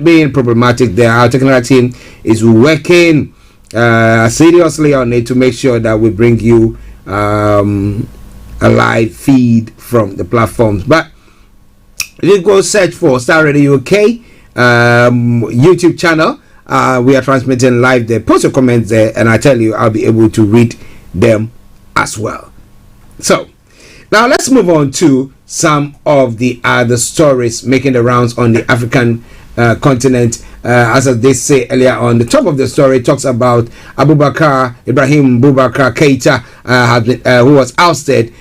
being problematic there. Our technical team is working seriously on it to make sure that we bring you a live feed from the platforms. But you go search for Starr Radio UK YouTube channel. We are transmitting live there. Post your comments there, and I tell you, I'll be able to read them as well. So now let's move on to some of the other stories making the rounds on the African continent. As they say earlier on, the top of the story talks about Ibrahim Boubacar Keita, who was ousted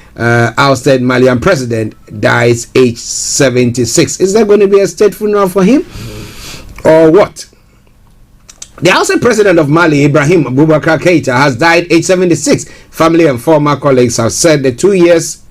Malian president, dies age 76. Is there going to be a state funeral for him, or what? The ousted president of Mali, Ibrahim Boubacar Keita, has died age 76. Family and former colleagues have said that 2 years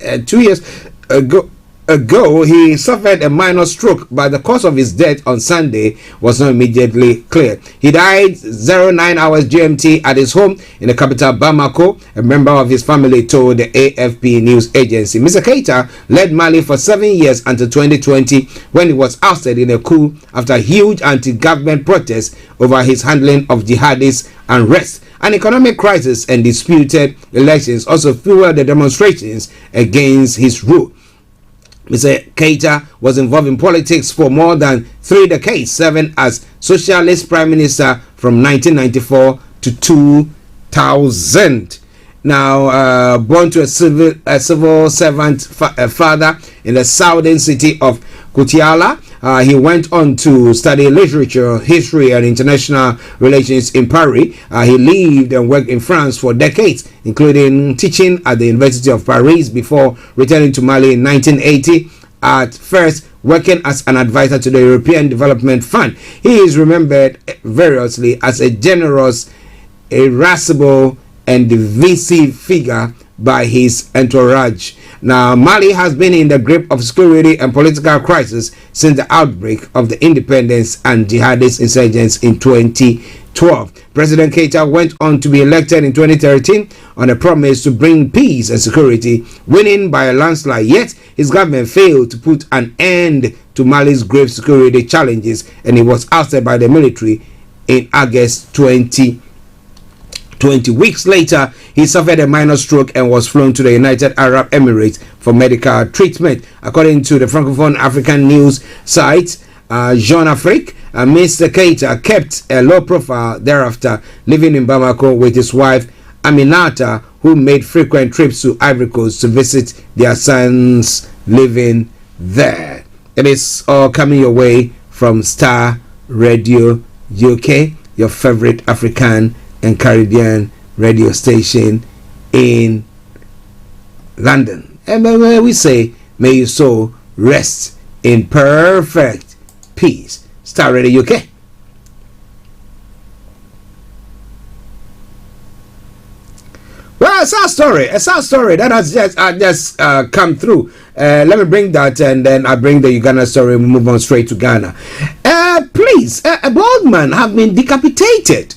ago he suffered a minor stroke, but the cause of his death on Sunday was not immediately clear. He died 09 hours GMT at his home in the capital Bamako. A member of his family told the AFP news agency. Mr. Keita led Mali for 7 years until 2020, when he was ousted in a coup after huge anti-government protests over his handling of jihadist unrest. An economic crisis and disputed elections also fueled the demonstrations against his rule. Mr. Keita was involved in politics for more than 3 decades, serving as socialist prime minister from 1994 to 2000. Now, born to a civil servant father in the southern city of Kutiala, he went on to study literature, history, and international relations in Paris. He lived and worked in France for decades, including teaching at the University of Paris before returning to Mali in 1980. At first, working as an advisor to the European Development Fund, he is remembered variously as a generous, irascible, and divisive figure by his entourage. Now, Mali has been in the grip of security and political crisis since the outbreak of the independence and jihadist insurgents in 2012. President Keita went on to be elected in 2013 on a promise to bring peace and security, winning by a landslide. Yet, his government failed to put an end to Mali's grave security challenges, and he was ousted by the military in August 2020. Weeks later, he suffered a minor stroke and was flown to the United Arab Emirates for medical treatment. According to the Francophone African news site, Jean Afrique, Mr. Keita kept a low profile thereafter, living in Bamako with his wife Aminata, who made frequent trips to Ivory Coast to visit their sons living there. It is all coming your way from Star Radio UK, your favorite African and Caribbean radio station in London. And when we say, may your soul rest in perfect peace. Star Radio UK. Well, a sad story that has just come through. Let me bring that, and then I bring the Uganda story and we move on straight to Ghana. Please, a bald man have been decapitated.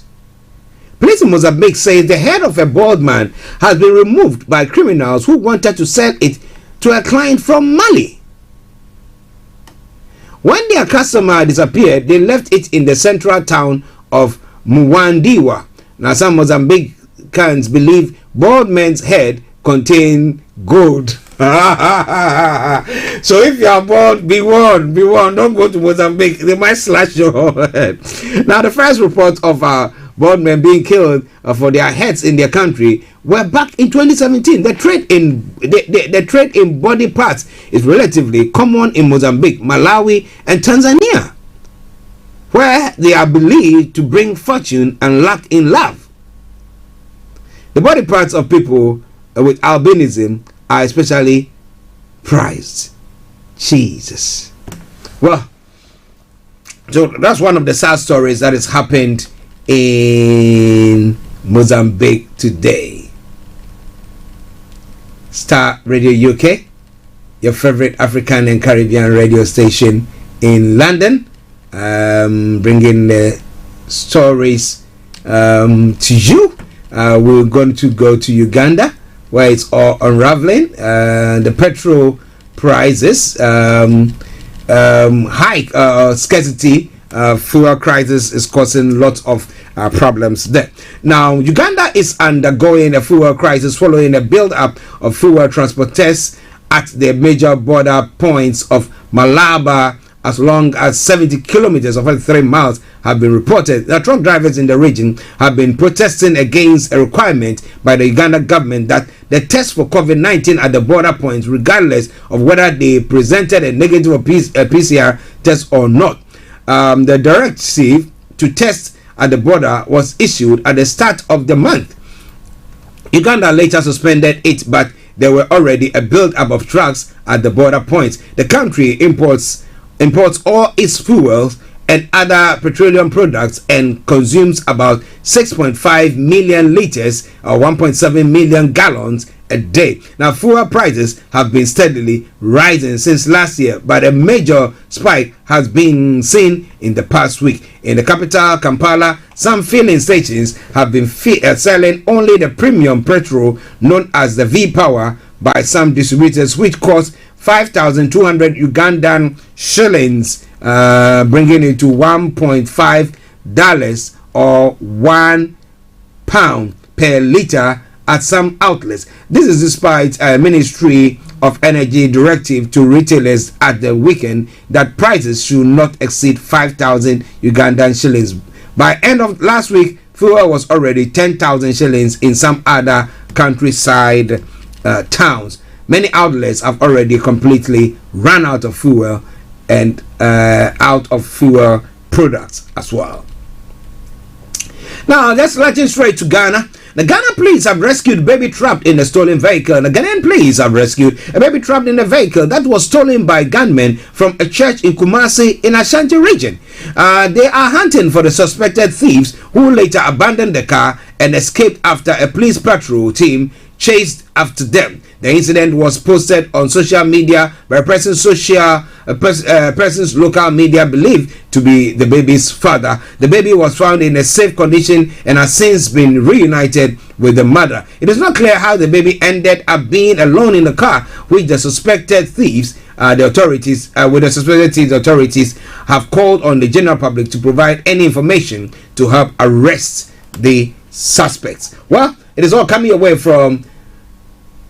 Police in Mozambique say the head of a bald man has been removed by criminals who wanted to sell it to a client from Mali. When their customer disappeared, they left it in the central town of Muwandiwa. Now, some Mozambicans believe bald men's head contain gold. So if you are bald, be warned. Don't go to Mozambique. They might slash your head. Now, the first report of bald men being killed for their heads in their country were back in 2017. The trade in body parts is relatively common in Mozambique, Malawi, and Tanzania, where they are believed to bring fortune and luck in love. The body parts of people with albinism are especially prized. Jesus. Well, so that's one of the sad stories that has happened in Mozambique today. Star Radio UK, your favorite African and Caribbean radio station in London, bringing the stories to you. We're going to go to Uganda, where it's all unraveling. The petrol prices hike, scarcity, fuel crisis is causing lots of problems there. Now, Uganda is undergoing a fuel crisis following a build-up of fuel transporters at the major border points of Malaba, as long as 70 kilometers or 43 miles have been reported. The truck drivers in the region have been protesting against a requirement by the Uganda government that the test for COVID-19 at the border points, regardless of whether they presented a negative PCR test or not. The directive to test at the border was issued at the start of the month. Uganda later suspended it, but there were already a build-up of trucks at the border points. The country imports all its fuels and other petroleum products and consumes about 6.5 million liters or 1.7 million gallons a day. Now, fuel prices have been steadily rising since last year, but a major spike has been seen in the past week. In the capital, Kampala, some filling stations have been selling only the premium petrol known as the V-Power by some distributors, which cost 5,200 Ugandan shillings, bringing it to $1.5 or £1 per liter at some outlets. This is despite a Ministry of Energy directive to retailers at the weekend that prices should not exceed 5,000 Ugandan shillings. By end of last week, fuel was already 10,000 shillings in some other countryside towns. Many outlets have already completely run out of fuel and out of fuel products as well. Now, let's launch straight to Ghana. The Ghana police have rescued baby trapped in a stolen vehicle. The Ghanaian police have rescued a baby trapped in a vehicle that was stolen by gunmen from a church in Kumasi in Ashanti region. They are hunting for the suspected thieves who later abandoned the car and escaped after a police patrol team chased after them. The incident was posted on social media by a person's local media believed to be the baby's father. The baby was found in a safe condition and has since been reunited with the mother. It is not clear how the baby ended up being alone in the car, which the suspected thieves, the authorities have called on the general public to provide any information to help arrest the suspects. Well, it is all coming away from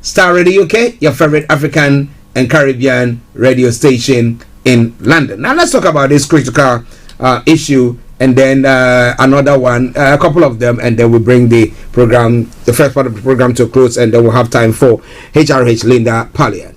Starr Radio UK, your favorite African and Caribbean radio station in London. Now let's talk about this critical issue, and then another one, a couple of them, and then we'll bring the program, the first part of the program, to a close, and then we'll have time for HRH Linda Pallien.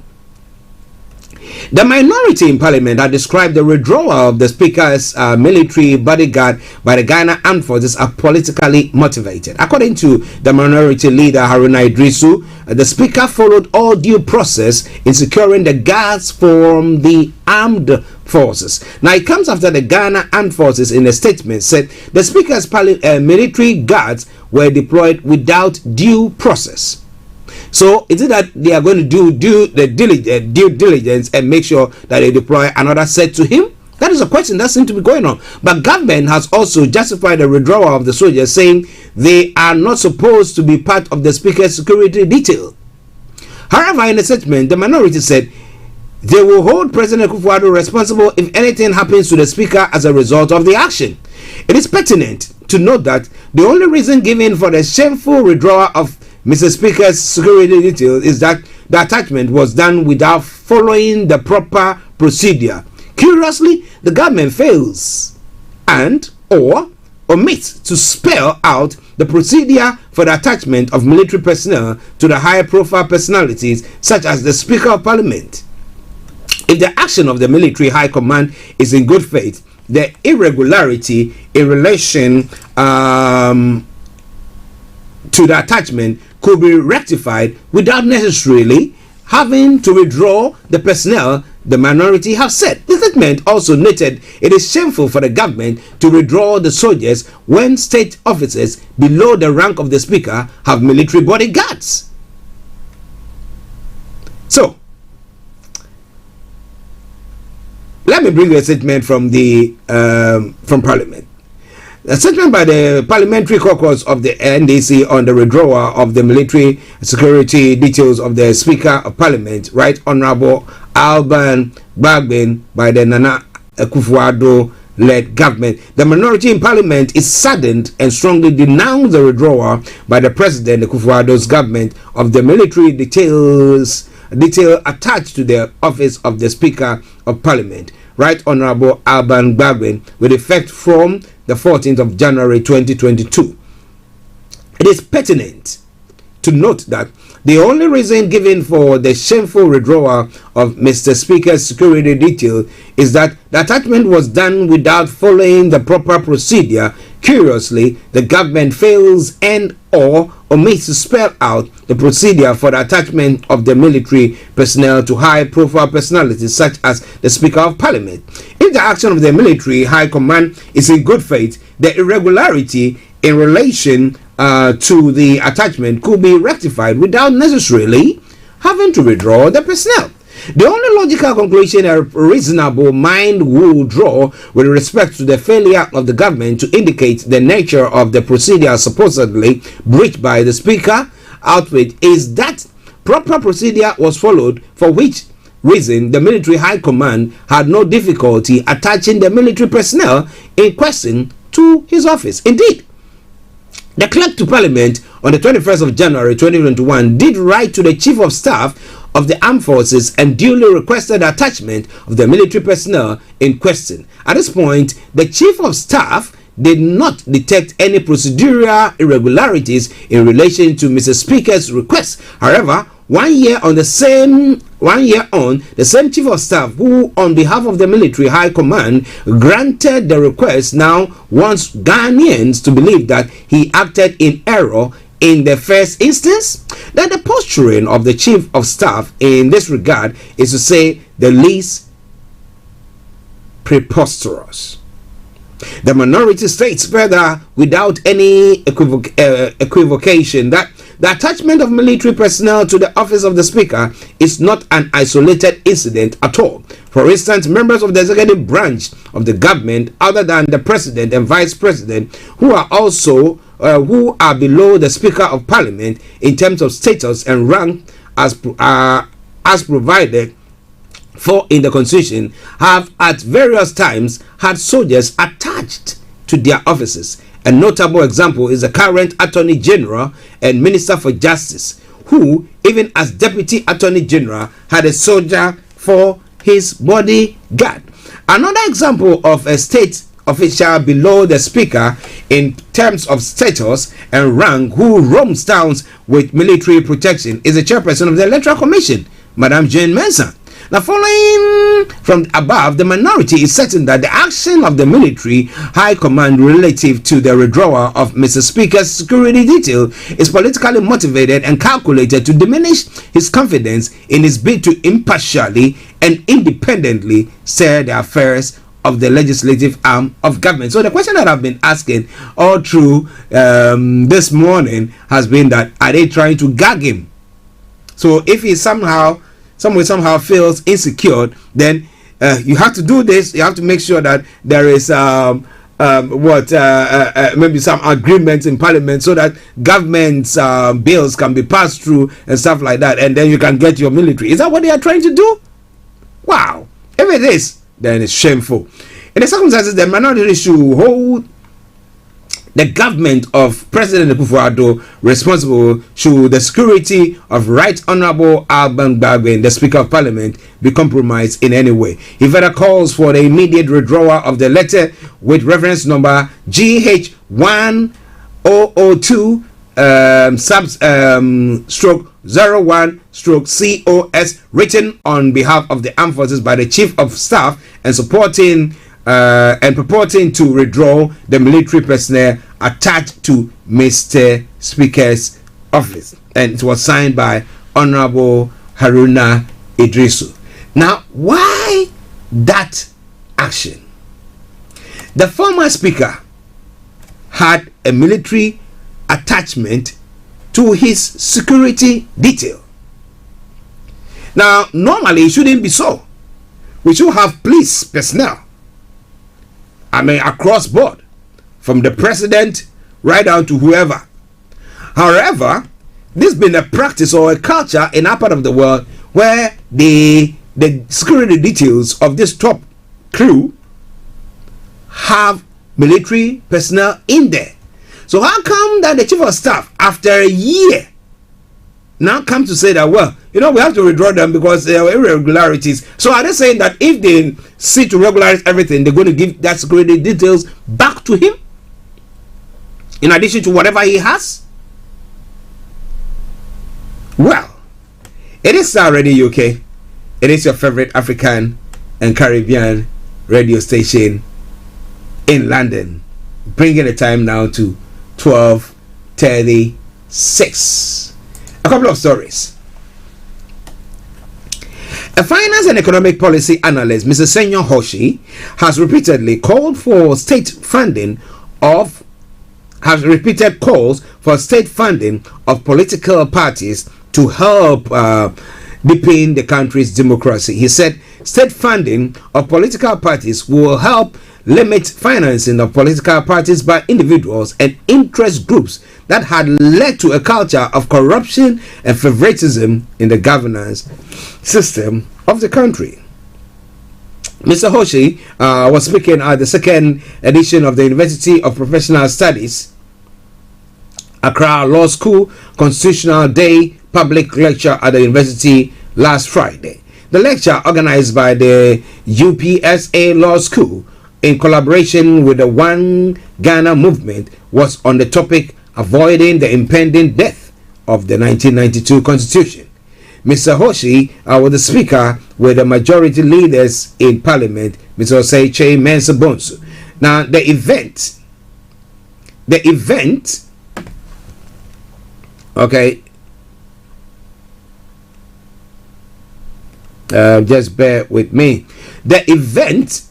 The minority in Parliament had described the withdrawal of the Speaker's military bodyguard by the Ghana Armed Forces as politically motivated. According to the minority leader Haruna Idrisu, the Speaker followed all due process in securing the guards from the armed forces. Now, it comes after the Ghana Armed Forces, in a statement, said the Speaker's military guards were deployed without due process. So is it that they are going to do due diligence and make sure that they deploy another set to him? That is a question that seems to be going on. But government has also justified the withdrawal of the soldiers, saying they are not supposed to be part of the Speaker's security detail. However, in a statement, the minority said they will hold President Akufo-Addo responsible if anything happens to the Speaker as a result of the action. It is pertinent to note that the only reason given for the shameful withdrawal of Mr. Speaker's security detail is that the attachment was done without following the proper procedure. Curiously, the government fails and or omits to spell out the procedure for the attachment of military personnel to the higher profile personalities such as the Speaker of Parliament. If the action of the military high command is in good faith, the irregularity in relation to the attachment could be rectified without necessarily having to withdraw the personnel, the minority have said. The statement also noted it is shameful for the government to withdraw the soldiers when state officers below the rank of the Speaker have military bodyguards. So, let me bring you a statement from the from Parliament. A statement by the Parliamentary Caucus of the NDC on the withdrawal of the military security details of the Speaker of Parliament, Right Honourable Alban Bagbin, by the Nana Akufo-Addo-led government. The minority in Parliament is saddened and strongly denounced the withdrawal by the President Akufo-Addo's government of the military detail attached to the office of the Speaker of Parliament, Right Honourable Alban Bagbin, with effect from the 14th of January 2022. It is pertinent to note that the only reason given for the shameful withdrawal of Mr. Speaker's security detail is that the attachment was done without following the proper procedure. Curiously, the government fails and or omits to spell out the procedure for the attachment of the military personnel to high-profile personalities such as the Speaker of Parliament. If the action of the military high command is in good faith, the irregularity in relation to the attachment could be rectified without necessarily having to withdraw the personnel. The only logical conclusion a reasonable mind will draw with respect to the failure of the government to indicate the nature of the procedure supposedly breached by the Speaker outwith is that proper procedure was followed, for which reason the military high command had no difficulty attaching the military personnel in question to his office. Indeed, the clerk to Parliament on the 21st of January 2021 did write to the Chief of Staff of the Armed Forces and duly requested the attachment of the military personnel in question. At this point, the Chief of Staff did not detect any procedural irregularities in relation to Mr. Speaker's request. However, 1 year on, the same Chief of Staff, who on behalf of the military high command granted the request, now wants Ghanaians to believe that he acted in error in the first instance. That the posturing of the Chief of Staff in this regard is, to say the least, preposterous. The minority states further, without any equivocation, that the attachment of military personnel to the office of the Speaker is not an isolated incident at all. For instance, members of the executive branch of the government, other than the President and Vice President, who are below the Speaker of Parliament in terms of status and rank as provided for in the Constitution, have at various times had soldiers attached to their offices. A notable example is the current Attorney General and Minister for Justice, who, even as Deputy Attorney General, had a soldier for his bodyguard. Another example of a state official below the Speaker in terms of status and rank who roams towns with military protection is the chairperson of the Electoral Commission, Madam Jane Mensah. Now, following from above, the minority is certain that the action of the military high command relative to the withdrawal of Mr. Speaker's security detail is politically motivated and calculated to diminish his confidence in his bid to impartially and independently steer the affairs of the legislative arm of government. So the question that I've been asking all through this morning has been that, are they trying to gag him? So if he somehow feels insecure, then you have to do this. You have to make sure that there is maybe some agreements in Parliament so that government's bills can be passed through and stuff like that, and then you can get your military. Is that what they are trying to do? Wow. If it is, then it's shameful. In the circumstances, the minority should hold the government of President Akufo-Addo responsible should the security of Right Honourable Alban Gbagbe, the Speaker of Parliament, be compromised in any way. He further calls for the immediate withdrawal of the letter with reference number GH1002 stroke 01/COS written on behalf of the armed forces by the Chief of Staff and supporting and purporting to withdraw the military personnel attached to Mr. Speaker's office. And it was signed by Honorable Haruna Idrisu. Now, why that action? The former Speaker had a military attachment to his security detail. Now, normally it shouldn't be so. We should have police personnel, across board, from the president right down to whoever. However, this has been a practice or a culture in our part of the world where the security details of this top crew have military personnel in there. So how come that the chief of staff, after a year, now comes to say that, well, we have to withdraw them because there are irregularities? So are they saying that if they see to regularize everything, they're going to give that security details back to him in addition to whatever he has? Well, it is Starr Radio UK. It is your favorite African and Caribbean radio station in London, bringing the time now to 12:36. A couple of stories. A finance and economic policy analyst, Mr. Senyor Hoshi, has repeatedly called for state funding of political parties to help deepen the country's democracy. He said state funding of political parties will help limit financing of political parties by individuals and interest groups that had led to a culture of corruption and favoritism in the governance system of the country. Mr. Hoshi was speaking at the second edition of the University of Professional Studies Accra Law School Constitutional Day public lecture at the university last Friday. The lecture, organized by the UPSA Law School in collaboration with the One Ghana movement, was on the topic avoiding the impending death of the 1992 Constitution. Mr. Hoshi was the speaker with the majority leaders in Parliament, Mr. Osei Mensah Bonsu. Now, the event, okay, just bear with me. The event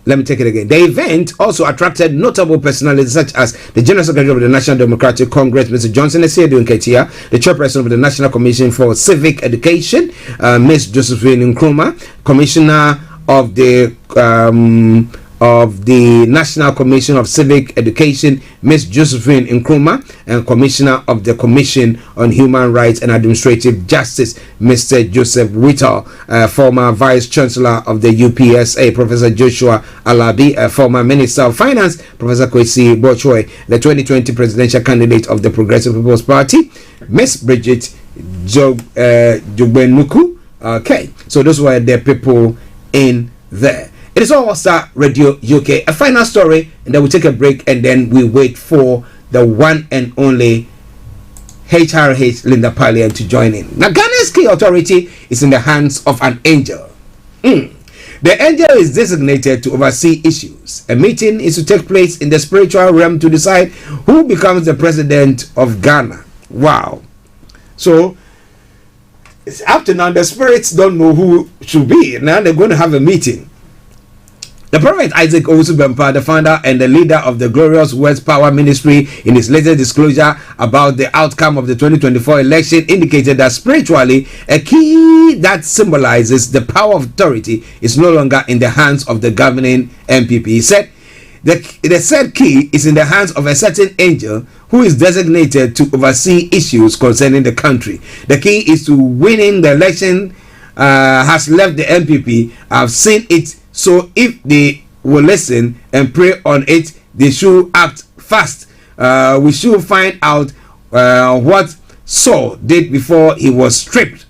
Let me take it again. The event also attracted notable personalities such as the General Secretary of the National Democratic Congress, Mr. Johnson Esiedu Nketia, the Chairperson of the National Commission for Civic Education, Ms. Josephine Nkrumah, Commissioner of the National Commission of Civic Education, Ms. Josephine Nkrumah, and Commissioner of the Commission on Human Rights and Administrative Justice, Mr. Joseph Whittle, former Vice Chancellor of the UPSA, Professor Joshua Alabi, former Minister of Finance, Professor Kwesi Bochoi, the 2020 presidential candidate of the Progressive People's Party, Ms. Bridget Jogbenuku. Okay, so those were the people in there. It is all Star Radio UK. A final story, and then we take a break, and then we wait for the one and only HRH Linda Pallien to join in. Now, Ghana's key authority is in the hands of an angel. The angel is designated to oversee issues. A meeting is to take place in the spiritual realm to decide who becomes the president of Ghana. Wow. So, up to now, the spirits don't know who should be. Now they're going to have a meeting. The Prophet Isaac Owusu-Bempah, the founder and the leader of the Glorious Words Power Ministry, in his latest disclosure about the outcome of the 2024 election, indicated that spiritually, a key that symbolizes the power of authority is no longer in the hands of the governing MPP. He said, the said key is in the hands of a certain angel who is designated to oversee issues concerning the country. The key is to winning the election has left the MPP. I've seen it. So if they will listen and pray on it, they should act fast. We should find out what Saul did before he was stripped.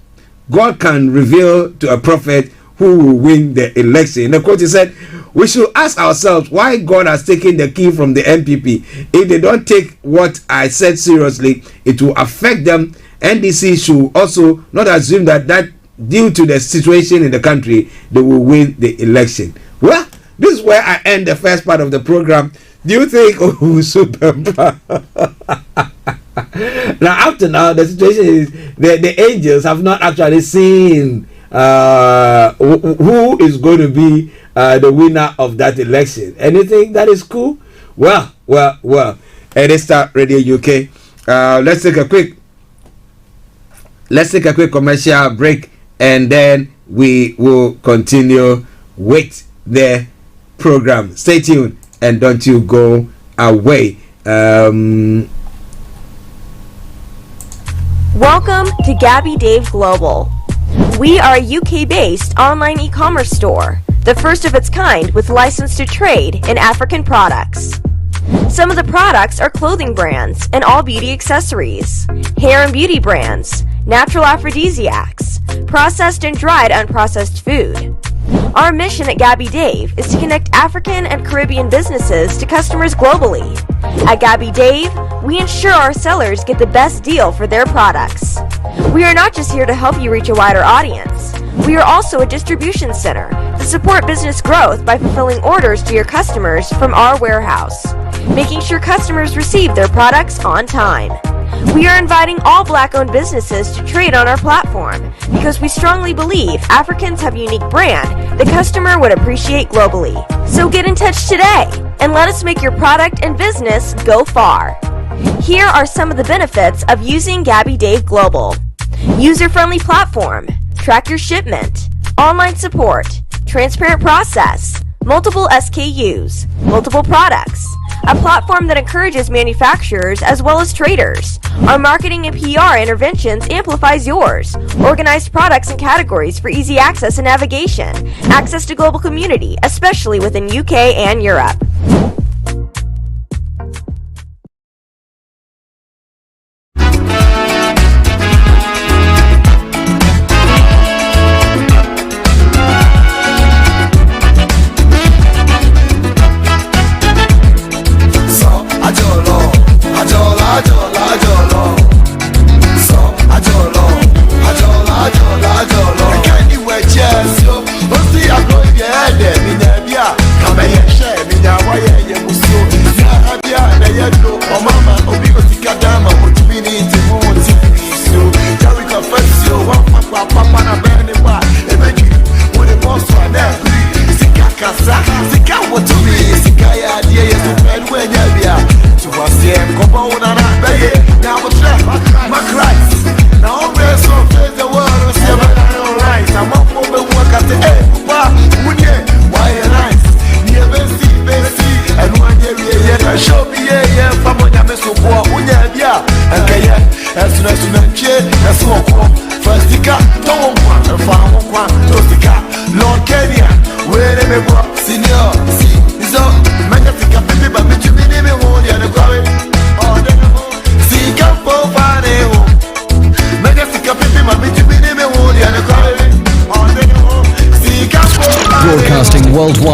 God can reveal to a prophet who will win the election. In the quote, he said, we should ask ourselves why God has taken the key from the MPP. If they don't take what I said seriously, it will affect them. NDC should also not assume that due to the situation in the country, they will win the election. Well, this is where I end the first part of the program. Do you think Owusu-Bempah? Now, after now, the situation is the angels have not actually seen who is going to be the winner of that election. Anything that is cool? Well. It is Star Radio UK. Let's take a quick commercial break, and then we will continue with the program. Stay tuned and don't you go away. Welcome to Gabby Dave Global. We are a UK-based online e-commerce store, the first of its kind with license to trade in African products. Some of the products are clothing brands and all beauty accessories, hair and beauty brands, natural aphrodisiacs, processed and dried unprocessed food. Our mission at Gabby Dave is to connect African and Caribbean businesses to customers globally. At Gabby Dave, we ensure our sellers get the best deal for their products. We are not just here to help you reach a wider audience. We are also a distribution center to support business growth by fulfilling orders to your customers from our warehouse, making sure customers receive their products on time. We are inviting all Black-owned businesses to trade on our platform because we strongly believe Africans have a unique brand the customer would appreciate globally. So get in touch today and let us make your product and business go far. Here are some of the benefits of using Gabby Dave Global. User-friendly platform, track your shipment, online support, transparent process, multiple SKUs, multiple products, a platform that encourages manufacturers as well as traders. Our marketing and PR interventions amplifies yours. Organized products and categories for easy access and navigation. Access to global community, especially within UK and Europe. Come here, share me now.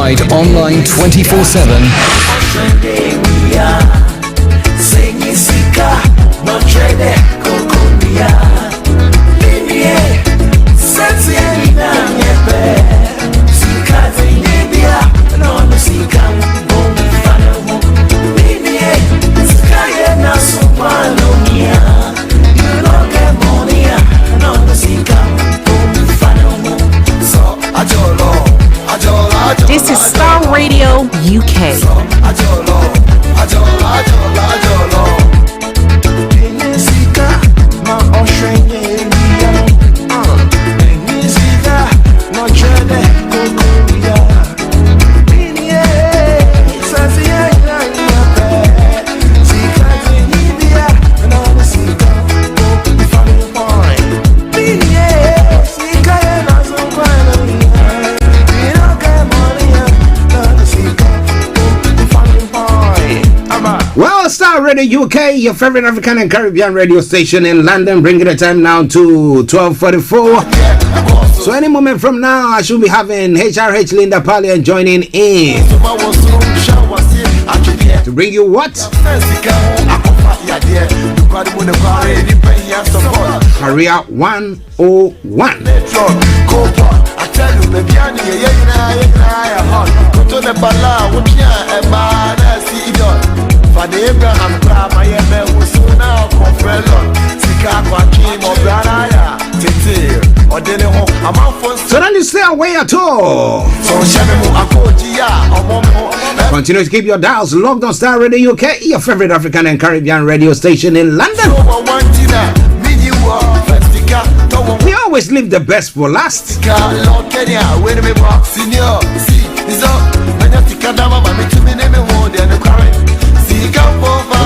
worldwide, online 24/7. This is Starr Radio UK. Well, Starr Radio UK, your favorite African and Caribbean radio station in London, bringing the time now to 12:44. So any moment from now, I should be having HRH Linda Pallien joining in to bring you what? Career 101. So don't you stay away at all. Continue to keep your dials logged on Starr Radio UK, your favorite African and Caribbean radio station in London. We always leave the best for last.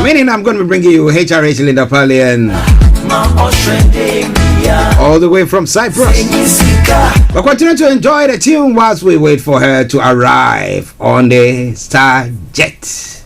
Meaning I'm going to be bringing you HRH Linda Pallien all the way from Cyprus. But continue to enjoy the tune whilst we wait for her to arrive on the Star Jet.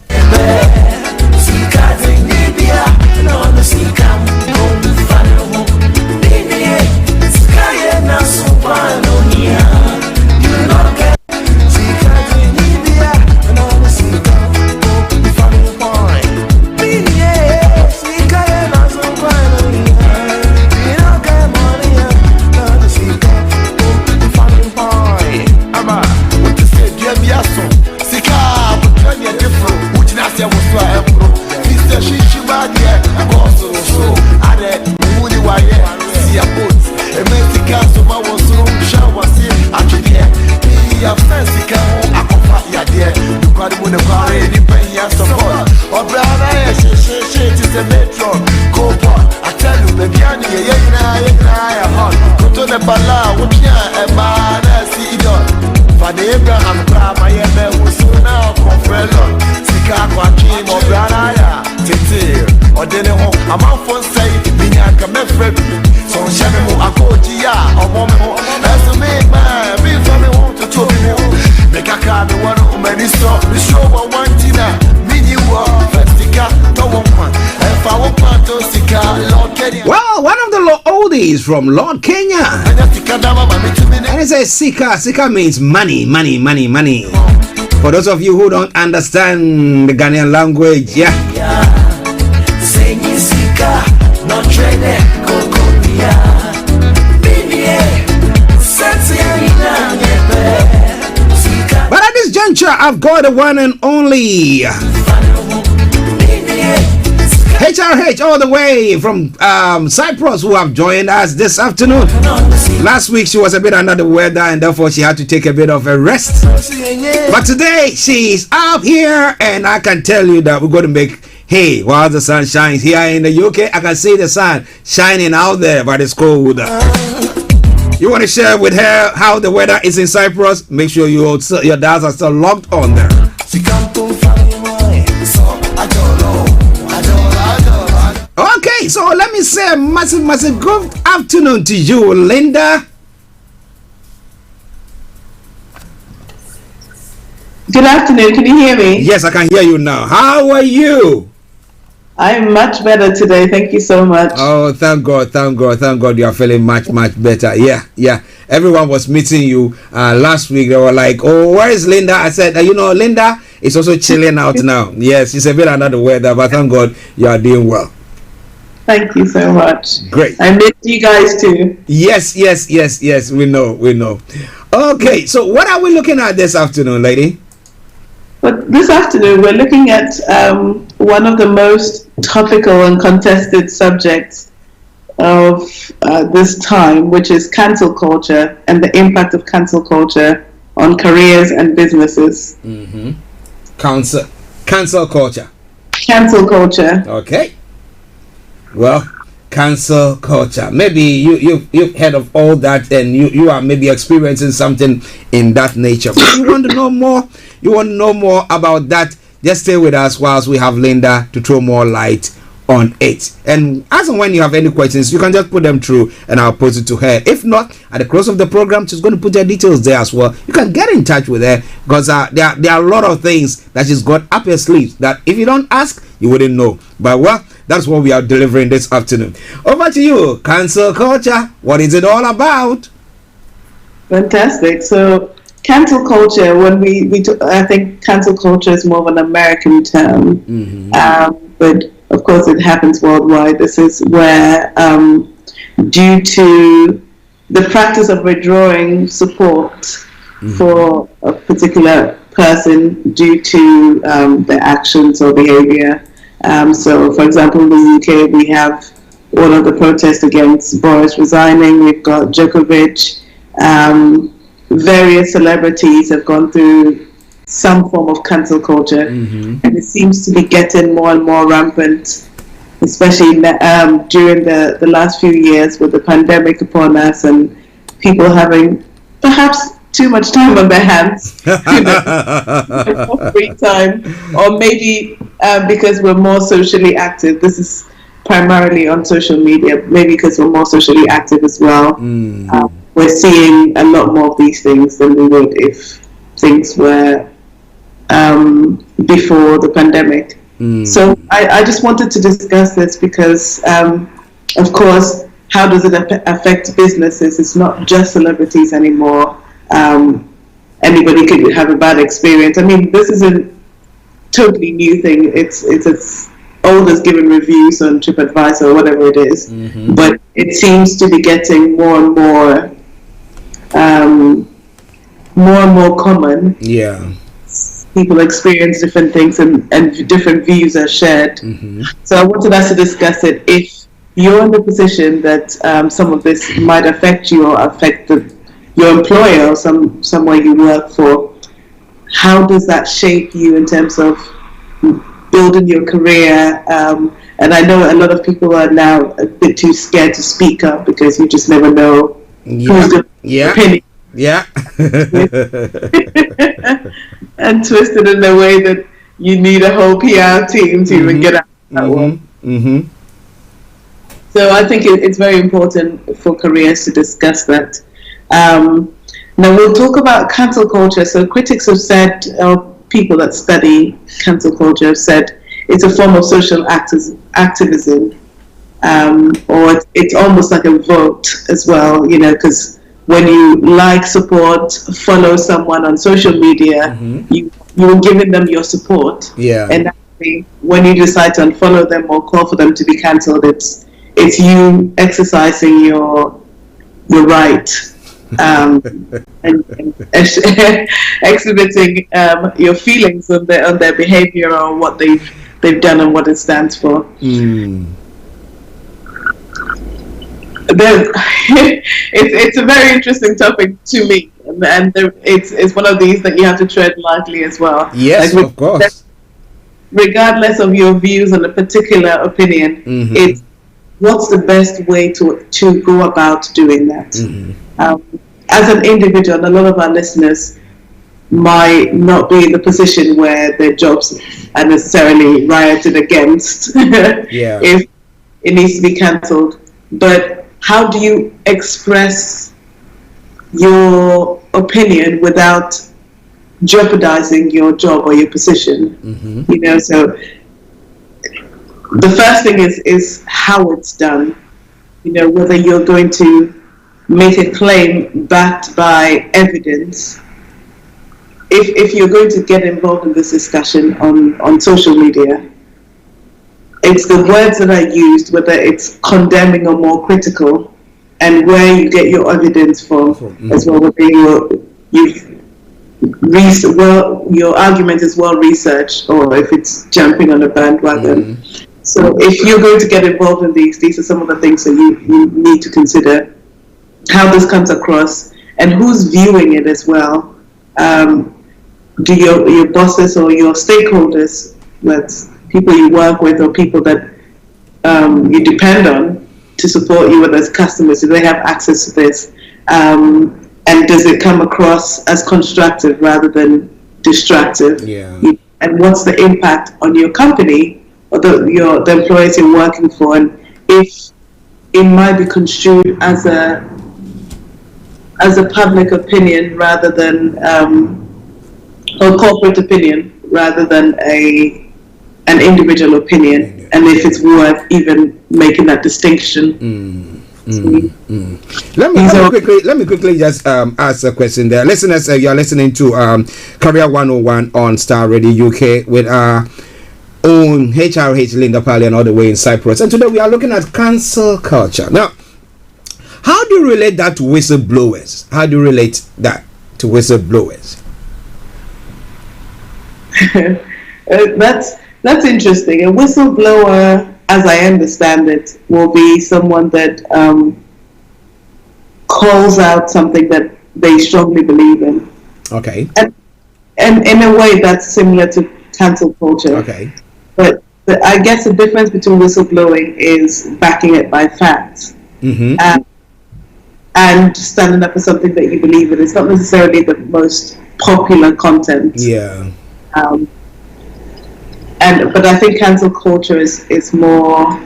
Well, one of the oldies from Lord Kenya, and it says Sika. Sika means money, money, money, money. For those of you who don't understand the Ghanaian language, yeah. But at this juncture, I've got the one and only HRH all the way from Cyprus, who have joined us this afternoon. Last week she was a bit under the weather and therefore she had to take a bit of a rest. But today she's up here and I can tell you that we're going to make hay while the sun shines here in the UK. I can see the sun shining out there, but it's cold. You want to share with her how the weather is in Cyprus? Make sure your dials are still logged on there. Okay, so let me say a massive good afternoon to you, Linda. Good afternoon, can you hear me? Yes, I can hear you now. How are you? I'm much better today. Thank you so much. Oh, thank God, thank God, thank God. You are feeling much better. Yeah. Everyone was meeting you last week. They were like, "Oh, where is Linda?" I said, Linda is also chilling out now. Yes, she's a bit under the weather, but thank God you are doing well. Thank you so much. Great. I miss you guys too. Yes. We know. Okay, so what are we looking at this afternoon, lady? But this afternoon, we're looking at one of the most topical and contested subjects of this time, which is cancel culture and the impact of cancel culture on careers and businesses. Mm-hmm. Cancel culture. Cancel culture. Okay. Well, cancel culture. Maybe you've heard of all that, and you are maybe experiencing something in that nature. But you want to know more? You want to know more about that? Just stay with us whilst we have Linda to throw more light on it. And as and when you have any questions, you can just put them through and I'll pose it to her. If not, at the close of the program, she's going to put her details there as well. You can get in touch with her because there are a lot of things that she's got up her sleeves that if you don't ask, you wouldn't know. But well, that's what we are delivering this afternoon. Over to you. Cancel culture. What is it all about? Fantastic. So cancel culture, when I think cancel culture is more of an American term. Mm-hmm. But of course it happens worldwide. This is where due to the practice of withdrawing support for a particular person due to their actions or behavior. So for example, in the UK we have all of the protests against Boris resigning. We've got Djokovic. Various celebrities have gone through some form of cancel culture, and it seems to be getting more and more rampant, especially during the last few years with the pandemic upon us and people having perhaps too much time on their hands, more free time, or maybe because we're more socially active. This is primarily on social media, maybe because we're more socially active as well. We're seeing a lot more of these things than we would if things were before the pandemic. So I just wanted to discuss this because, of course, how does it affect businesses? It's not just celebrities anymore. Anybody could have a bad experience. I mean, this is a totally new thing. It's as old as giving reviews on TripAdvisor or whatever it is. But it seems to be getting more and more common. Yeah. People experience different things and different views are shared. So I wanted us to discuss it. If you're in the position that some of this might affect you or affect your employer or somewhere you work for, how does that shape you in terms of building your career? And I know a lot of people are now a bit too scared to speak up because you just never know who's going to opinion. Yeah. And twisted in a way that you need a whole PR team to even get out of that one. So I think it's very important for careers to discuss that. Now we'll talk about cancel culture. So critics have said, people that study cancel culture have said it's a form of social activism, or it's almost like a vote as well, because when you like, support, follow someone on social media, you're giving them your support. Yeah. And actually, when you decide to unfollow them or call for them to be cancelled, it's you exercising your right and exhibiting your feelings on their behavior or what they've done and what it stands for. It's a very interesting topic to me, and it's one of these that you have to tread lightly as well. Yes, of course. Regardless of your views on a particular opinion, it's what's the best way to go about doing that. As an individual, a lot of our listeners might not be in the position where their jobs are necessarily rioted against if it needs to be cancelled. But how do you express your opinion without jeopardizing your job or your position? So the first thing is how it's done. You know, whether you're going to make a claim backed by evidence. If you're going to get involved in this discussion on social media, it's the words that are used, whether it's condemning or more critical, and where you get your evidence from as well. Whether your argument is well researched, or if it's jumping on a bandwagon. So if you're going to get involved in these are some of the things that you need to consider. How this comes across and who's viewing it as well. Do your bosses or your stakeholders, that's people you work with or people that you depend on to support you, whether it's customers, do they have access to this? And does it come across as constructive rather than destructive? Yeah. And what's the impact on your company or the employees you're working for? And if it might be construed as a public opinion rather than or corporate opinion rather than an individual opinion, and if it's worth even making that distinction. Let me quickly just ask a question there. Listeners, you're listening to Career 101 on Star Radio UK with our own HRH Linda Pallien all the way in Cyprus, and today we are looking at cancel culture. Now, how do you relate that to whistleblowers? How do you relate that to whistleblowers? That's interesting. A whistleblower, as I understand it, will be someone that calls out something that they strongly believe in. Okay. And in a way that's similar to cancel culture. Okay. But I guess the difference between whistleblowing is backing it by facts. And standing up for something that you believe in. It's not necessarily the most popular content. Yeah. But I think cancel culture is more.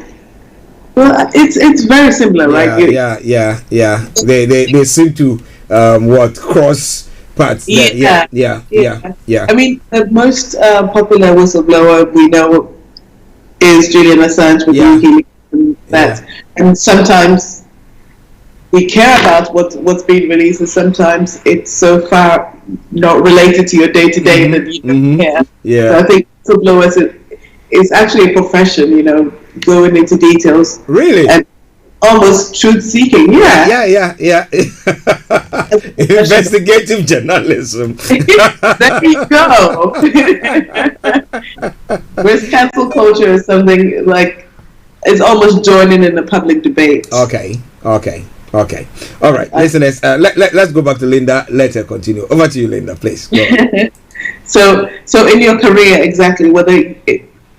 Well, it's very similar, right? Yeah. They seem to cross paths. Yeah. I mean, the most popular whistleblower we know is Julian Assange with WikiLeaks and that, and sometimes we care about what's being released, and sometimes it's so far not related to your day-to-day that you don't care. Yeah. So I think whistleblowers is actually a profession, you know, going into details. Really? And almost truth-seeking. Yeah. Investigative journalism. There you go. Whereas cancel culture is something like, it's almost joining in the public debate. Okay. All right, listeners, let's go back to Linda. Let her continue. Over to you, Linda, please. Go on. So in your career, exactly,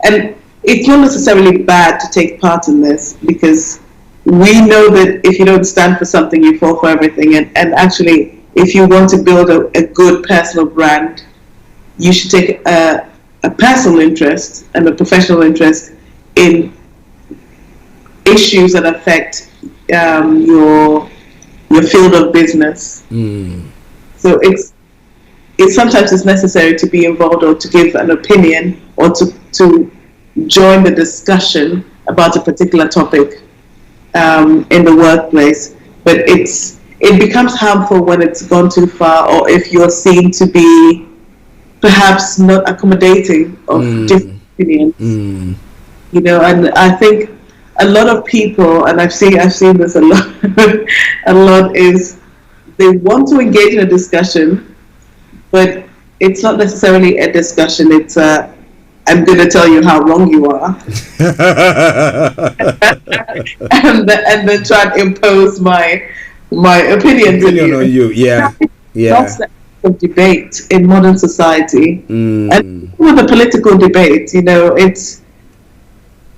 and it's not necessarily bad to take part in this, because we know that if you don't stand for something, you fall for everything. And actually, if you want to build a good personal brand, you should take a personal interest and a professional interest in issues that affect your field of business. So it's sometimes it's necessary to be involved or to give an opinion or to join the discussion about a particular topic in the workplace. But it becomes harmful when it's gone too far, or if you're seen to be perhaps not accommodating of different opinions. You know, and I think a lot of people, and I've seen this a lot, is they want to engage in a discussion, but it's not necessarily a discussion. It's I'm going to tell you how wrong you are, and then try to impose my opinion on you. Yeah. That's the debate in modern society, and with the political debate, you know, it's.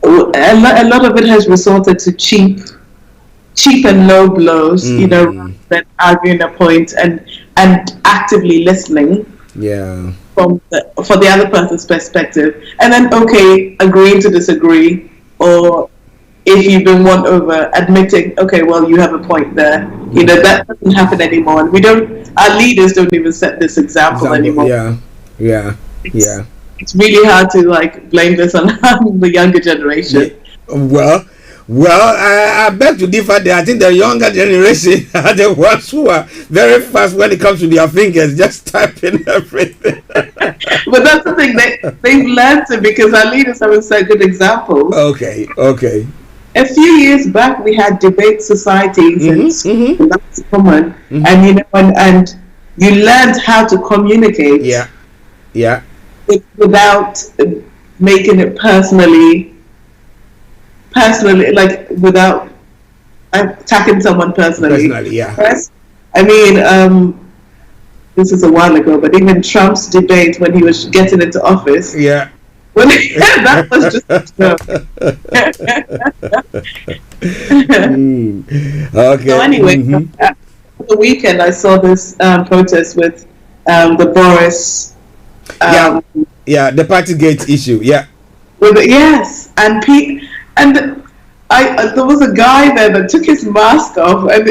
A lot of it has resorted to cheap and low blows, you know, rather than arguing a point and actively listening. Yeah. For the other person's perspective, and then agreeing to disagree, or if you've been won over, admitting, well, you have a point there. You know, that doesn't happen anymore, and our leaders don't even set this example anymore. Yeah. it's really hard to like blame this on the younger generation. Well, I beg to differ there. I think the younger generation are the ones who are very fast when it comes to their fingers, just typing everything. But that's the thing, they've learned it because our leaders haven't set good examples. Okay. A few years back, we had debate societies and that's common, and you know, and you learned how to communicate. Yeah. Without making it personally, like without attacking someone personally. Yeah. I mean, this is a while ago, but even Trump's debate when he was getting into office. Yeah. Well, that was just Okay. So anyway, the weekend I saw this protest with the Boris. The Partygate issue. Yeah. Yes, and there was a guy there that took his mask off, and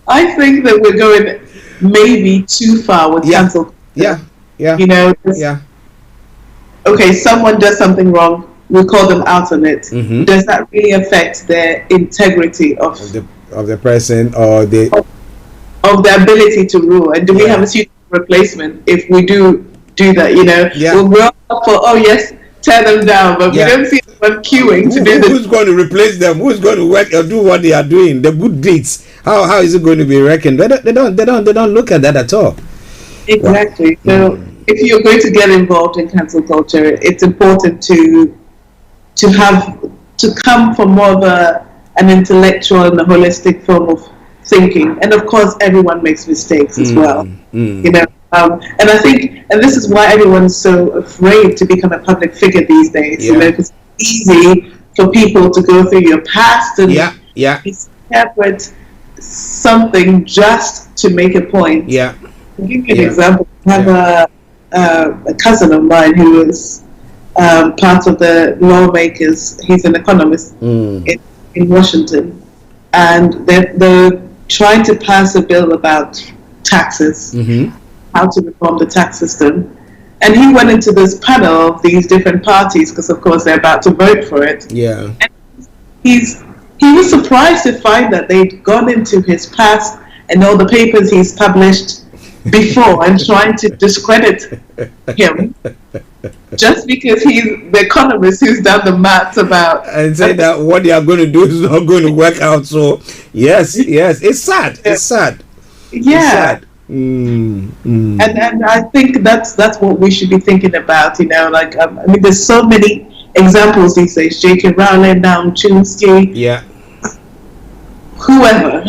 I think that we're going maybe too far with cancel culture. Yeah. You know. Okay, someone does something wrong, we call them out on it. Does that really affect their integrity of the person or of their ability to rule? And do we have a suitable replacement if we do that? You know, we're all for tear them down, but we don't see anyone queuing to do this. Who's going to replace them? Who's going to work or do what they are doing? The good deeds. How is it going to be reckoned? They don't look at that at all. Exactly. Wow. So if you're going to get involved in cancel culture, it's important to come from more of an intellectual and a holistic form of thinking. And of course, everyone makes mistakes as well. You know, and I think, and this is why everyone's so afraid to become a public figure these days. You know, because it's easy for people to go through your past and interpret something just to make a point. I'll give you an example. I have a cousin of mine who was part of the lawmakers. He's an economist in Washington, and they're trying to pass a bill about taxes, how to reform the tax system. And he went into this panel of these different parties because, of course, they're about to vote for it. Yeah. And he was surprised to find that they'd gone into his past and all the papers he's published before and trying to discredit him just because he's the economist who's done the maths about and say that what they are going to do is not going to work out. So yes, it's sad. It's sad. Yeah. And I think that's what we should be thinking about. You know, like I mean, there's so many examples these days. J.K. Rowling, Noam Chomsky, whoever.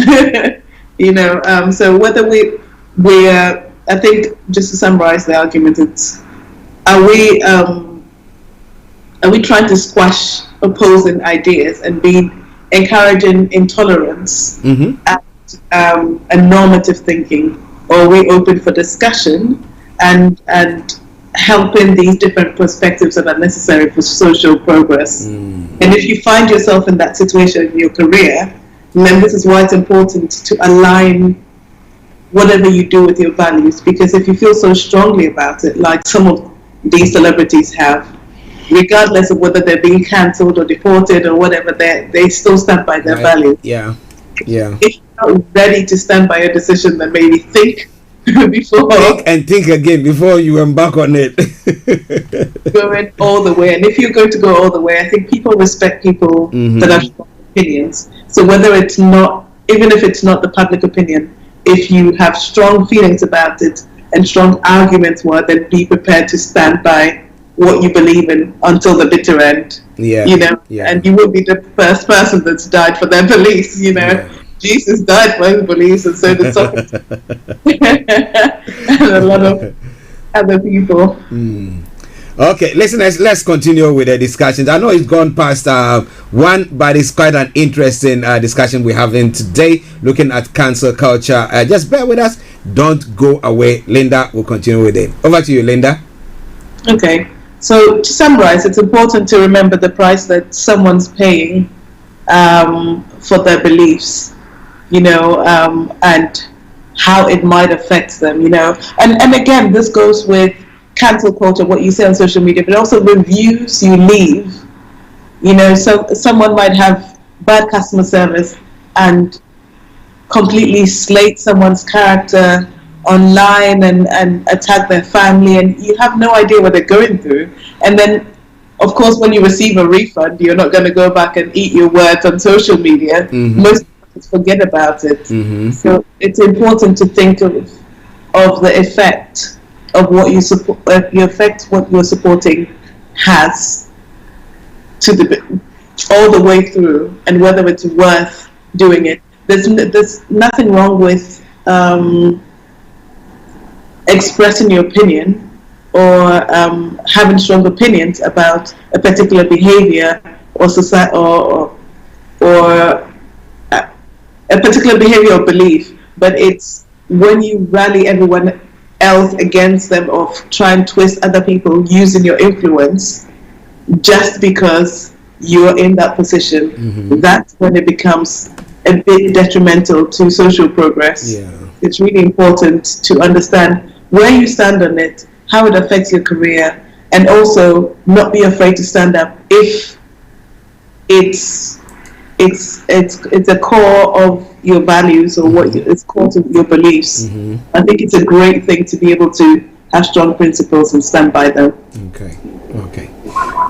You know, so whether we I think, just to summarize the argument, it's are we trying to squash opposing ideas and be encouraging intolerance and normative thinking, or are we open for discussion and helping these different perspectives that are necessary for social progress? And if you find yourself in that situation in your career, then this is why it's important to align whatever you do with your values, because if you feel so strongly about it, like some of these celebrities have, regardless of whether they're being cancelled or deported or whatever, they still stand by their values. If you're not ready to stand by your decision, then maybe think before. Think again before you embark on it. Going all the way. And if you're going to go all the way, I think people respect people that have strong opinions. So whether it's not, even if it's not the public opinion, if you have strong feelings about it and strong arguments for it, then be prepared to stand by what you believe in until the bitter end. You know, and you won't be the first person that's died for their beliefs. You know, Jesus died for his beliefs, and so did Socrates, and a lot of other people. Okay, listeners, let's continue with the discussions. I know it's gone past one, but it's quite an interesting discussion we're having today, looking at cancel culture. Just bear with us. Don't go away. Linda will continue with it. Over to you, Linda. Okay, so to summarize, it's important to remember the price that someone's paying for their beliefs, you know, and how it might affect them, you know. And again, this goes with cancel culture, what you say on social media, but also reviews you leave. You know, so someone might have bad customer service and completely slate someone's character online and attack their family, and you have no idea what they're going through. And then, of course, when you receive a refund, you're not going to go back and eat your words on social media. Most people forget about it. So it's important to think of the effect of what you support, what you're supporting has to all the way through, and whether it's worth doing it. There's nothing wrong with expressing your opinion or having strong opinions about a particular behavior or society or a particular behavior or belief, but it's when you rally everyone else against them, or try and twist other people using your influence just because you're in that position, that's when it becomes a bit detrimental to social progress. It's really important to understand where you stand on it, how it affects your career, and also not be afraid to stand up if it's a core of your values, or what it's core to your beliefs. I think it's a great thing to be able to have strong principles and stand by them. Okay.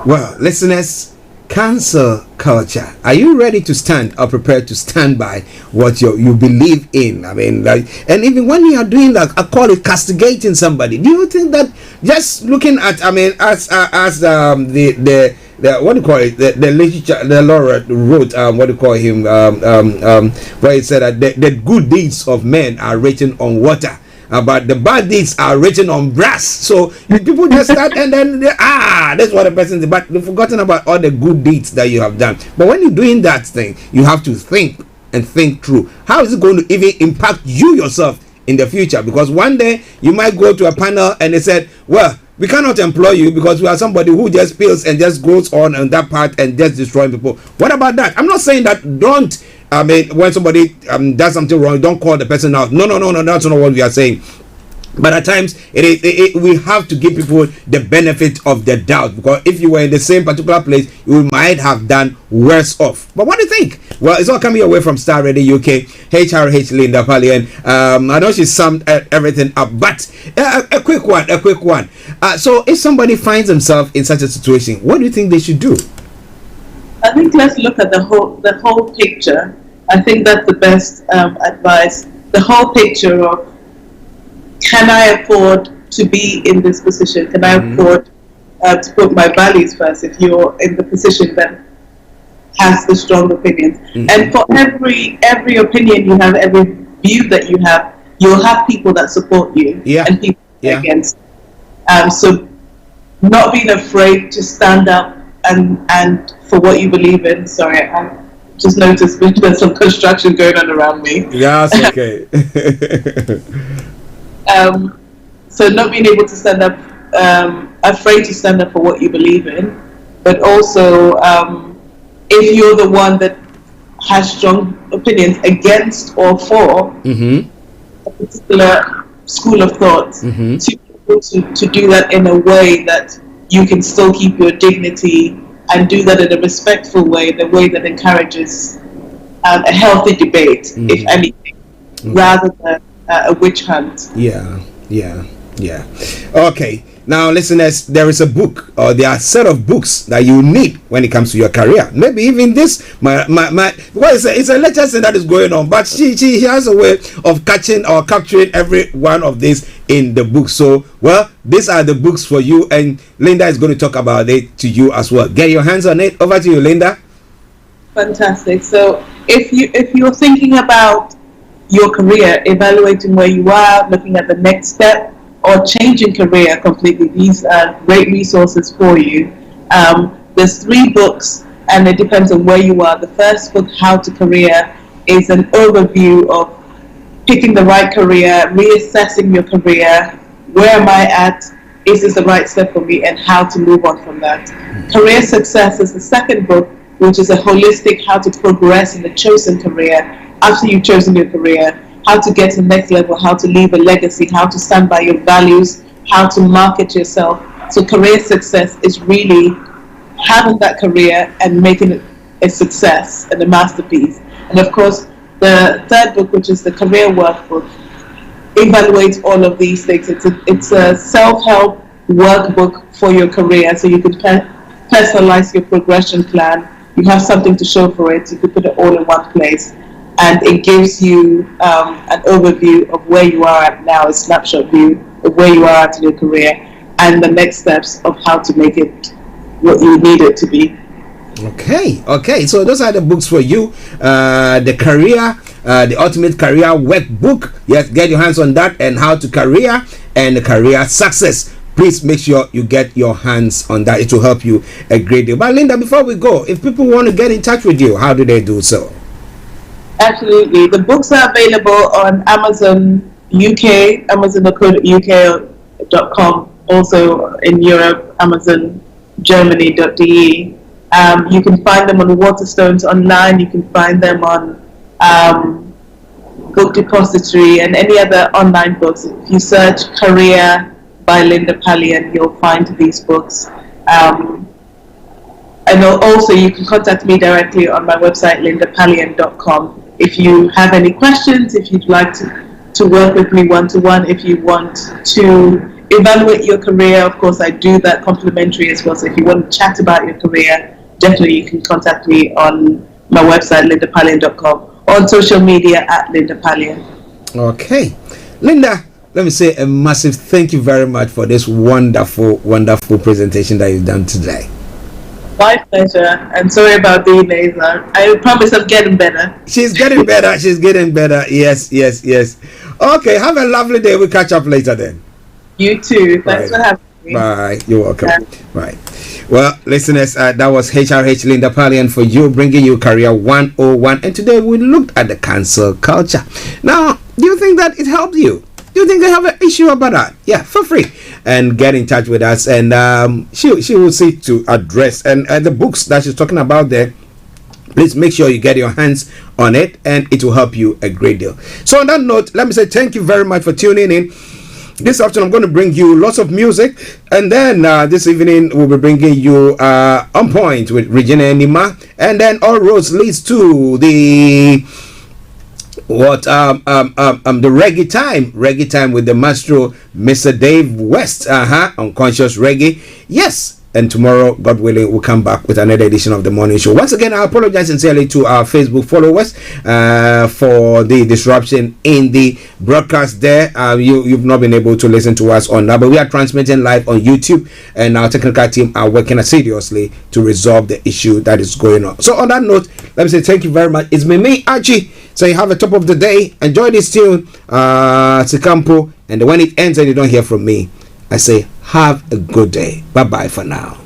Well, listeners, cancel culture. Are you ready to stand or prepared to stand by what you believe in? I mean, like, and even when you are doing that, I call it castigating somebody. Do you think that just looking at, I mean, as the what do you call it? The literature, the laureate wrote, what do you call him? Where he said that the good deeds of men are written on water, but the bad deeds are written on brass. So people just start and then that's what a person did, but they've forgotten about all the good deeds that you have done. But when you're doing that thing, you have to think and think through. How is it going to even impact you yourself in the future? Because one day you might go to a panel and they said, well, we cannot employ you because we are somebody who just pills and just goes on that part and just destroying people. What about that? I'm not saying that don't, I mean, when somebody does something wrong, don't call the person out. No, that's not what we are saying. But at times, we have to give people the benefit of the doubt, because if you were in the same particular place, you might have done worse off. But what do you think? Well, it's all coming away from Starr Radio UK, HRH Linda Pallien. I know she summed everything up, but a quick one. So if somebody finds themselves in such a situation, what do you think they should do? I think let's look at the whole picture. I think that's the best advice. The whole picture of, can I afford to be in this position? Can I afford to put my values first? If you're in the position that has the strong opinions, and for every opinion you have, every view that you have, you'll have people that support you and people against. So not being afraid to stand up and for what you believe in. Sorry, I just noticed there's some construction going on around me. Yeah, it's okay. So not being able to stand up, afraid to stand up for what you believe in, but also if you're the one that has strong opinions against or for a particular school of thought, to be able to do that in a way that you can still keep your dignity and do that in a respectful way, the way that encourages a healthy debate, if anything, rather than a witch hunt. Yeah. Okay, now listeners, there is a book, or there are a set of books that you need when it comes to your career. Maybe even this, well, it's a lecture that is going on, but she has a way of capturing every one of these in the book. So, well, these are the books for you, and Linda is going to talk about it to you as well. Get your hands on it. Over to you, Linda. Fantastic. So, if you're thinking about your career, evaluating where you are, looking at the next step, or changing career completely, these are great resources for you. There's 3 books, and it depends on where you are. The first book, How to Career, is an overview of picking the right career, reassessing your career. Where am I at? Is this the right step for me? And how to move on from that. Career Success is the second book, which is a holistic how to progress in the chosen career. After you've chosen your career, how to get to the next level, how to leave a legacy, how to stand by your values, how to market yourself. So career success is really having that career and making it a success and a masterpiece. And of course, the third book, which is the career workbook, evaluates all of these things. It's a self-help workbook for your career, so you can personalize your progression plan. You have something to show for it. You can put it all in one place, and it gives you an overview of where you are at now, a snapshot view of where you are at in your career, and the next steps of how to make it what you need it to be. Okay, so those are the books for you. The career, the ultimate career workbook. Yes, get your hands on that, and how to career and the career success. Please make sure you get your hands on that. It will help you a great deal. But Linda, before we go, if people want to get in touch with you, how do they do so? Absolutely. The books are available on Amazon UK, amazon.co.uk.com, also in Europe, Amazon Germany.de. You can find them on Waterstones online. You can find them on Book Depository and any other online books. If you search Career by Linda Pallien, you'll find these books. And also you can contact me directly on my website, lindapallien.com. If you have any questions, if you'd like to work with me one-to-one, if you want to evaluate your career, of course I do that complimentary as well. So if you want to chat about your career, definitely you can contact me on my website, lindapallien.com, or on social media at Linda Pallien. Okay. Linda, let me say a massive thank you very much for this wonderful presentation that you've done today. My pleasure, and sorry about being late. I promise I'm getting better. She's getting better. Yes. Okay, have a lovely day. We'll catch up later then. You too. Thanks for having me. Bye. You're welcome. Bye. Well, listeners, that was HRH Linda Pallien for you, bringing you Career 101. And today we looked at the cancel culture. Now, do you think that it helped you? Do you think they have an issue about that? Yeah, feel free and get in touch with us, and she will seek to address and the books that she's talking about there. Please make sure you get your hands on it, and it will help you a great deal. So on that note, let me say thank you very much for tuning in. This afternoon I'm going to bring you lots of music, and then this evening we'll be bringing you On Point with Regina and Nima, and then all roads leads to the the reggae time with the maestro Mr. Dave West, Unconscious Reggae. Yes, and tomorrow, God willing, we'll come back with another edition of the morning show. Once again, I apologize sincerely to our Facebook followers for the disruption in the broadcast there. You've not been able to listen to us on that, but we are transmitting live on YouTube, and our technical team are working assiduously to resolve the issue that is going on. So on that note, let me say thank you very much. It's me, Archie. So you have a top of the day. Enjoy this tune, Sikampo, and when it ends and you don't hear from me, I say have a good day. Bye bye for now.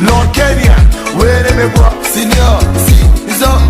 Lord Kenya, where they may go, senior, see, is up,